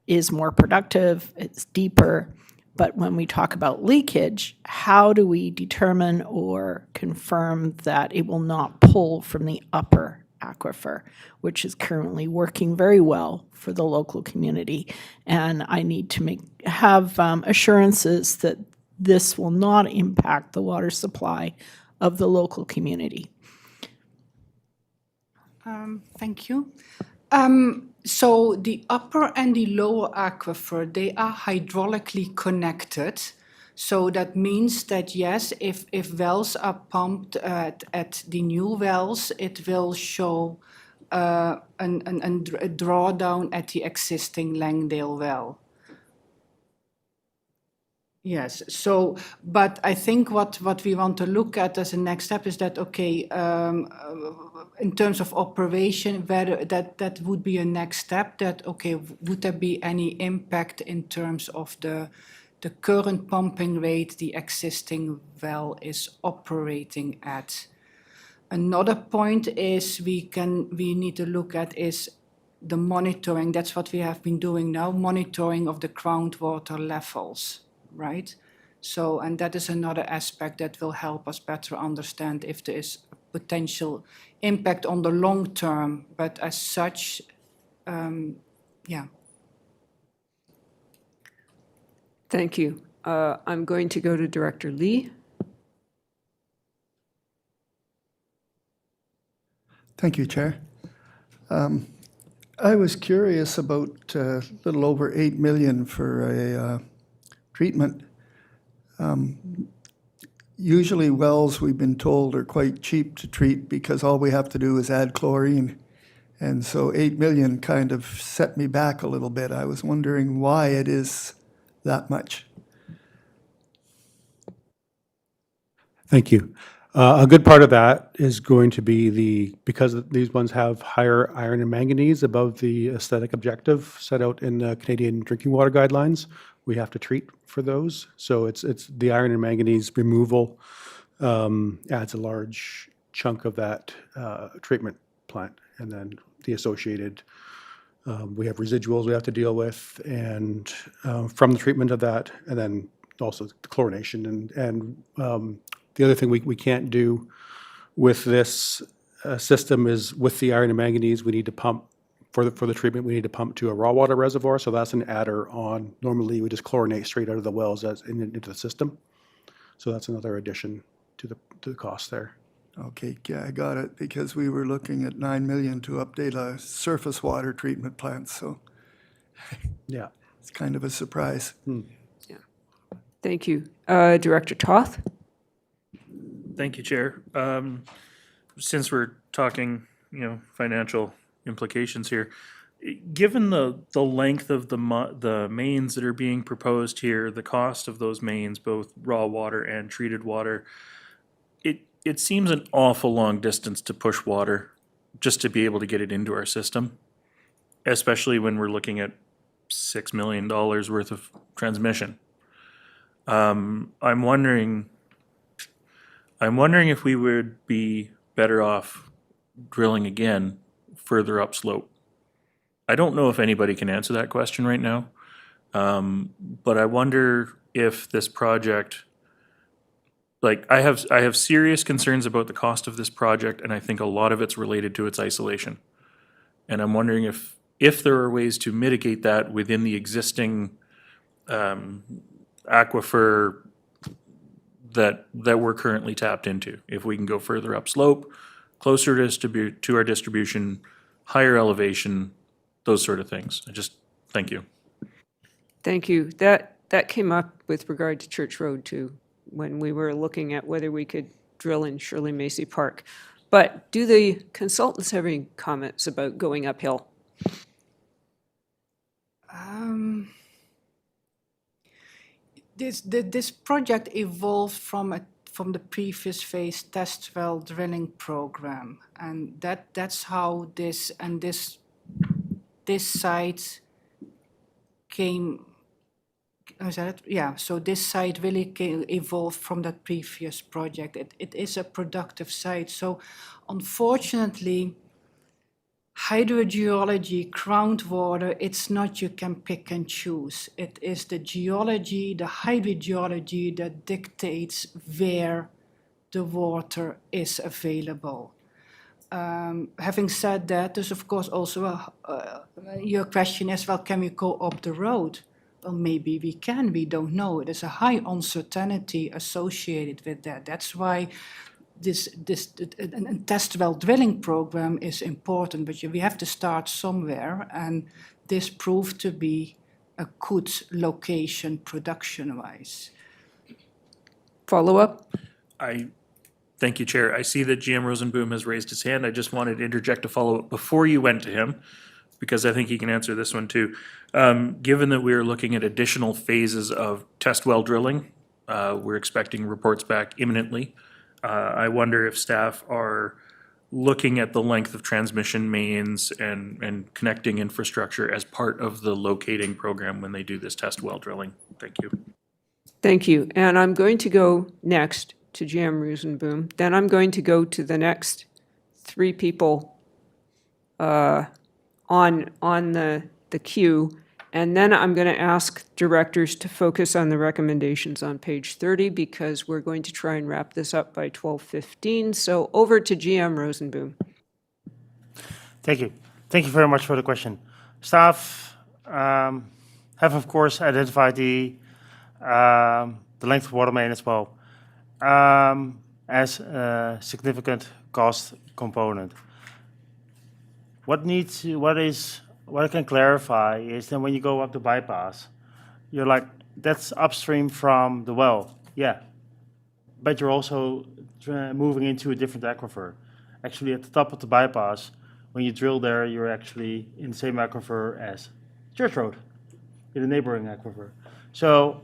is more productive, it's deeper, but when we talk about leakage, how do we determine or confirm that it will not pull from the upper aquifer, which is currently working very well for the local community? And I need to have assurances that this will not impact the water supply of the local community. Thank you. So the upper and the lower aquifer, they are hydraulically connected. So that means that yes, if wells are pumped at the new wells, it will show a drawdown at the existing Langdale well. Yes, so, but I think what we want to look at as a next step is that, okay, in terms of operation, whether that would be a next step, that, okay, would there be any impact in terms of the current pumping rate the existing well is operating at? Another point is we need to look at is the monitoring. That's what we have been doing now, monitoring of the groundwater levels. Right? So, and that is another aspect that will help us better understand if there is a potential impact on the long term, but as such, yeah. Thank you. I'm going to go to Director Lee. Thank you, Chair. I was curious about a little over 8 million for a treatment. Usually wells, we've been told, are quite cheap to treat because all we have to do is add chlorine. And so 8 million kind of set me back a little bit. I was wondering why it is that much. Thank you. A good part of that is going to be because these ones have higher iron and manganese above the aesthetic objective set out in the Canadian Drinking Water Guidelines. We have to treat for those. So it's the iron and manganese removal adds a large chunk of that treatment plant, and then the associated, we have residuals we have to deal with, and from the treatment of that, and then also the chlorination. And the other thing we can't do with this system is with the iron and manganese, we need to pump, for the treatment, we need to pump to a raw water reservoir, so that's an adder on. Normally, we just chlorinate straight out of the wells into the system. So that's another addition to the cost there. Okay, yeah, I got it, because we were looking at 9 million to update a surface water treatment plant, so yeah, it's kind of a surprise. Yeah. Thank you. Director Toth? Thank you, Chair. Since we're talking, financial implications here, given the length of the mains that are being proposed here, the cost of those mains, both raw water and treated water, it seems an awful long distance to push water just to be able to get it into our system, especially when we're looking at $6 million worth of transmission. I'm wondering if we would be better off drilling again further upslope. I don't know if anybody can answer that question right now, but I wonder if this project, I have serious concerns about the cost of this project, and I think a lot of it's related to its isolation. And I'm wondering if there are ways to mitigate that within the existing aquifer that we're currently tapped into. If we can go further upslope, closer to our distribution, higher elevation, those sort of things. Thank you. Thank you. That came up with regard to Church Road too, when we were looking at whether we could drill in Shirley Macy Park. But do the consultants have any comments about going uphill? This project evolved from the previous phase test well drilling program, and that's how this site came. Is that it? Yeah. So this site really evolved from that previous project. It is a productive site. So unfortunately, hydrogeology, groundwater, it's not you can pick and choose. It is the geology, the hydrogeology that dictates where the water is available. Having said that, there's of course also your question is, well, can we go up the road? Well, maybe we can, we don't know. There's a high uncertainty associated with that. That's why this test well drilling program is important, but we have to start somewhere, and this proved to be a good location production-wise. follow-up? Thank you, Chair. I see that GM Rosenboom has raised his hand. I just wanted to interject a follow-up before you went to him, because I think he can answer this one too. Given that we are looking at additional phases of test well drilling, we're expecting reports back imminently. I wonder if staff are looking at the length of transmission mains and connecting infrastructure as part of the locating program when they do this test well drilling. Thank you. Thank you. And I'm going to go next to GM Rosenboom. Then I'm going to go to the next three people on the queue. And then I'm going to ask directors to focus on the recommendations on page 30 because we're going to try and wrap this up by 12:15. So over to GM Rosenboom. Thank you. Thank you very much for the question. Staff have, of course, identified the length of water main as well as a significant cost component. What I can clarify is that when you go up the bypass, you're like, that's upstream from the well. Yeah, but you're also moving into a different aquifer. Actually, at the top of the bypass, when you drill there, you're actually in the same aquifer as Church Road, in a neighboring aquifer. So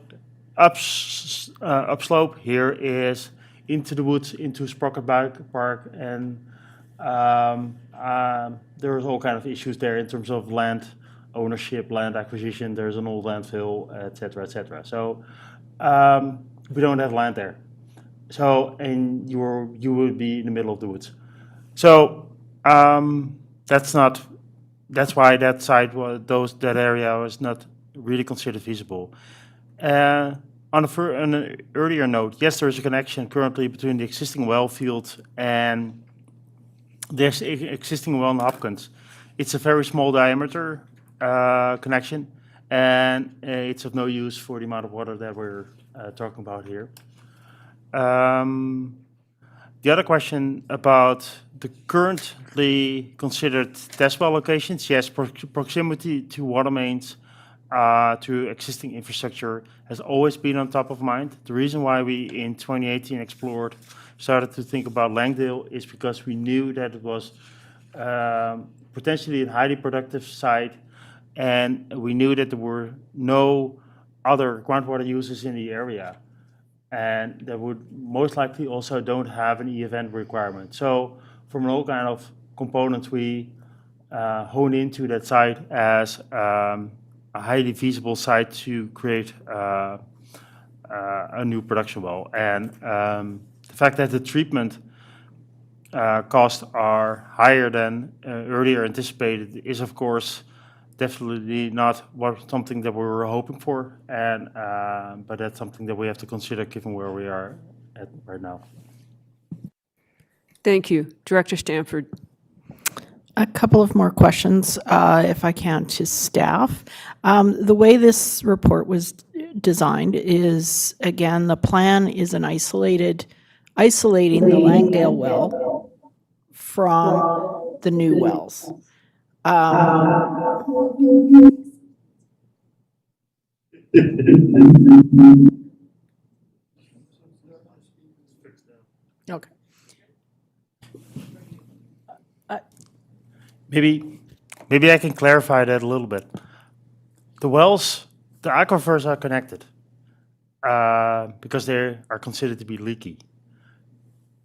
upslope here is into the woods, into Sprocket Park, and there's all kind of issues there in terms of land ownership, land acquisition. There's an old landfill, et cetera, et cetera. So we don't have land there. So, and you would be in the middle of the woods. So that's why that site that area was not really considered feasible. On an earlier note, yes, there is a connection currently between the existing Wellfield and the existing well in Hopkins. It's a very small diameter connection, and it's of no use for the amount of water that we're talking about here. The other question about the currently considered test well locations, yes, proximity to water mains, to existing infrastructure has always been on top of mind. The reason why we in 2018 started to think about Langdale is because we knew that it was potentially a highly productive site, and we knew that there were no other groundwater users in the area, and that would most likely also don't have an event requirement. So from all kind of components, we hone into that site as a highly feasible site to create a new production well. And the fact that the treatment costs are higher than earlier anticipated is, of course, definitely not something that we were hoping for, and but that's something that we have to consider given where we are at right now. Thank you. Director Stanford. A couple of more questions, if I can, to staff. The way this report was designed is, again, the plan is isolating the Langdale well from the new wells. Okay. Maybe I can clarify that a little bit. The wells, the aquifers are connected because they are considered to be leaky.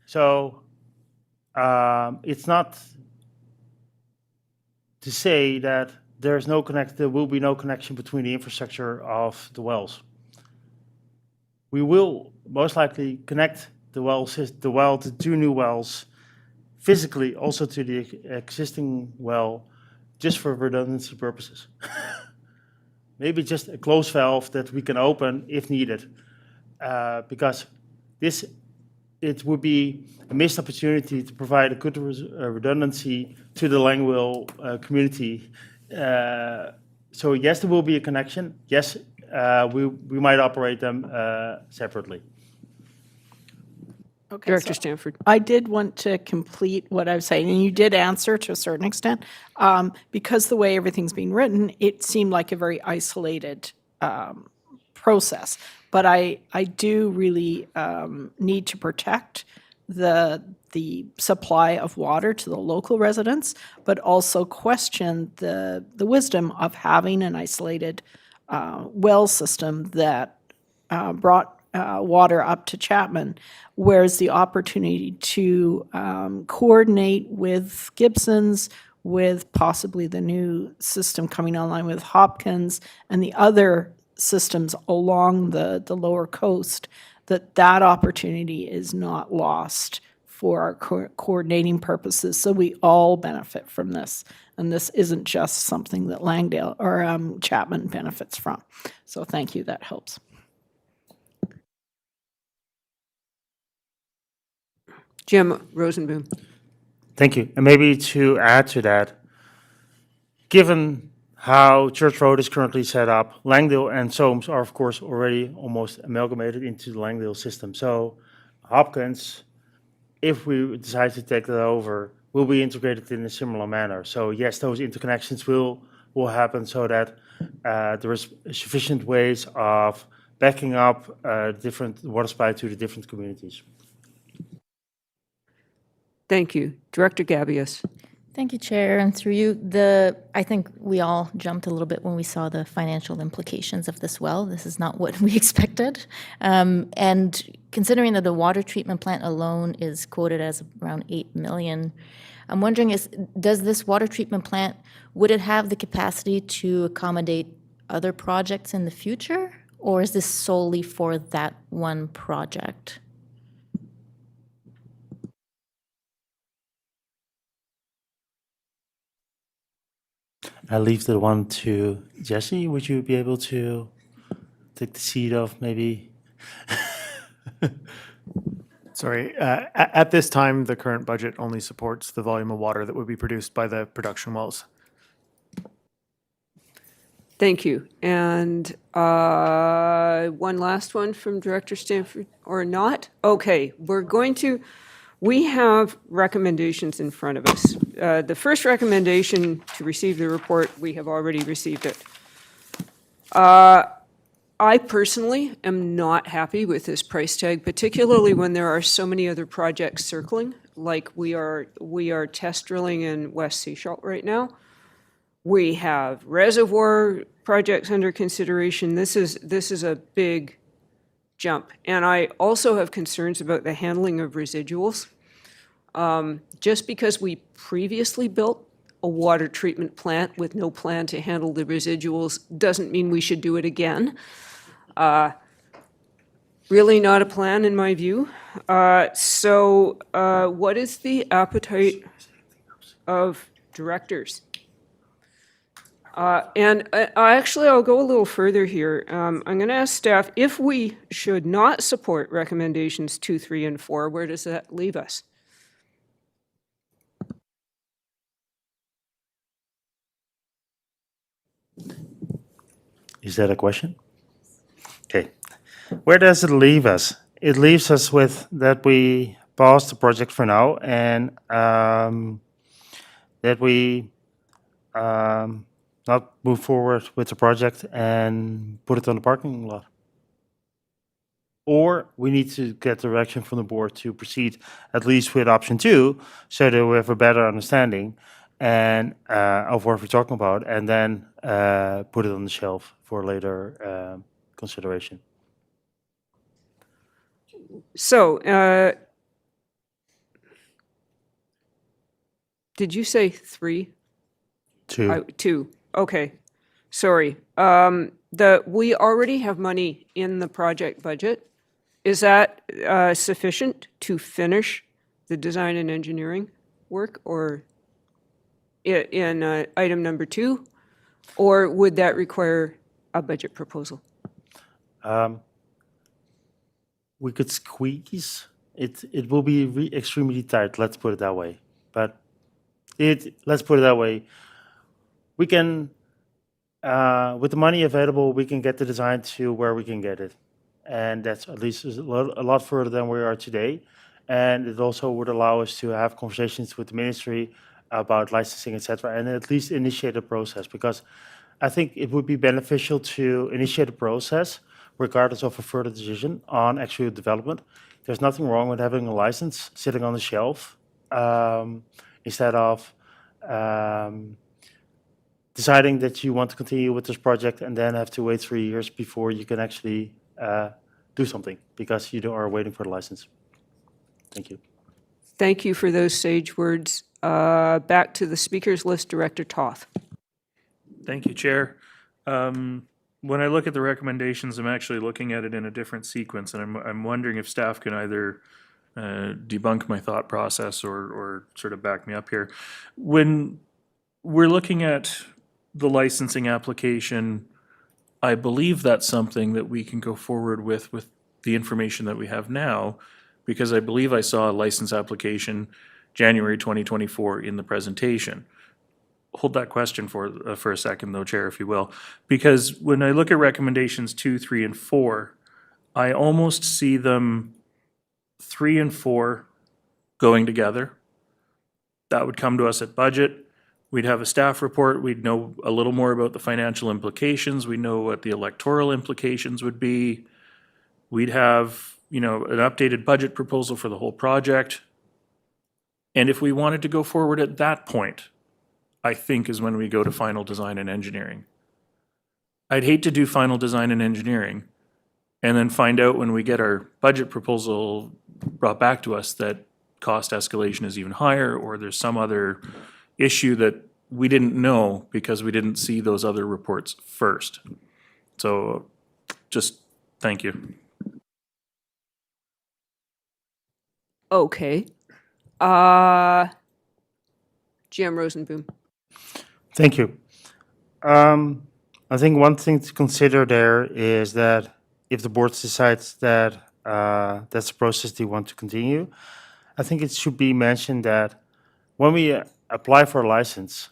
So it's not to say that there will be no connection between the infrastructure of the wells. We will most likely connect the two new wells physically also to the existing well, just for redundancy purposes. Maybe just a closed valve that we can open if needed, because it would be a missed opportunity to provide a good redundancy to the Langdale community. So yes, there will be a connection. Yes, we might operate them separately. Okay, Director Stanford. I did want to complete what I was saying, and you did answer to a certain extent. Because the way everything's being written, it seemed like a very isolated process. But I do really need to protect the supply of water to the local residents, but also question the wisdom of having an isolated well system that brought water up to Chapman, whereas the opportunity to coordinate with Gibson's, with possibly the new system coming online with Hopkins and the other systems along the lower coast, that opportunity is not lost for our coordinating purposes. So we all benefit from this. And this isn't just something that Langdale or Chapman benefits from. So thank you, that helps. Jim Rosenboom. Thank you. And maybe to add to that, given how Church Road is currently set up, Langdale and Soames are, of course, already almost amalgamated into the Langdale system. So Hopkins, if we decide to take that over, will be integrated in a similar manner. So yes, those interconnections will happen so that there is sufficient ways of backing up different water supply to the different communities. Thank you. Director Gabius. Thank you, Chair. And through you, I think we all jumped a little bit when we saw the financial implications of this well. This is not what we expected. And considering that the water treatment plant alone is quoted as around $8 million, I'm wondering, does this water treatment plant, would it have the capacity to accommodate other projects in the future? Or is this solely for that one project? I leave the one to Jesse. Would you be able to take the seat of maybe? Sorry, at this time, the current budget only supports the volume of water that would be produced by the production wells. Thank you. And one last one from Director Stanford, or not? Okay, we have recommendations in front of us. The first recommendation to receive the report, we have already received it. I personally am not happy with this price tag, particularly when there are so many other projects circling, like we are test drilling in West Sechelt right now. We have reservoir projects under consideration. This is a big jump. And I also have concerns about the handling of residuals. Just because we previously built a water treatment plant with no plan to handle the residuals doesn't mean we should do it again. Really not a plan in my view. So what is the appetite of directors? And I'll go a little further here. I'm going to ask staff, if we should not support recommendations 2, 3, and 4, where does that leave us? Is that a question? Okay. Where does it leave us? It leaves us with that we pause the project for now and that we not move forward with the project and put it on the parking lot. Or we need to get direction from the board to proceed at least with option 2 so that we have a better understanding and of what we're talking about, and then put it on the shelf for later consideration. So, did you say 3? 2. 2. Okay. Sorry. We already have money in the project budget. Is that sufficient to finish the design and engineering work, or in item number 2, or would that require a budget proposal? We could squeeze it. It will be extremely tight. Let's put it that way. But let's put it that way. We can, with the money available, we can get the design to where we can get it, and that's at least a lot further than we are today. And it also would allow us to have conversations with the ministry about licensing, etc., and at least initiate a process, because I think it would be beneficial to initiate a process regardless of a further decision on actual development. There's nothing wrong with having a license sitting on the shelf instead of deciding that you want to continue with this project and then have to wait 3 years before you can actually do something because you are waiting for the license. Thank you. Thank you for those sage words. Back to the speakers list, Director Toth. Thank you, Chair. When I look at the recommendations, I'm actually looking at it in a different sequence, and I'm wondering if staff can either debunk my thought process or sort of back me up here. When we're looking at the licensing application, I believe that's something that we can go forward with the information that we have now, because I believe I saw a license application January 2024 in the presentation. Hold that question for a second, though, Chair, if you will, because when I look at recommendations 2, 3, and 4, I almost see them 3 and 4 going together. That would come to us at budget. We'd have a staff report. We'd know a little more about the financial implications. We'd know what the electoral implications would be. We'd have, an updated budget proposal for the whole project. And if we wanted to go forward at that point, I think is when we go to final design and engineering. I'd hate to do final design and engineering and then find out when we get our budget proposal brought back to us that cost escalation is even higher, or there's some other issue that we didn't know because we didn't see those other reports first. So just thank you. Okay. Jim Rosenboom. Thank you. I think one thing to consider there is that if the board decides that that's a process they want to continue, I think it should be mentioned that when we apply for a license,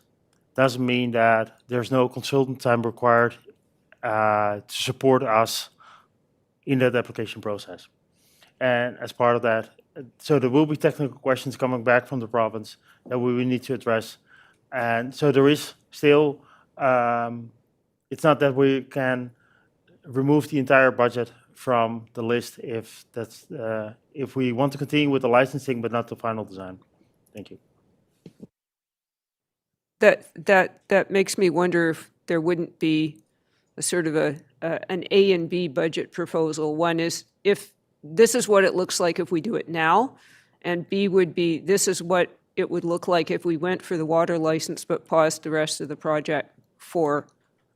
doesn't mean that there's no consultant time required to support us in that application process. And as part of that, so there will be technical questions coming back from the province that we will need to address. And so there is still, it's not that we can remove the entire budget from the list if that's if we want to continue with the licensing but not the final design. Thank you. That makes me wonder if there wouldn't be a sort of an A and B budget proposal. One is if this is what it looks like if we do it now, and B would be this is what it would look like if we went for the water license but paused the rest of the project for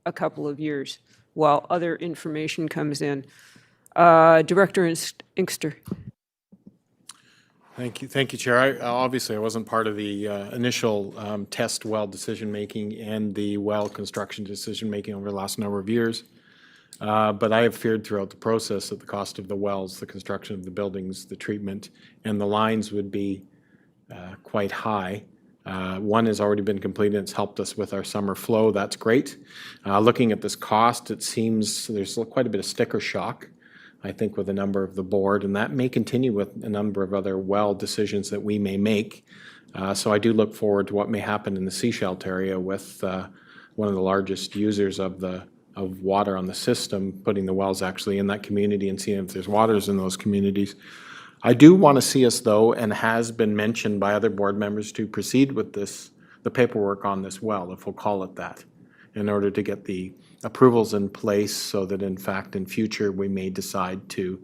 a couple of years while other information comes in. Director Inkster. Thank you, Chair. Obviously, I wasn't part of the initial test well decision-making and the well construction decision-making over the last number of years. But I have feared throughout the process that the cost of the wells, the construction of the buildings, the treatment, and the lines would be quite high. One has already been completed. It's helped us with our summer flow. That's great. Looking at this cost, it seems there's quite a bit of sticker shock, I think, with a number of the board, and that may continue with a number of other well decisions that we may make. So I do look forward to what may happen in the Seashelt area with one of the largest users of water on the system, putting the wells actually in that community and seeing if there's waters in those communities. I do want to see us, though, and has been mentioned by other board members, to proceed with the paperwork on this well, if we'll call it that, in order to get the approvals in place so that, in fact, in future, we may decide to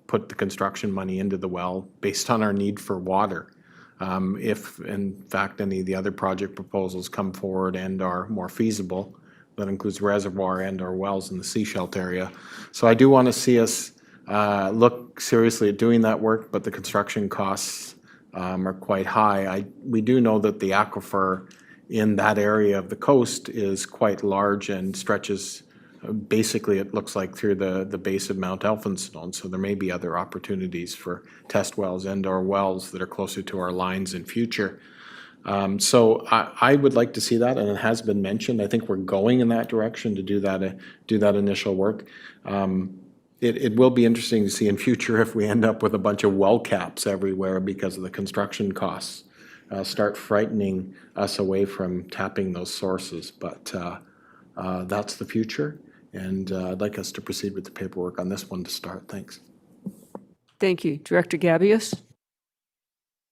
put the construction money into the well based on our need for water. If, in fact, any of the other project proposals come forward and are more feasible, that includes reservoir and or wells in the Seashelt area. So I do want to see us look seriously at doing that work, but the construction costs are quite high. We do know that the aquifer in that area of the coast is quite large and stretches, basically it looks like through the base of Mount Elphinstone, so there may be other opportunities for test wells and or wells that are closer to our lines in future. So I would like to see that, and it has been mentioned. I think we're going in that direction to do that initial work. It will be interesting to see in future if we end up with a bunch of well caps everywhere because of the construction costs. Start frightening us away from tapping those sources. But that's the future. And I'd like us to proceed with the paperwork on this one to start. Thanks. Thank you. Director Gabius?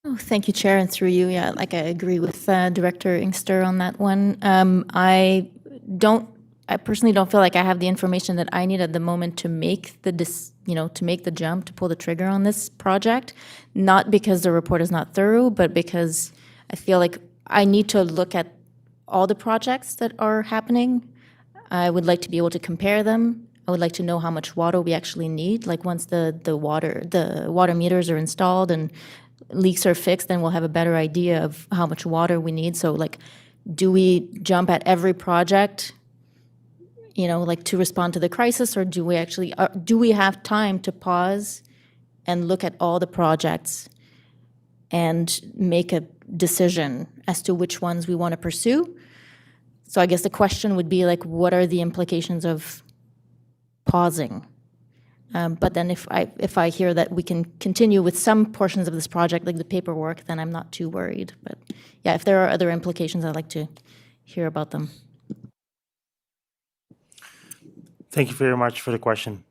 Oh, thank you, Chair, and through you, yeah, like I agree with Director Inkster on that one. I personally don't feel like I have the information that I need at the moment to make to make the jump, to pull the trigger on this project. Not because the report is not thorough, but because I feel like I need to look at all the projects that are happening. I would like to be able to compare them. I would like to know how much water we actually need. Like once the water meters are installed and leaks are fixed, then we'll have a better idea of how much water we need. So like, do we jump at every project, like to respond to the crisis, or do we have time to pause and look at all the projects and make a decision as to which ones we want to pursue? So I guess the question would be like, what are the implications of pausing? But then if I hear that we can continue with some portions of this project, like the paperwork, then I'm not too worried. But yeah, if there are other implications, I'd like to hear about them. Thank you very much for the question.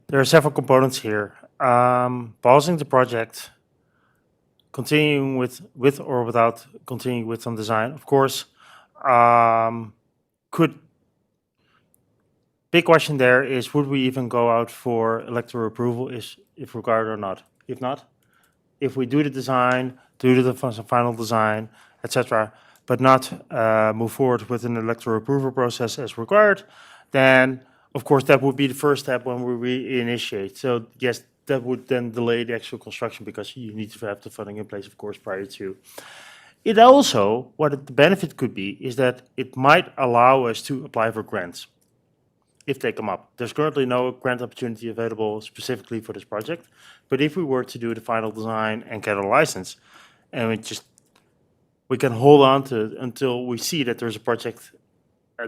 There are several components here. Pausing the project, continuing with or without continuing with some design, of course, big question there is, would we even go out for electoral approval if required or not? If not, if we do the design, do the final design, etc., but not move forward with an electoral approval process as required, then of course that would be the first step when we reinitiate. So yes, that would then delay the actual construction because you need to have the funding in place, of course, prior to. It also, the benefit could be is that it might allow us to apply for grants if they come up. There's currently no grant opportunity available specifically for this project, but if we were to do the final design and get a license, and we can hold on to it until we see that there's a project,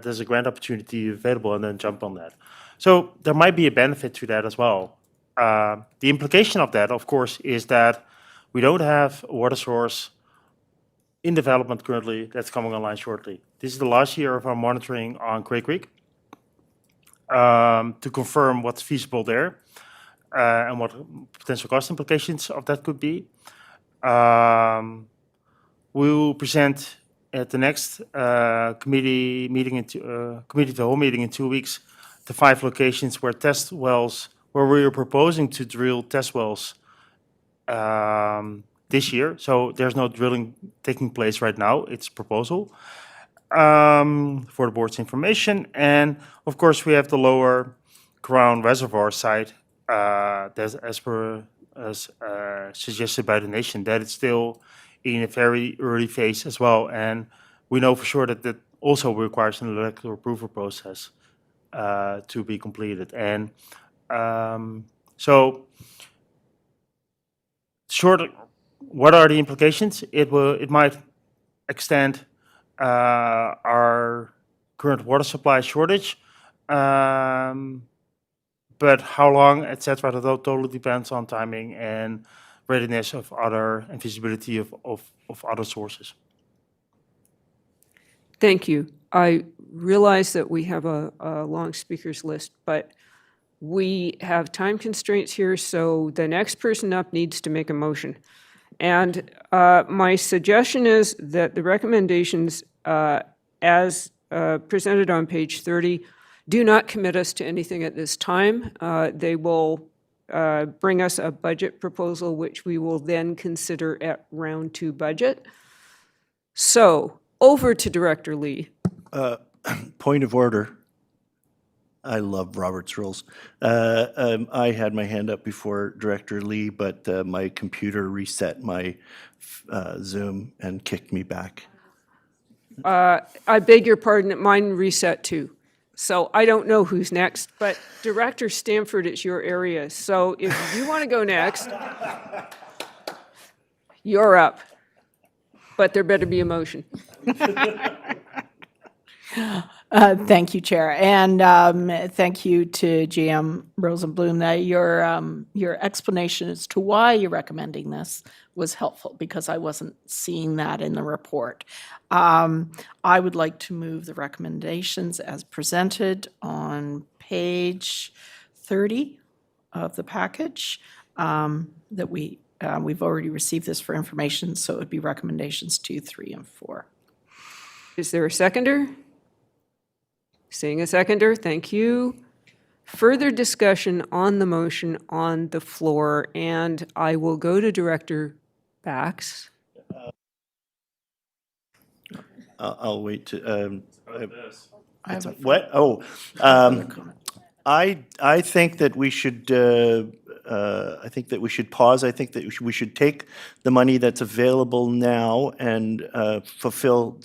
there's a grant opportunity available, and then jump on that. So there might be a benefit to that as well. The implication of that, of course, is that we don't have a water source in development currently that's coming online shortly. This is the last year of our monitoring on Cray Creek to confirm what's feasible there and what potential cost implications of that could be. We will present at the next committee of the whole meeting in 2 weeks the 5 locations where we are proposing to drill test wells this year. So there's no drilling taking place right now. It's a proposal for the board's information. And of course, we have the lower ground reservoir site as suggested by the nation, that it's still in a very early phase as well. And we know for sure that that also requires an electoral approval process to be completed. And so what are the implications? It might extend our current water supply shortage, but how long, etc., that totally depends on timing and readiness of and feasibility of other sources. Thank you. I realize that we have a long speakers list, but we have time constraints here, so the next person up needs to make a motion. And my suggestion is that the recommendations as presented on page 30 do not commit us to anything at this time. They will bring us a budget proposal, which we will then consider at round 2 budget. So over to Director Lee. Point of order. I love Robert's rules. I had my hand up before Director Lee, but my computer reset my Zoom and kicked me back. I beg your pardon, mine reset too. So I don't know who's next, but Director Stanford, it's your area. So if you want to go next, you're up. But there better be a motion. Thank you, Chair, and thank you to GM Rosenblum. That your explanation as to why you're recommending this was helpful because I wasn't seeing that in the report. I would like to move the recommendations as presented on page 30 of the package. That we've already received this for information, so it would be recommendations 2, 3, and 4. Is there a seconder? Seeing a seconder, thank you. Further discussion on the motion on the floor, and I will go to Director Bax. I'll wait to, I have a what? Oh, I think that we should, pause. I think that we should take the money that's available now and fulfill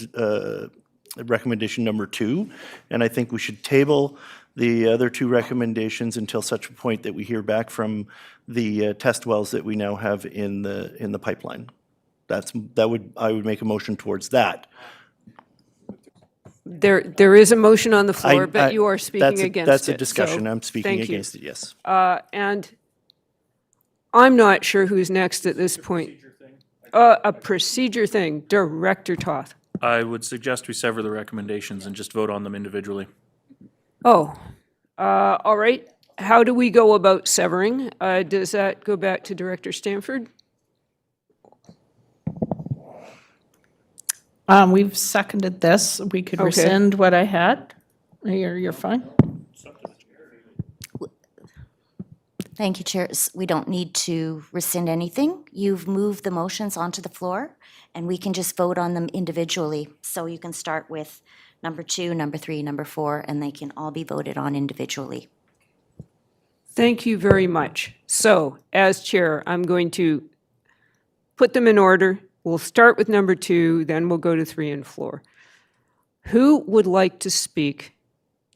recommendation number 2. And I think we should table the other 2 recommendations until such a point that we hear back from the test wells that we now have in the pipeline. I would make a motion towards that. There is a motion on the floor, but you are speaking against it. That's a discussion. So I'm speaking thank you. against it, yes. And I'm not sure who's next at this point. A procedure thing. Director Toth. I would suggest we sever the recommendations and just vote on them individually. Oh, all right. How do we go about severing? Does that go back to Director Stanford? We've seconded this. We could Okay. rescind what I had. You're fine. Thank you, Chair. We don't need to rescind anything. You've moved the motions onto the floor, and we can just vote on them individually. So you can start with number 2, number 3, number 4, and they can all be voted on individually. Thank you very much. So, as chair, I'm going to put them in order. We'll start with number 2, then we'll go to 3 and 4. Who would like to speak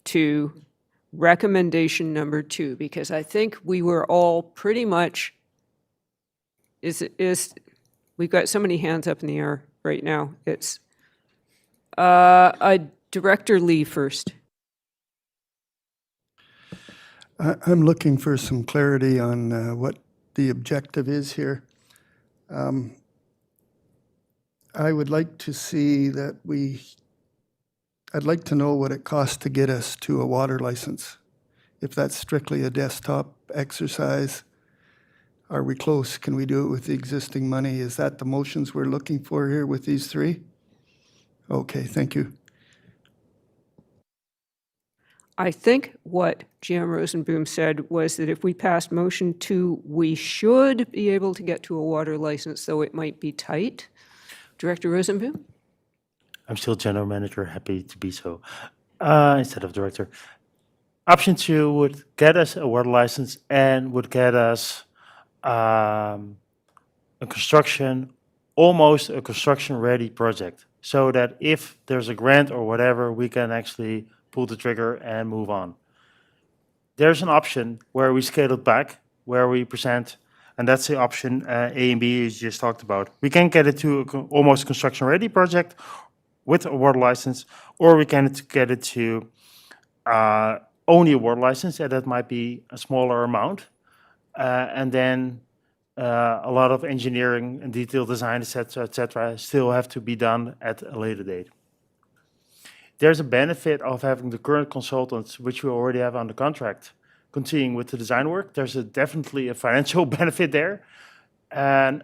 to recommendation number 2? Because I think we were all pretty much, we've got so many hands up in the air right now. It's Director Lee first. I'm looking for some clarity on what the objective is here. I would like to see that I'd like to know what it costs to get us to a water license. If that's strictly a desktop exercise, are we close? Can we do it with the existing money? Is that the motions we're looking for here with these 3? Okay, thank you. I think what GM Rosenboom said was that if we passed motion 2, we should be able to get to a water license, though it might be tight. Director Rosenboom? I'm still general manager, happy to be so, instead of director. Option 2 would get us a water license and would get us a construction, almost a construction-ready project, so that if there's a grant or whatever, we can actually pull the trigger and move on. There's an option where we scale it back, where we present, and that's the option A and B you just talked about. We can get it to almost construction-ready project with a water license, or we can get it to only a water license, and that might be a smaller amount. And then a lot of engineering and detailed design, et cetera, still have to be done at a later date. There's a benefit of having the current consultants, which we already have under contract, continuing with the design work. There's definitely a financial benefit there, and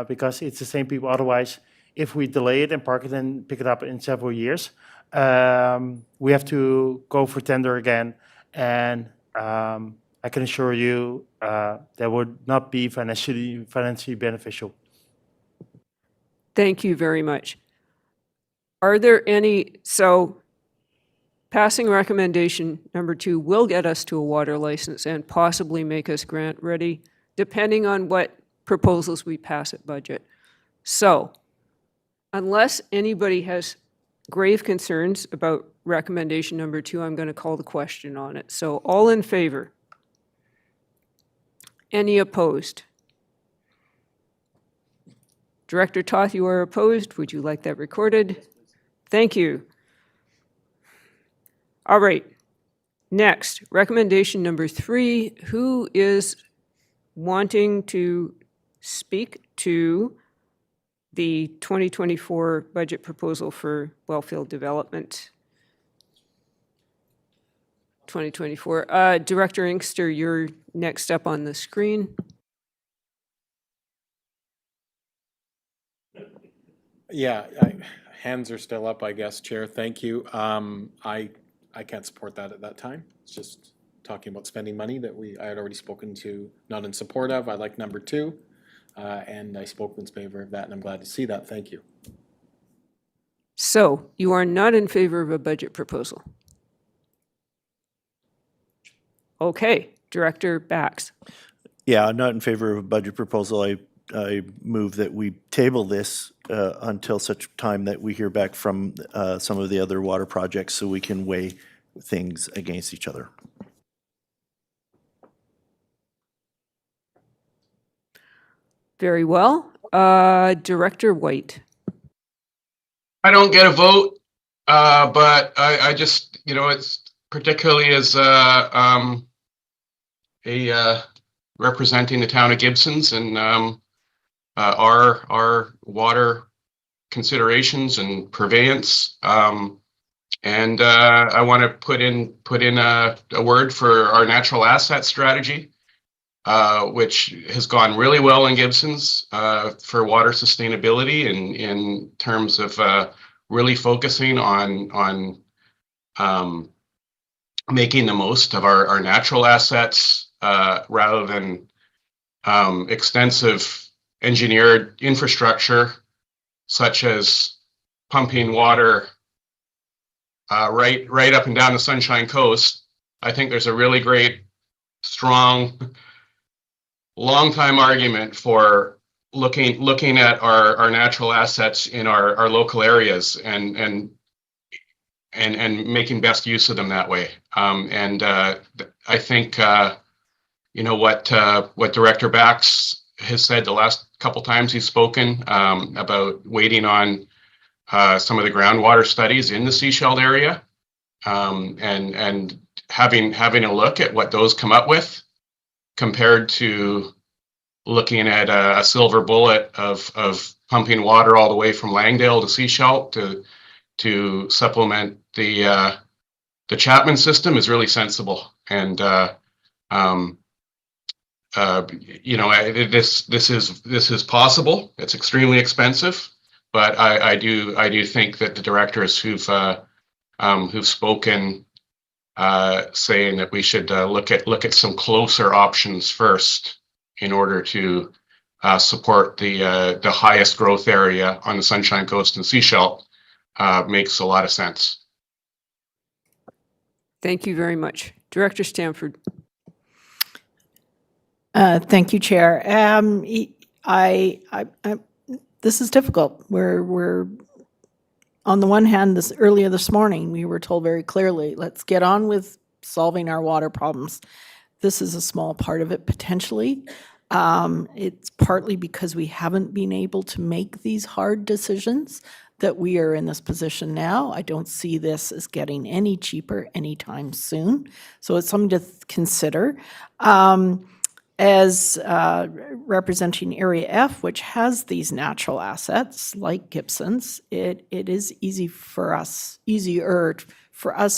because it's the same people. Otherwise, if we delay it and park it and pick it up in several years, we have to go for tender again, and I can assure you that would not be financially beneficial. Thank you very much. Are there any, so passing recommendation number 2 will get us to a water license and possibly make us grant ready, depending on what proposals we pass at budget. So, unless anybody has grave concerns about recommendation number 2, I'm going to call the question on it. So, all in favor? Any opposed? Director Toth, you are opposed. Would you like that recorded? Thank you. All right. Next, recommendation number 3. Who is wanting to speak to the 2024 budget proposal for Wellfield Development? 2024. Director Inkster, you're next up on the screen. Yeah, hands are still up, I guess, Chair. Thank you. I can't support that at that time. It's just talking about spending money that I had already spoken to, not in support of. I like number 2, and I spoke in favor of that, and I'm glad to see that. Thank you. So you are not in favor of a budget proposal? Okay, Director Bax. Yeah, I'm not in favor of a budget proposal. I move that we table this until such time that we hear back from some of the other water projects so we can weigh things against each other. Very well. Director White. I don't get a vote, but I just, it's particularly as representing the town of Gibsons and our water considerations and purveyance. And I want to put in a word for our natural asset strategy, which has gone really well in Gibsons for water sustainability in terms of really focusing on making the most of our natural assets rather than extensive engineered infrastructure such as pumping water right up and down the Sunshine Coast. I think there's a really great, strong, long-time argument for looking at our natural assets in our local areas and making best use of them that way. I think what Director Bax has said the last couple times he's spoken about waiting on some of the groundwater studies in the Seashell area and having a look at what those come up with compared to looking at a silver bullet of pumping water all the way from Langdale to Seashell to supplement the Chapman system is really sensible. And this is possible. It's extremely expensive, but I do think that the directors who've spoken saying that we should look at some closer options first in order to support the highest growth area on the Sunshine Coast and Seashell makes a lot of sense. Thank you very much. Director Stanford. Thank you, Chair. This is difficult. We're on the one hand, earlier this morning, we were told very clearly, let's get on with solving our water problems. This is a small part of it, potentially. It's partly because we haven't been able to make these hard decisions that we are in this position now. I don't see this as getting any cheaper anytime soon. So it's something to consider. As representing Area F, which has these natural assets like Gibsons, it is easier for us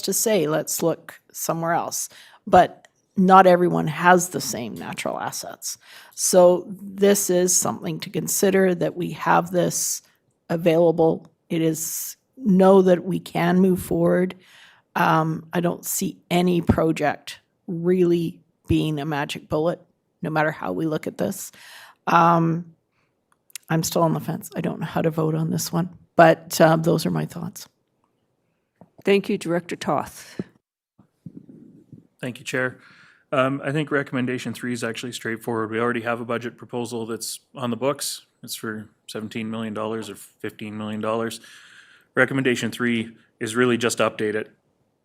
to say, let's look somewhere else. But not everyone has the same natural assets. So this is something to consider, that we have this available. It is know that we can move forward. I don't see any project really being a magic bullet, no matter how we look at this. I'm still on the fence. I don't know how to vote on this one, but those are my thoughts. Thank you, Director Toth. Thank you, Chair. I think recommendation 3 is actually straightforward. We already have a budget proposal that's on the books. It's for $17 million or $15 million. Recommendation 3 is really just update it.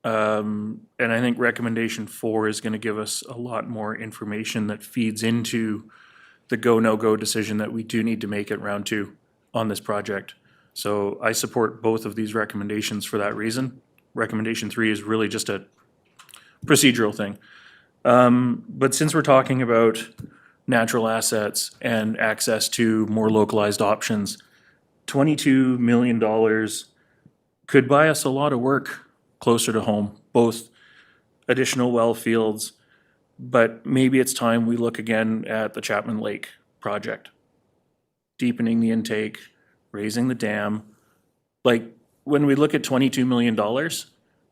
And I think recommendation 4 is going to give us a lot more information that feeds into the go, no-go decision that we do need to make at round 2 on this project. So I support both of these recommendations for that reason. recommendation 3 is really just a procedural thing. But since we're talking about natural assets and access to more localized options, $22 million could buy us a lot of work closer to home, both additional well fields, but maybe it's time we look again at the Chapman Lake project. Deepening the intake, raising the dam. Like, when we look at $22 million,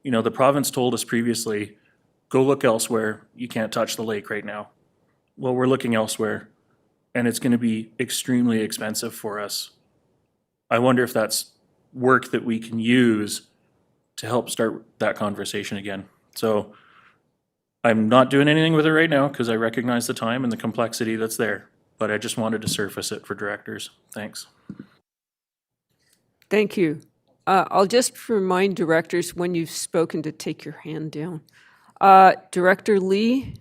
you know, the province told us previously, go look elsewhere, you can't touch the lake right now. Well, we're looking elsewhere, and it's gonna be extremely expensive for us. I wonder if that's work that we can use to help start that conversation again. So I'm not doing anything with it right now because I recognize the time and the complexity that's there, but I just wanted to surface it for directors. Thanks. Thank you. I'll just remind directors when you've spoken to take your hand down. Director Lee?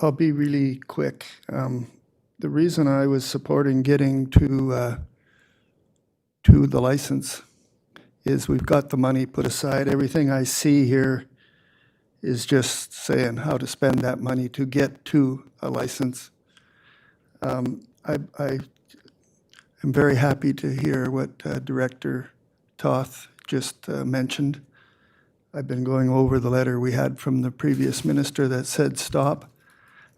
I'll be really quick. The reason I was supporting getting to the license is we've got the money put aside. Everything I see here is just saying how to spend that money to get to a license. I am very happy to hear what Director Toth just mentioned. I've been going over the letter we had from the previous minister that said stop.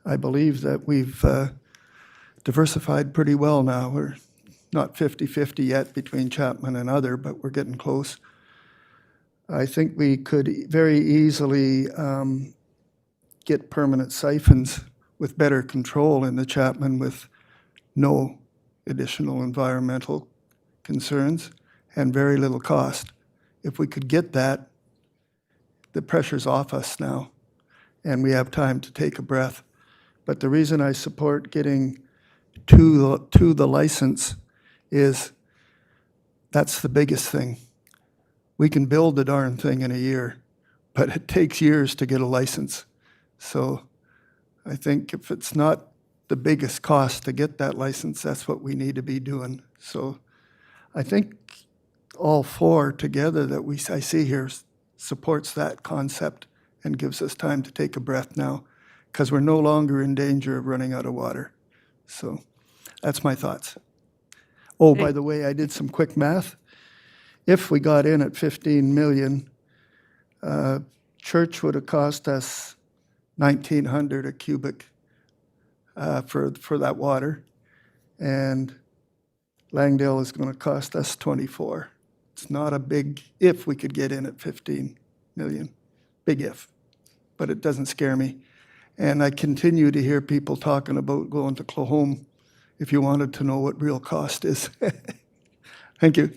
I believe that we've diversified pretty well now. We're not 50-50 yet between Chapman and other, but we're getting close. I think we could very easily get permanent siphons with better control in the Chapman with no additional environmental concerns and very little cost. If we could get that, the pressure's off us now, and we have time to take a breath. But the reason I support getting to the license is that's the biggest thing. We can build the darn thing in a year, but it takes years to get a license. So I think if it's not the biggest cost to get that license, that's what we need to be doing. So I think all four together that I see here supports that concept and gives us time to take a breath now, because we're no longer in danger of running out of water. So that's my thoughts. Oh, by the way, I did some quick math. If we got in at 15 million, Church would have cost us 1,900 a cubic for that water, and Langdale is going to cost us 24. It's not a big if we could get in at 15 million. Big if, but it doesn't scare me. And I continue to hear people talking about going to Clohome if you wanted to know what real cost is. Thank you.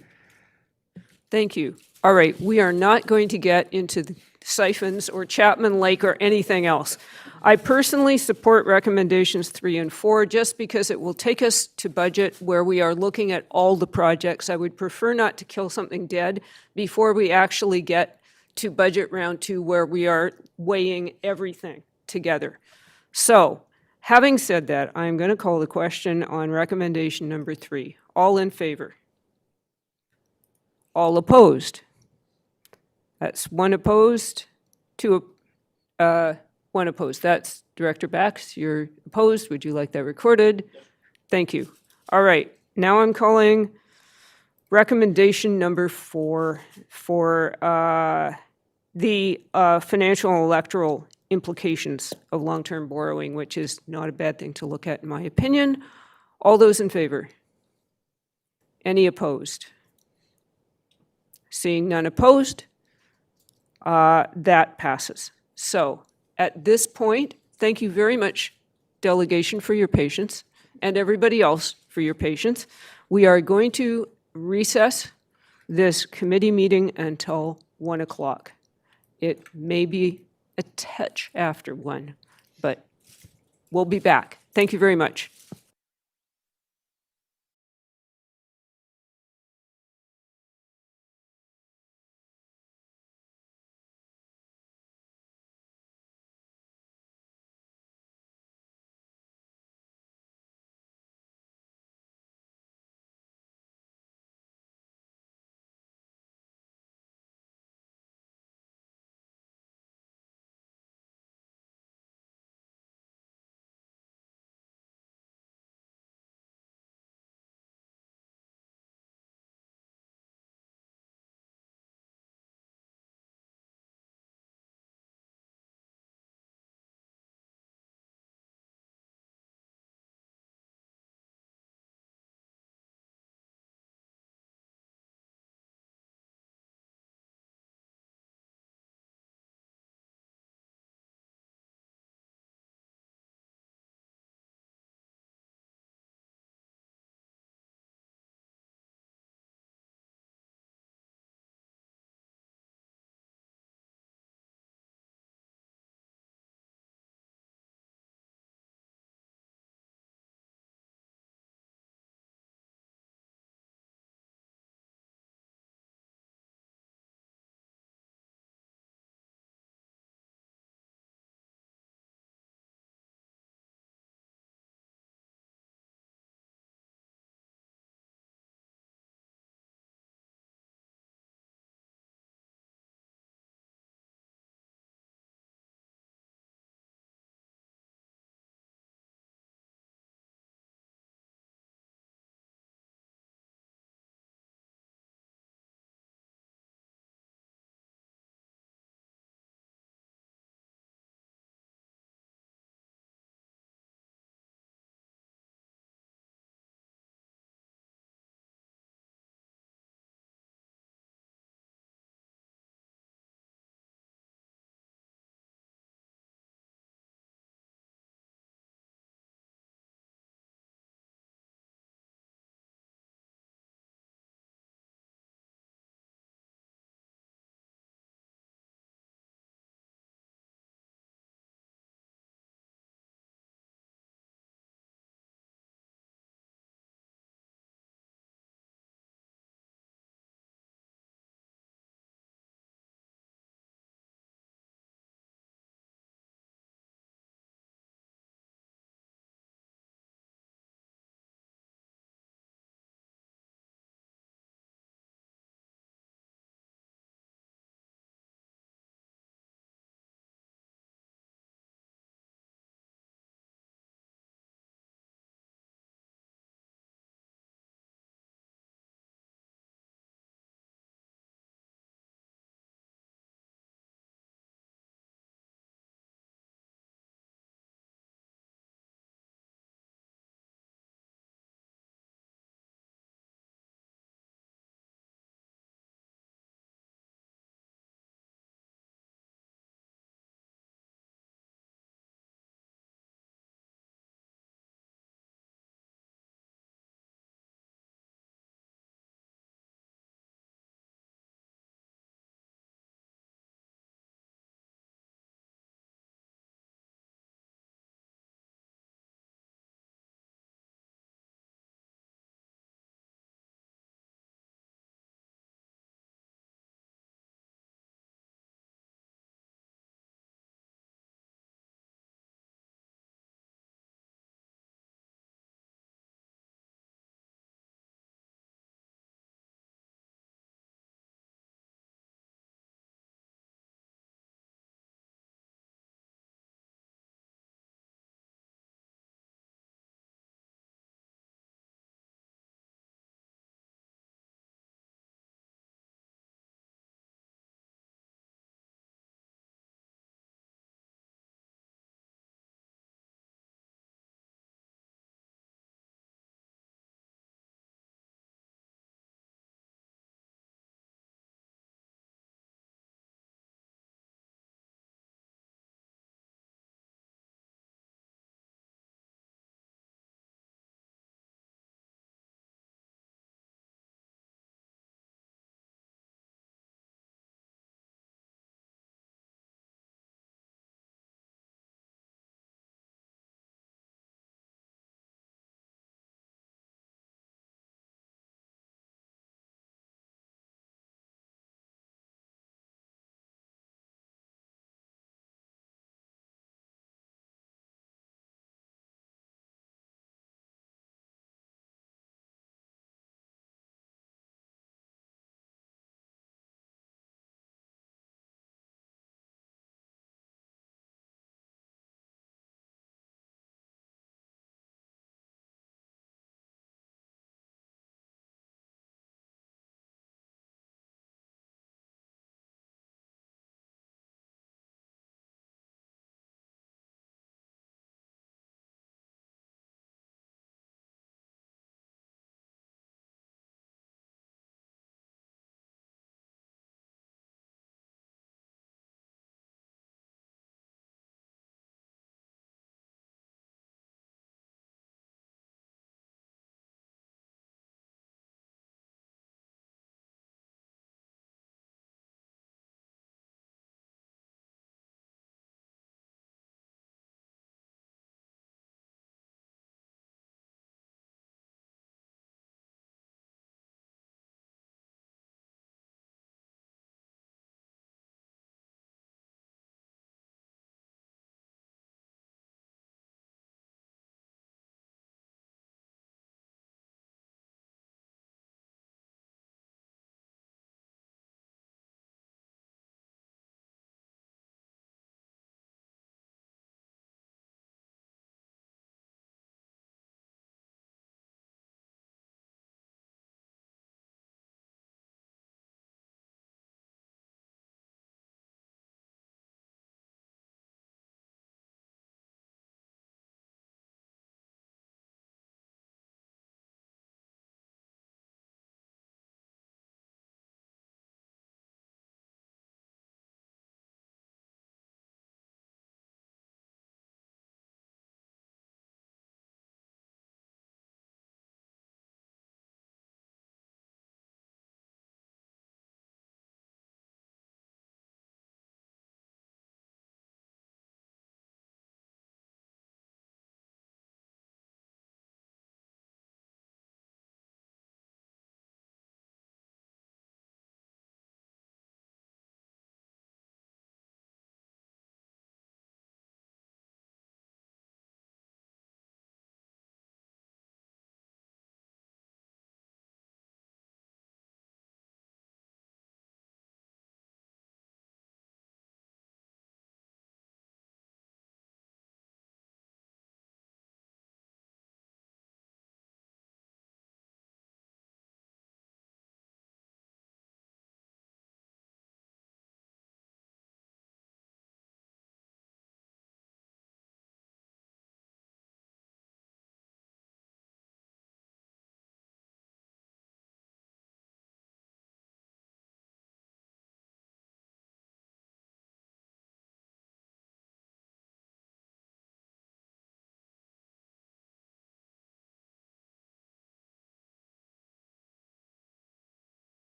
Thank you. All right, we are not going to get into the siphons or Chapman Lake or anything else. I personally support recommendations 3 and 4 just because it will take us to budget where we are looking at all the projects. I would prefer not to kill something dead before we actually get to budget round 2 where we are weighing everything together. So, having said that, I'm going to call the question on recommendation number 3. All in favor? All opposed? That's 1 opposed, 1 opposed. That's Director Bax. You're opposed. Would you like that recorded? Thank you. All right. Now I'm calling recommendation number 4 for the financial and electoral implications of long-term borrowing, which is not a bad thing to look at, in my opinion. All those in favor? Any opposed? Seeing none opposed, that passes. So at this point, thank you very much, delegation, for your patience, and everybody else for your patience. We are going to recess this committee meeting until 1 o'clock. It may be a touch after 1, but we'll be back. Thank you very much.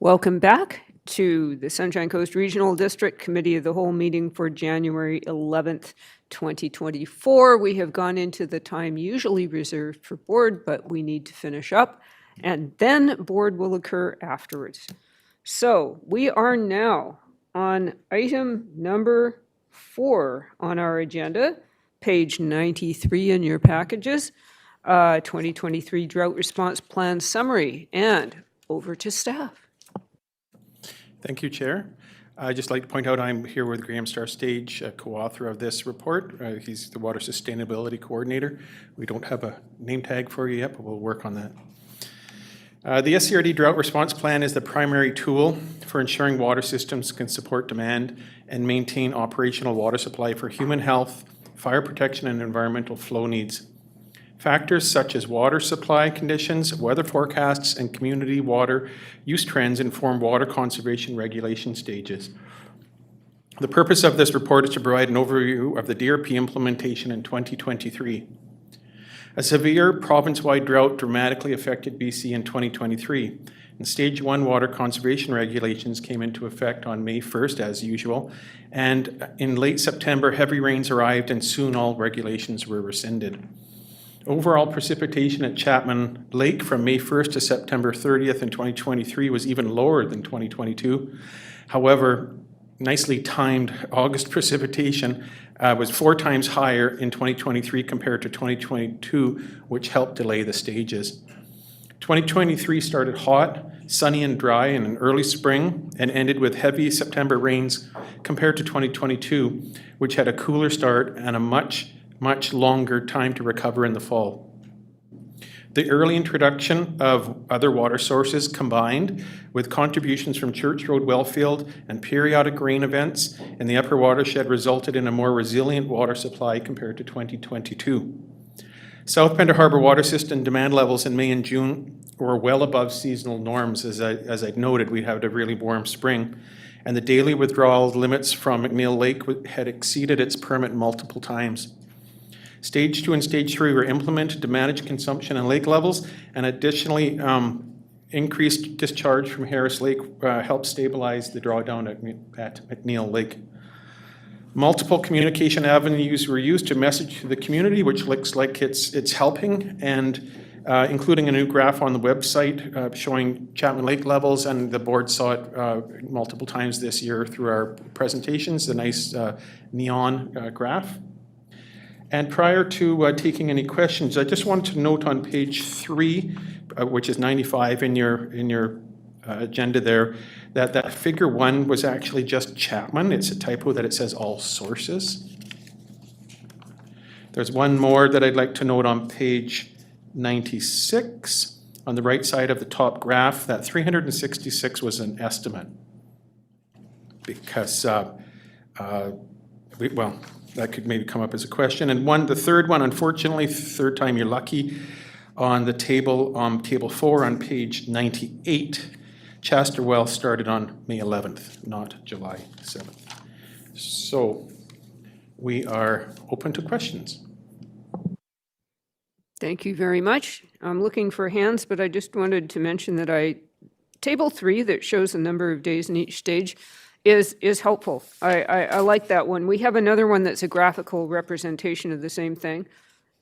Welcome back to the Sunshine Coast Regional District Committee of the Whole meeting for January 11th, 2024. We have gone into the time usually reserved for board, but we need to finish up, and then board will occur afterwards. So we are now on item number 4 on our agenda, page 93 in your packages, 2023 Drought Response Plan Summary, and over to staff. Thank you, Chair. I'd just like to point out I'm here with Graham Star-Stage, a co-author of this report. He's the Water Sustainability Coordinator. We don't have a name tag for you yet, but we'll work on that. The SCRD Drought Response Plan is the primary tool for ensuring water systems can support demand and maintain operational water supply for human health, fire protection, and environmental flow needs. Factors such as water supply conditions, weather forecasts, and community water use trends inform water conservation regulation stages. The purpose of this report is to provide an overview of the DRP implementation in 2023. A severe province-wide drought dramatically affected BC in 2023, and Stage 1 water conservation regulations came into effect on May 1st, as usual, and in late September, heavy rains arrived and soon all regulations were rescinded. Overall precipitation at Chapman Lake from May 1st to September 30th in 2023 was even lower than 2022. However, nicely timed August precipitation was 4 times higher in 2023 compared to 2022, which helped delay the stages. 2023 started hot, sunny and dry in an early spring and ended with heavy September rains compared to 2022, which had a cooler start and a much longer time to recover in the fall. The early introduction of other water sources combined with contributions from Church Road, Wellfield, and periodic rain events in the upper watershed resulted in a more resilient water supply compared to 2022. South Pender Harbor water system demand levels in May and June were well above seasonal norms. As I noted, we had a really warm spring, and the daily withdrawal limits from McNeil Lake had exceeded its permit multiple times. Stage 2 and Stage 3 were implemented to manage consumption and lake levels, and additionally, increased discharge from Harris Lake helped stabilize the drawdown at McNeil Lake. Multiple communication avenues were used to message to the community, which looks like it's helping, and including a new graph on the website showing Chapman Lake levels, and the board saw it multiple times this year through our presentations, the nice neon graph. And prior to taking any questions, I just wanted to note on page 3, which is 95 in your agenda there, that figure 1 was actually just Chapman. It's a typo that it says all sources. There's one more that I'd like to note on page 96. On the right side of the top graph, that 366 was an estimate. Because, that could maybe come up as a question. And the third one, unfortunately, third time you're lucky, on the table, table 4 on page 98, Chaster Well started on May 11th, not July 7th. So we are open to questions. Thank you very much. I'm looking for hands, but I just wanted to mention that table 3 that shows the number of days in each stage is helpful. I like that one. We have another one that's a graphical representation of the same thing.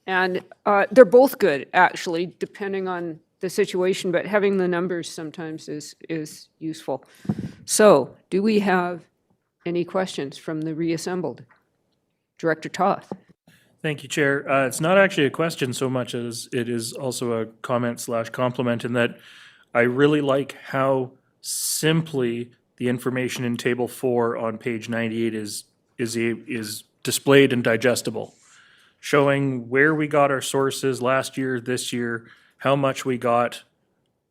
And they're both good, actually, depending on the situation, but having the numbers sometimes is useful. So do we have any questions from the reassembled? Director Toth. Thank you, Chair. It's not actually a question so much as it is also a comment/compliment in that I really like how simply the information in Table 4 on page 98 is displayed and digestible, showing where we got our sources last year, this year, how much we got.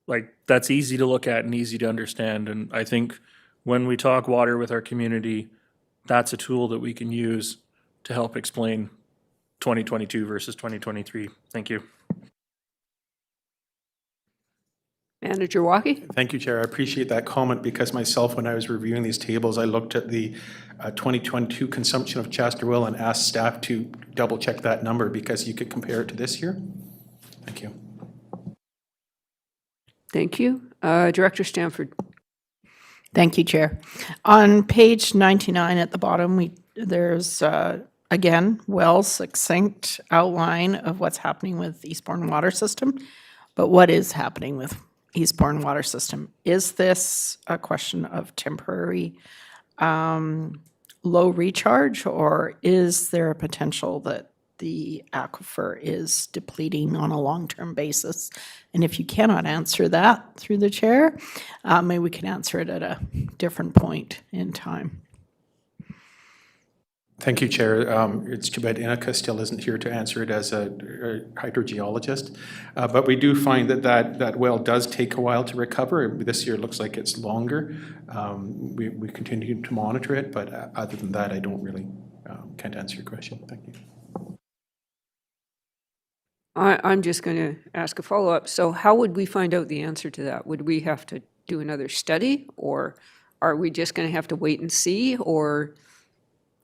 Like, that's easy to look at and easy to understand. And I think when we talk water with our community, that's a tool that we can use to help explain 2022 versus 2023. Thank you. Manager Walkie. Thank you, Chair. I appreciate that comment because myself, when I was reviewing these tables, I looked at the 2022 consumption of Chaster Well and asked staff to double check that number because you could compare it to this year. Thank you. Thank you. Director Stanford. Thank you, Chair. On page 99 at the bottom, there's, again, well succinct outline of what's happening with Eastbourne Water System. But what is happening with Eastbourne Water System? Is this a question of temporary low recharge, or is there a potential that the aquifer is depleting on a long-term basis? And if you cannot answer that through the chair, maybe we can answer it at a different point in time. Thank you, Chair. It's too bad Inika still isn't here to answer it as a hydrogeologist. But we do find that well does take a while to recover. This year looks like it's longer. We continue to monitor it, but other than that, I don't really can't answer your question. Thank you. I'm just going to ask a follow-up. So how would we find out the answer to that? Would we have to do another study, or are we just going to have to wait and see, or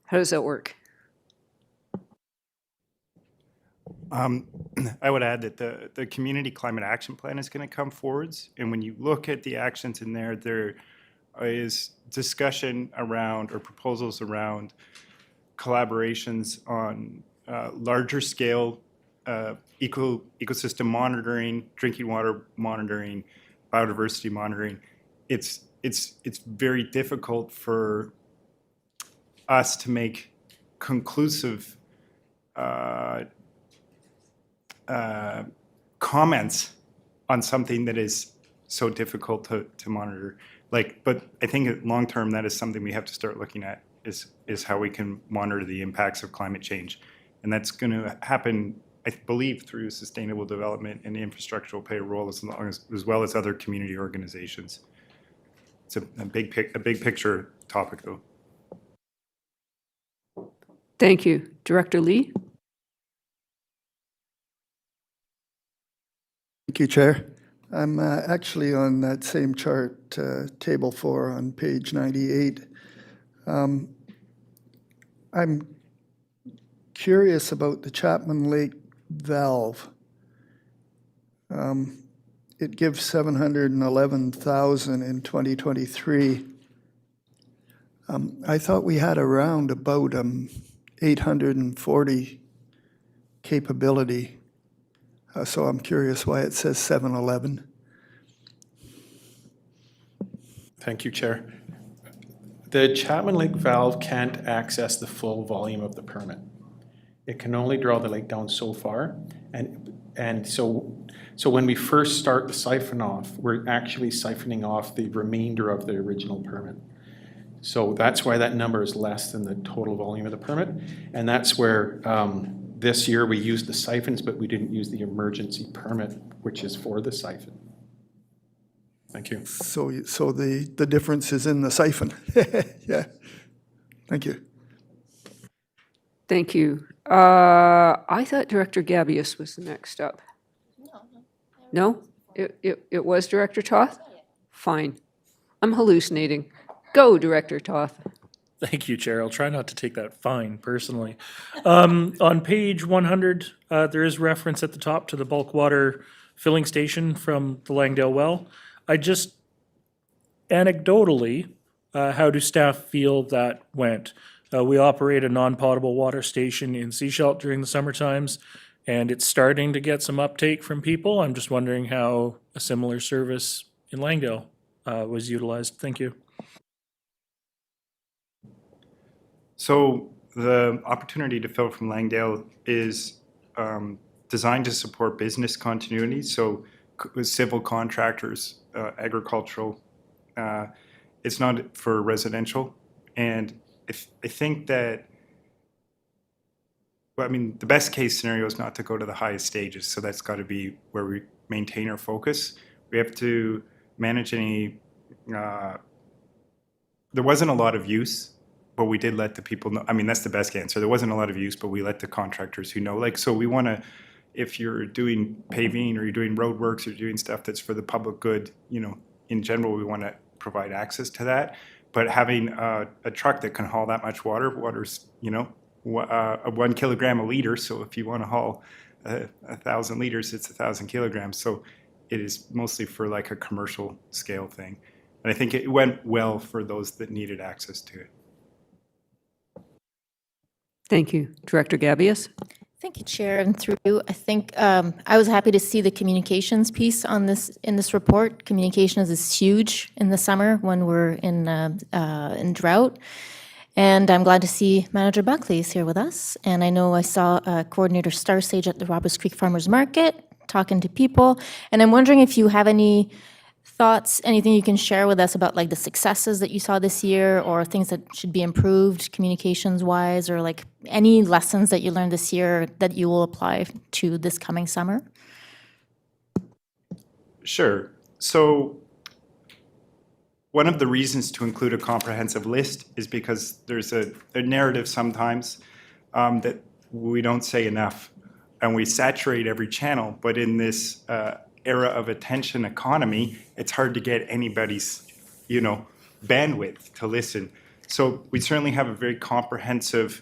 how does that work? I would add that the Community Climate Action Plan is going to come forwards. And when you look at the actions in there, there is discussion around or proposals around collaborations on larger scale ecosystem monitoring, drinking water monitoring, biodiversity monitoring. It's very difficult for us to make conclusive comments on something that is so difficult to monitor. But I think long term, that is something we have to start looking at, is how we can monitor the impacts of climate change. And that's going to happen, I believe, through sustainable development, and infrastructure will play a role as well as other community organizations. It's a big picture topic, though. Thank you. Director Lee? Thank you, Chair. I'm actually on that same chart, Table 4 on page 98. I'm curious about the Chapman Lake valve. It gives 711,000 in 2023. I thought we had around about 840 capability. So I'm curious why it says 711. Thank you, Chair. The Chapman Lake valve can't access the full volume of the permit. It can only draw the lake down so far. And so when we first start the siphon off, we're actually siphoning off the remainder of the original permit. So that's why that number is less than the total volume of the permit. And that's where this year we used the siphons, but we didn't use the emergency permit, which is for the siphon. Thank you. So the difference is in the siphon. Yeah. Thank you. Thank you. I thought Director Gabius was next up. No? It was Director Toth? Fine. I'm hallucinating. Go, Director Toth. Thank you, Chair. I'll try not to take that fine personally. On page 100, there is reference at the top to the bulk water filling station from the Langdale well. I just, anecdotally, how do staff feel that went? We operate a non-potable water station in Seashelt during the summer times, and it's starting to get some uptake from people. I'm just wondering how a similar service in Langdale was utilized. Thank you. So the opportunity to fill from Langdale is designed to support business continuity. So with civil contractors, agricultural, it's not for residential. And I think that, well, I mean, the best case scenario is not to go to the highest stages. So that's got to be where we maintain our focus. We have to manage any, there wasn't a lot of use, but we did let the people know. I mean, that's the best answer. There wasn't a lot of use, but we let the contractors who know. So we want to, if you're doing paving or you're doing road works or doing stuff that's for the public good, in general, we want to provide access to that. But having a truck that can haul that much water's, 1 kilogram a liter. So if you want to haul 1,000 liters, it's 1,000 kilograms. So it is mostly for like a commercial scale thing. And I think it went well for those that needed access to it. Thank you. Director Gabius? Thank you, Chair, and through you. I think I was happy to see the communications piece on this in this report. Communications is huge in the summer when we're in drought, and I'm glad to see Manager Buckley is here with us. And I know I saw Coordinator Starsage at the Roberts Creek Farmers Market talking to people, and I'm wondering if you have any thoughts, anything you can share with us about like the successes that you saw this year or things that should be improved communications wise, or like any lessons that you learned this year that you will apply to this coming summer? Sure. So one of the reasons to include a comprehensive list is because there's a narrative sometimes that we don't say enough, and we saturate every channel, but in this era of attention economy, it's hard to get anybody's, bandwidth to listen. So we certainly have a very comprehensive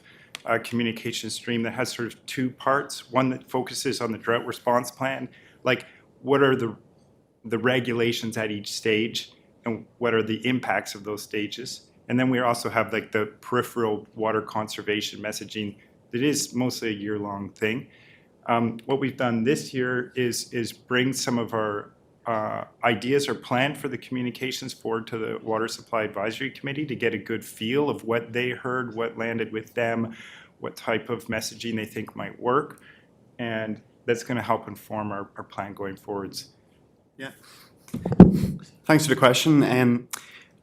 communication stream that has sort of two parts. One that focuses on the drought response plan, like what are the regulations at each stage and what are the impacts of those stages. And then we also have like the peripheral water conservation messaging that is mostly a year-long thing. What we've done this year is bring some of our ideas or plan for the communications forward to the Water Supply Advisory Committee to get a good feel of what they heard, what landed with them, what type of messaging they think might work. And that's going to help inform our plan going forwards. Yeah. Thanks for the question.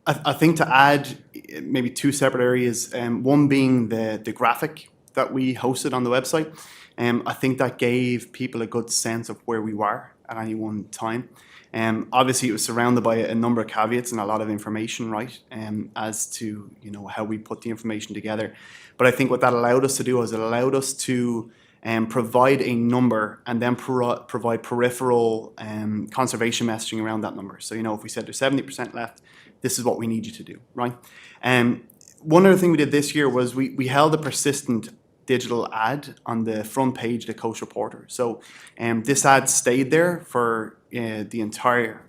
I think to add maybe two separate areas, one being the graphic that we hosted on the website. I think that gave people a good sense of where we were at any one time. Obviously, it was surrounded by a number of caveats and a lot of information, right, as to how we put the information together. But I think what that allowed us to do is it allowed us to provide a number and then provide peripheral conservation messaging around that number. So, if we said there's 70% left, this is what we need you to do, right? One other thing we did this year was we held a persistent digital ad on the front page of the Coast Reporter. So this ad stayed there for the entire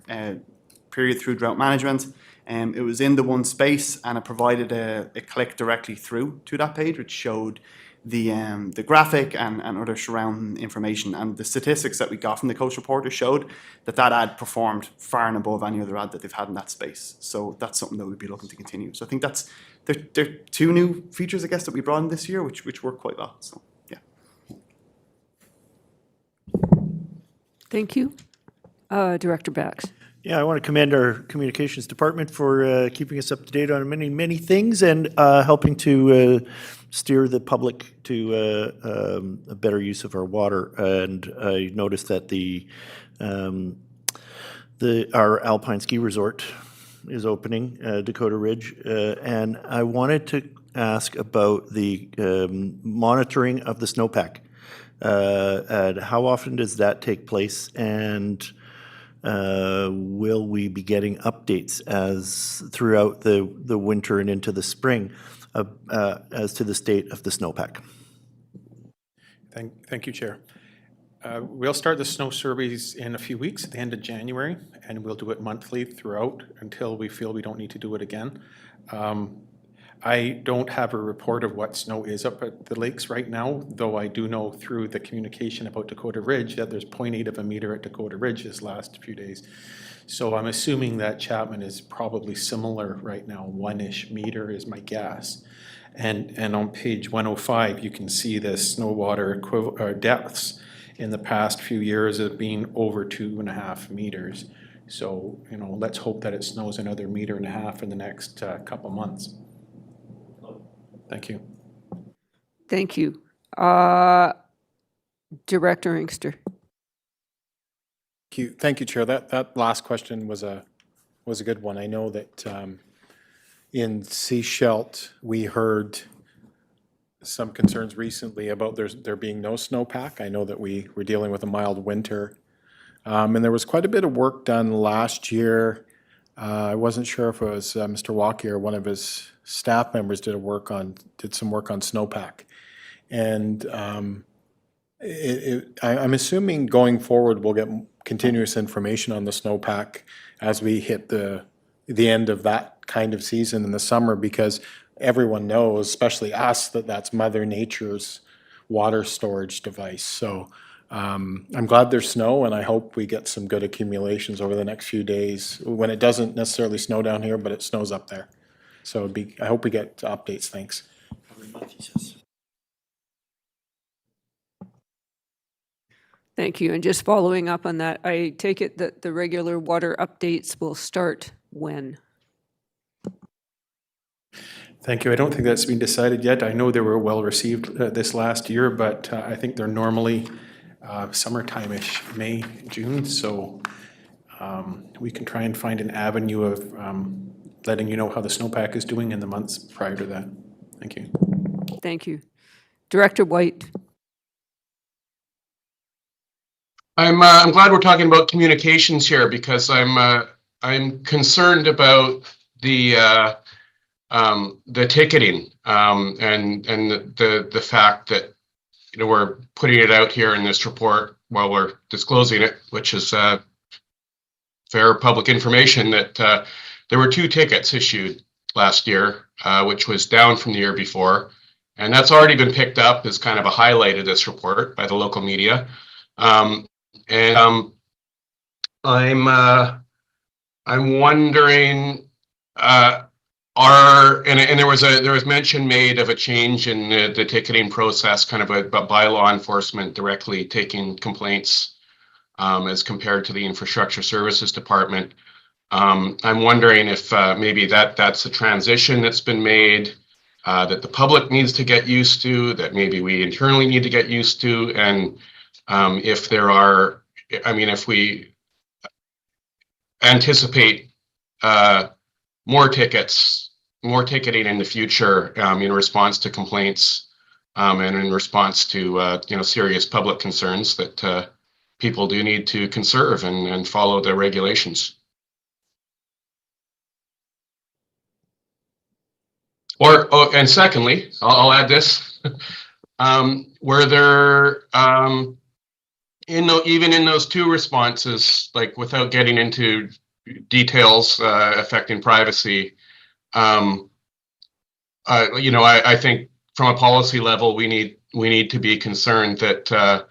period through drought management. It was in the one space, and it provided a click directly through to that page, which showed the graphic and other surrounding information. And the statistics that we got from the Coast Reporter showed that ad performed far and above any other ad that they've had in that space. So that's something that we'd be looking to continue. So I think there are two new features, I guess, that we brought in this year, which work quite well. So yeah. Thank you. Director Bax. Yeah, I want to commend our communications department for keeping us up to date on many, many things and helping to steer the public to a better use of our water. And I noticed that our Alpine Ski Resort is opening, Dakota Ridge, and I wanted to ask about the monitoring of the snowpack. And how often does that take place, and will we be getting updates as throughout the winter and into the spring as to the state of the snowpack? Thank you, Chair. We'll start the snow surveys in a few weeks at the end of January, and we'll do it monthly throughout until we feel we don't need to do it again. I don't have a report of what snow is up at the lakes right now, though I do know through the communication about Dakota Ridge that there's 0.8 of a meter at Dakota Ridge this last few days. So I'm assuming that Chapman is probably similar right now, 1-ish meter is my guess. And on page 105, you can see the snow water depths in the past few years of being over 2.5 meters. So, let's hope that it snows another 1.5 meters in the next couple months. Thank you. Thank you. Director Inkster. Thank you, Chair. That last question was a good one. I know that in Seashelt, we heard some concerns recently about there being no snowpack. I know that we were dealing with a mild winter. And there was quite a bit of work done last year. I wasn't sure if it was Mr. Walkie or one of his staff members did some work on snowpack. And I'm assuming going forward we'll get continuous information on the snowpack as we hit the the end of that kind of season in the summer, because everyone knows, especially us, that that's Mother Nature's water storage device. So I'm glad there's snow, and I hope we get some good accumulations over the next few days when it doesn't necessarily snow down here, but it snows up there. So I hope we get updates. Thanks. Thank you. And just following up on that, I take it that the regular water updates will start when? Thank you. I don't think that's been decided yet. I know they were well received this last year, but I think they're normally summertime-ish, May, June. So we can try and find an avenue of letting you know how the snowpack is doing in the months prior to that. Thank you. Thank you. Director White. I'm glad we're talking about communications here, because I'm concerned about the ticketing and the fact that we're putting it out here in this report while we're disclosing it, which is fair public information, that there were 2 tickets issued last year, which was down from the year before, and that's already been picked up as kind of a highlight of this report by the local media. I'm wondering, there was mention made of a change in the ticketing process, kind of a bylaw enforcement directly taking complaints as compared to the infrastructure services department. I'm wondering if maybe that's a transition that's been made, that the public needs to get used to, that maybe we internally need to get used to, and if there are, if we anticipate more ticketing in the future in response to complaints and in response to serious public concerns, that people do need to conserve and follow the regulations. And secondly, I'll add this: were there even in those 2 responses, like without getting into details affecting privacy, I think from a policy level, we need to be concerned that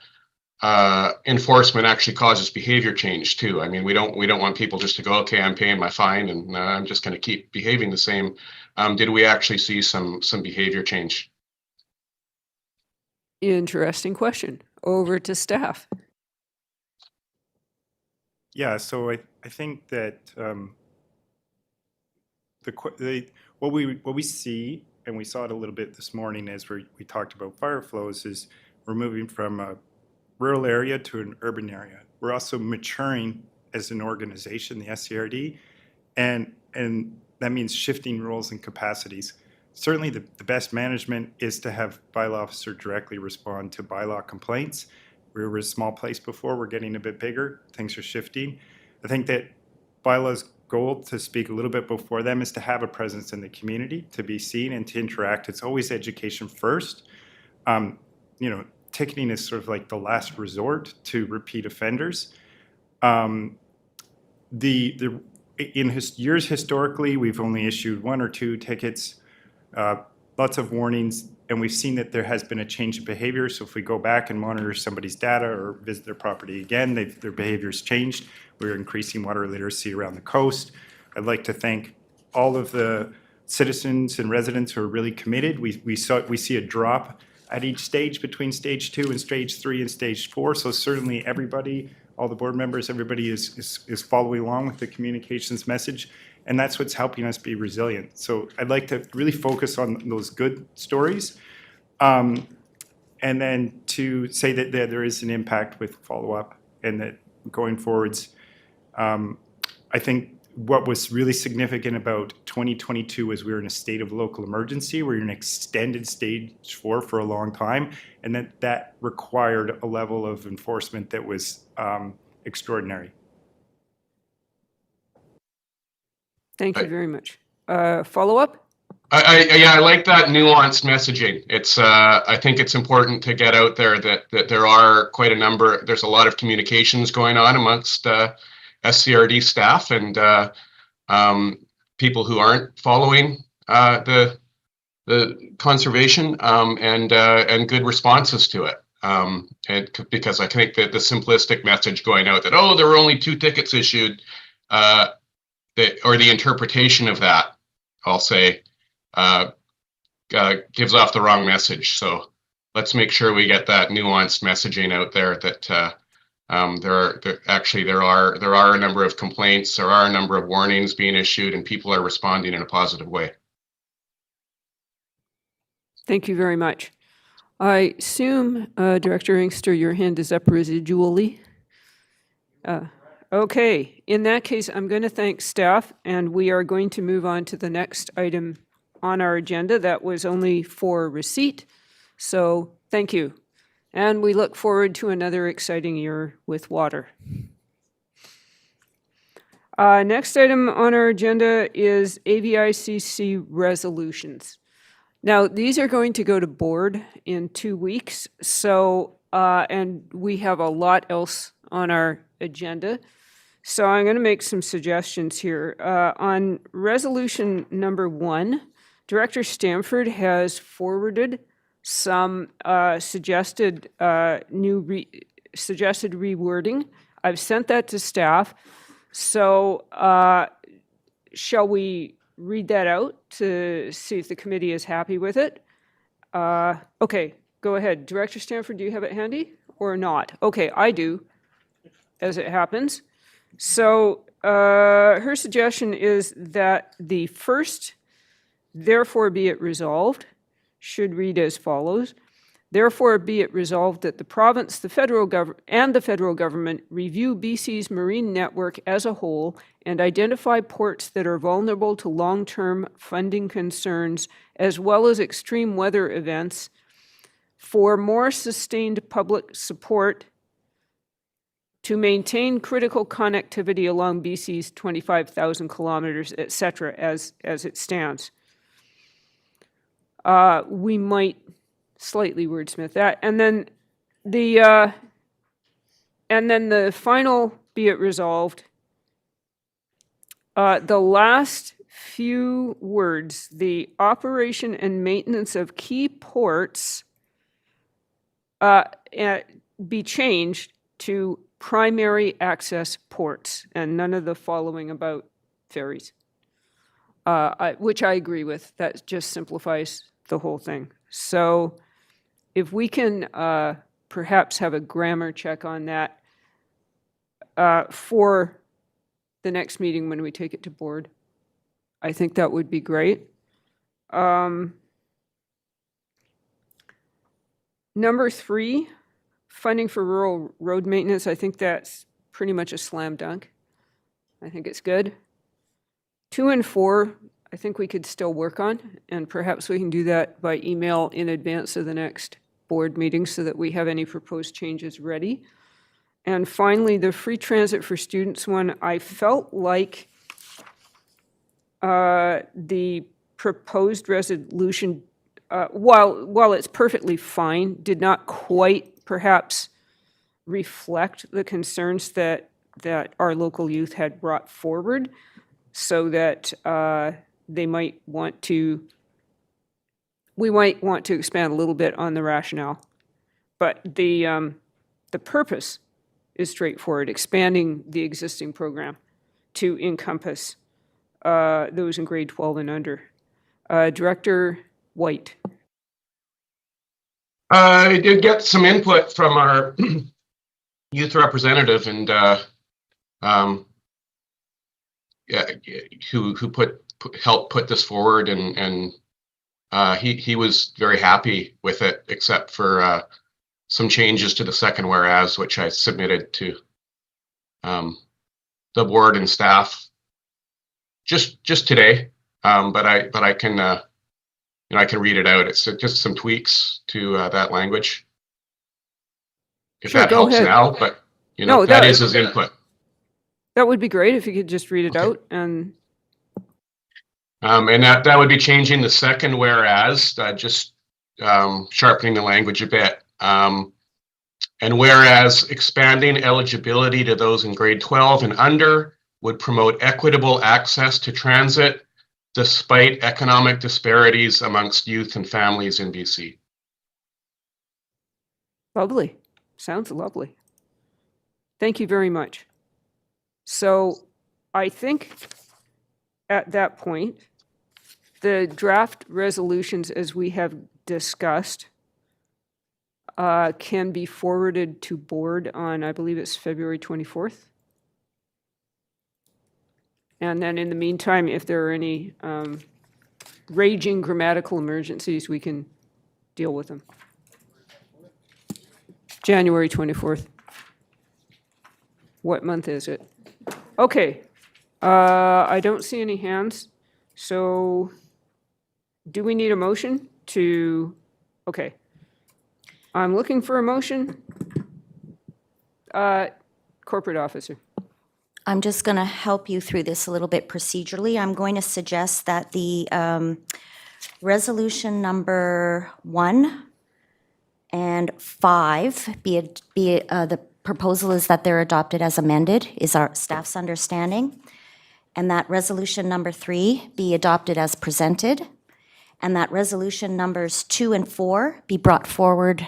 enforcement actually causes behavior change too. We don't want people just to go, okay, I'm paying my fine and I'm just going to keep behaving the same. Did we actually see some behavior change? Interesting question. Over to staff. Yeah, so I think that what we see, and we saw it a little bit this morning as we talked about fire flows, is we're moving from a rural area to an urban area. We're also maturing as an organization, the SCRD, and that means shifting roles and capacities. Certainly the best management is to have bylaw officer directly respond to bylaw complaints. We were a small place before, we're getting a bit bigger, things are shifting. I think that bylaw's goal, to speak a little bit before them, is to have a presence in the community, to be seen and to interact. It's always education first. Ticketing is sort of like the last resort to repeat offenders. Years historically, we've only issued 1 or 2 tickets, lots of warnings, and we've seen that there has been a change in behavior. So if we go back and monitor somebody's data or visit their property again, their behavior's changed. We're increasing water literacy around the coast. I'd like to thank all of the citizens and residents who are really committed. We see a drop at each stage between stage 2 and stage 3 and stage 4. So certainly everybody, all the board members, everybody is following along with the communications message. And that's what's helping us be resilient. So I'd like to really focus on those good stories. And then to say that there is an impact with follow-up, and that going forwards, I think what was really significant about 2022 was we were in a state of local emergency. We were in extended stage 4 for a long time, and that required a level of enforcement that was extraordinary. Thank you very much. Follow-up? I like that nuanced messaging. I think it's important to get out there that there are there's a lot of communications going on amongst SCRD staff, and people who aren't following the conservation and good responses to it. Because I think that the simplistic message going out that, oh, there were only 2 tickets issued, or the interpretation of that, I'll say, gives off the wrong message. So let's make sure we get that nuanced messaging out there that there are a number of complaints, there are a number of warnings being issued, and people are responding in a positive way. Thank you very much. I assume, Director Inkster, your hand is up residually. Okay, in that case, I'm going to thank staff, and we are going to move on to the next item on our agenda. That was only for receipt, so thank you. And we look forward to another exciting year with water. Next item on our agenda is AICC resolutions. Now, these are going to go to board in 2 weeks, so, and we have a lot else on our agenda. So I'm going to make some suggestions here. On resolution number 1, Director Stamford has forwarded some suggested rewording. I've sent that to staff. So shall we read that out to see if the committee is happy with it? Okay, go ahead. Director Stamford, do you have it handy or not? Okay, I do, as it happens. So her suggestion is that the first, therefore be it resolved, should read as follows. Therefore be it resolved that the province, the federal government review BC's marine network as a whole and identify ports that are vulnerable to long-term funding concerns as well as extreme weather events for more sustained public support to maintain critical connectivity along BC's 25,000 kilometers, et cetera, as it stands. We might slightly wordsmith that, and then the final be it resolved. The last few words, the operation and maintenance of key ports, be changed to primary access ports, and none of the following about ferries, which I agree with. That just simplifies the whole thing. So if we can perhaps have a grammar check on that for the next meeting when we take it to board, I think that would be great. Number 3, funding for rural road maintenance. I think that's pretty much a slam dunk. I think it's good. 2 and 4, I think we could still work on, and perhaps we can do that by email in advance of the next board meeting so that we have any proposed changes ready. And finally, the free transit for students one, I felt like the proposed resolution, while it's perfectly fine, did not quite perhaps reflect the concerns that our local youth had brought forward, so that we might want to expand a little bit on the rationale. But the purpose is straightforward, expanding the existing program to encompass those in grade 12 and under. Director White. I did get some input from our youth representative, and who helped put this forward, and he was very happy with it, except for some changes to the second whereas, which I submitted to the board and staff just today. But I can I can read it out. It's just some tweaks to that language. If Sure, that go helps ahead. now, but No, that is his input. That would be great if you could just read it out. And that would be changing the second whereas, just sharpening the language a bit. And whereas expanding eligibility to those in grade 12 and under would promote equitable access to transit despite economic disparities amongst youth and families in BC. Lovely. Sounds lovely. Thank you very much. So I think at that point, the draft resolutions, as we have discussed, can be forwarded to board on, I believe it's February 24th. And then in the meantime, if there are any raging grammatical emergencies, we can deal with them. January 24th. What month is it? Okay. I don't see any hands. So do we need a motion to, okay. I'm looking for a motion. Corporate officer. I'm just going to help you through this a little bit procedurally. I'm going to suggest that the resolution number 1 and 5 the proposal is that they're adopted as amended, is our staff's understanding. And that resolution number 3 be adopted as presented. And that resolution numbers 2 and 4 be brought forward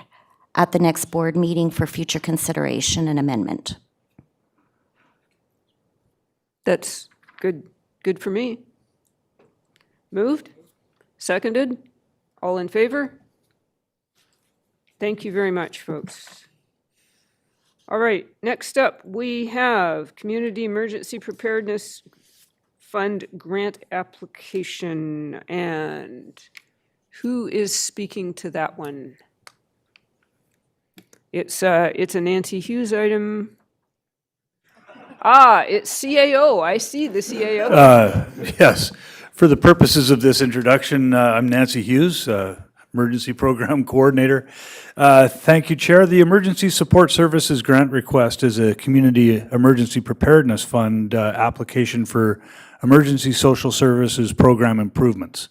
at the next board meeting for future consideration and amendment. That's good for me. Moved? Seconded? All in favor? Thank you very much, folks. All right, next up, we have Community Emergency Preparedness Fund grant application. And who is speaking to that one? It's a Nancy Hughes item. It's CAO. I see the CAO. Yes. For the purposes of this introduction, I'm Nancy Hughes, Emergency Program Coordinator. Thank you, Chair. The Emergency Support Services grant request is a Community Emergency Preparedness Fund application for emergency social services program improvements.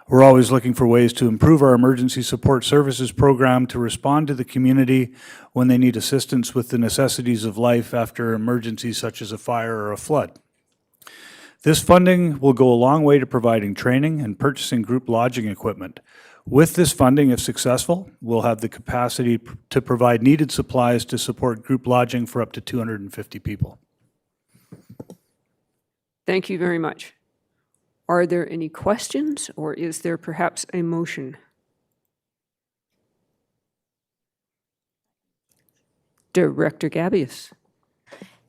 We're always looking for ways to improve our emergency support services program to respond to the community when they need assistance with the necessities of life after emergencies such as a fire or a flood. This funding will go a long way to providing training and purchasing group lodging equipment. With this funding, if successful, we'll have the capacity to provide needed supplies to support group lodging for up to 250 people. Thank you very much. Are there any questions, or is there perhaps a motion? Director Gabius.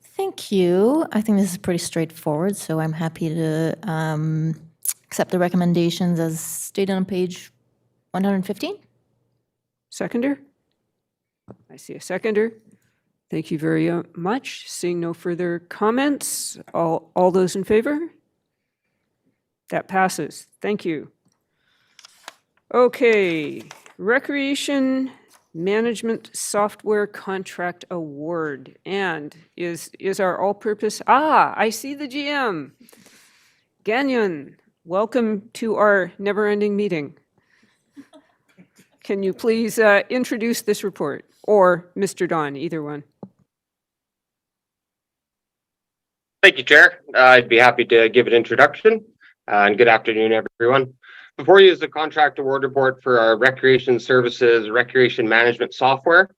Thank you. I think this is pretty straightforward, so I'm happy to accept the recommendations as stated on page 115. Seconder? I see a seconder. Thank you very much. Seeing no further comments, all those in favor? That passes. Thank you. Okay, Recreation Management Software Contract Award. And is our all-purpose... I see the GM. Gagnon, welcome to our never-ending meeting. Can you please introduce this report? Or Mr. Don, either one. Thank you, Chair. I'd be happy to give an introduction. And good afternoon, everyone. Before you is the contract award report for our recreation services, recreation management software.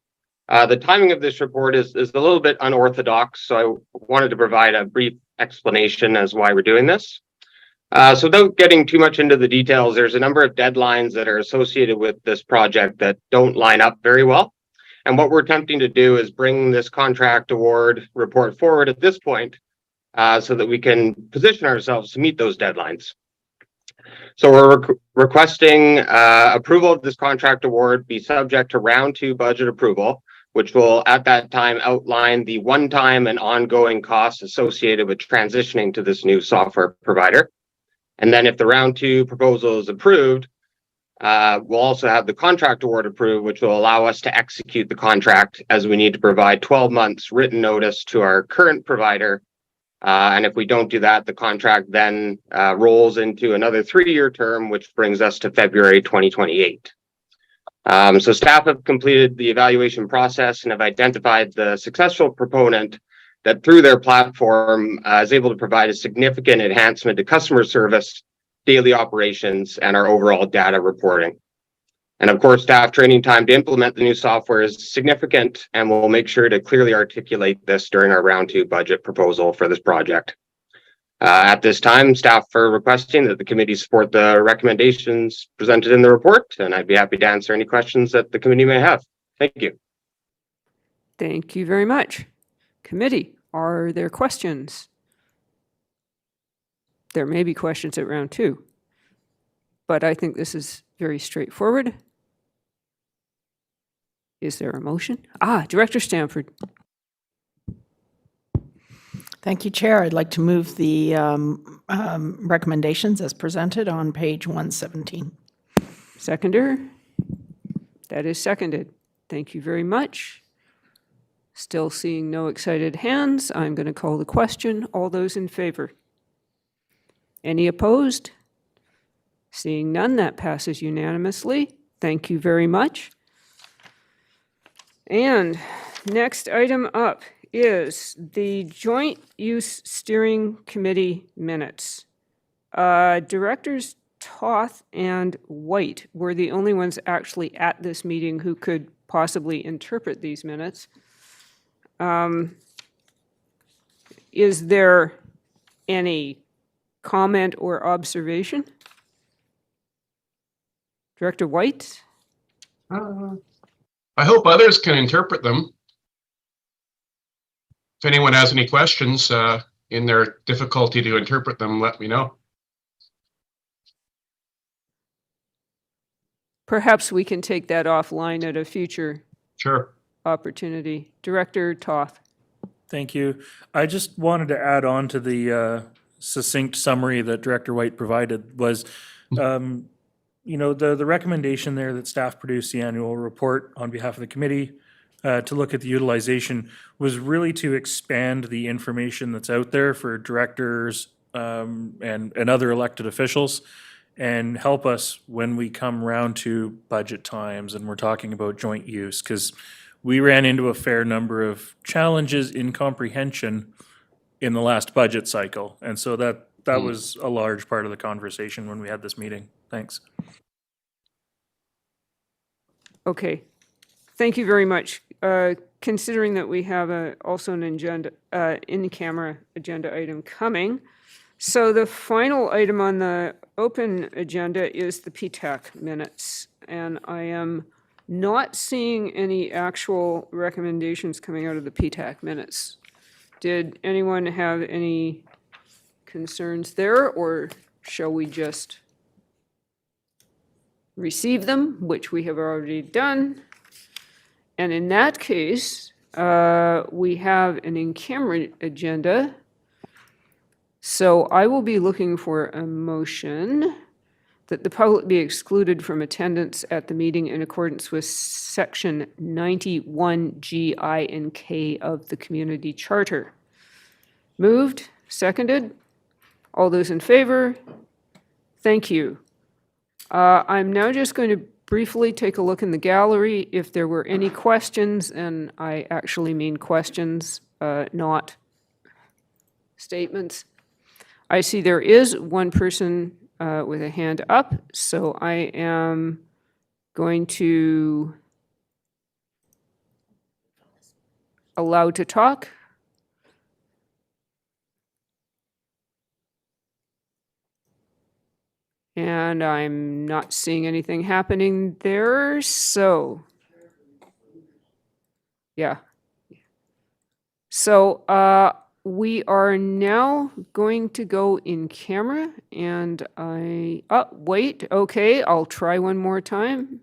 The timing of this report is a little bit unorthodox, so I wanted to provide a brief explanation as why we're doing this. So without getting too much into the details, there's a number of deadlines that are associated with this project that don't line up very well. And what we're attempting to do is bring this contract award report forward at this point so that we can position ourselves to meet those deadlines. So we're requesting approval of this contract award be subject to round 2 budget approval, which will at that time outline the one-time and ongoing costs associated with transitioning to this new software provider. And then if the round 2 proposal is approved, we'll also have the contract award approved, which will allow us to execute the contract as we need to provide 12 months written notice to our current provider. And if we don't do that, the contract then rolls into another 3-year term, which brings us to February 2028. So staff have completed the evaluation process and have identified the successful proponent that through their platform is able to provide a significant enhancement to customer service daily operations, and our overall data reporting. And of course, staff training time to implement the new software is significant, and we'll make sure to clearly articulate this during our round 2 budget proposal for this project. At this time, staff are requesting that the committee support the recommendations presented in the report, and I'd be happy to answer any questions that the committee may have. Thank you. Thank you very much. Committee, are there questions? There may be questions at round 2, but I think this is very straightforward. Is there a motion? Director Stanford. Thank you, Chair. I'd like to move the recommendations as presented on page 117. Seconder? That is seconded. Thank you very much. Still seeing no excited hands. I'm going to call the question. All those in favor? Any opposed? Seeing none, that passes unanimously. Thank you very much. And next item up is the Joint Use Steering Committee minutes. Directors Toth and White were the only ones actually at this meeting who could possibly interpret these minutes. Is there any comment or observation? Director White? I hope others can interpret them. If anyone has any questions in their difficulty to interpret them, let me know. Perhaps we can take that offline at a future Sure. opportunity. Director Toth. Thank you. I just wanted to add on to the succinct summary that Director White provided was, the recommendation there that staff produce the annual report on behalf of the committee to look at the utilization was really to expand the information that's out there for directors and other elected officials and help us when we come round to budget times and we're talking about joint use, because we ran into a fair number of challenges in comprehension in the last budget cycle. And so that was a large part of the conversation when we had this meeting. Thanks. Okay. Thank you very much. Considering that we have also an agenda, in-camera agenda item coming, so the final item on the open agenda is the PTAC minutes, and I am not seeing any actual recommendations coming out of the PTAC minutes. Did anyone have any concerns there, or shall we just receive them, which we have already done? And in that case, we have an in-camera agenda. So I will be looking for a motion that the public be excluded from attendance at the meeting in accordance with Section 91G, I, and K of the Community Charter. Moved, seconded. All those in favor? Thank you. I'm now just going to briefly take a look in the gallery if there were any questions, and I actually mean questions, not statements. I see there is one person with a hand up, so I am going to allow to talk. And I'm not seeing anything happening there, so yeah. So we are now going to go in camera, and wait, okay, I'll try one more time.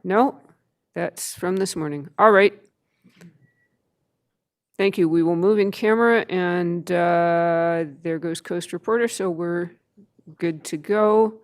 No, that's from this morning. All right. Thank you. We will move in camera, and there goes Coast Reporter, so we're good to go.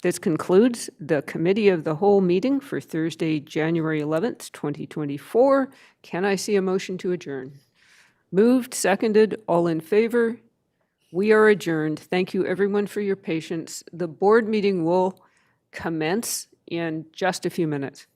This concludes the Committee of the Whole meeting for Thursday, January 11th, 2024. Can I see a motion to adjourn? Moved, seconded, all in favor? We are adjourned. Thank you, everyone, for your patience. The board meeting will commence in just a few minutes.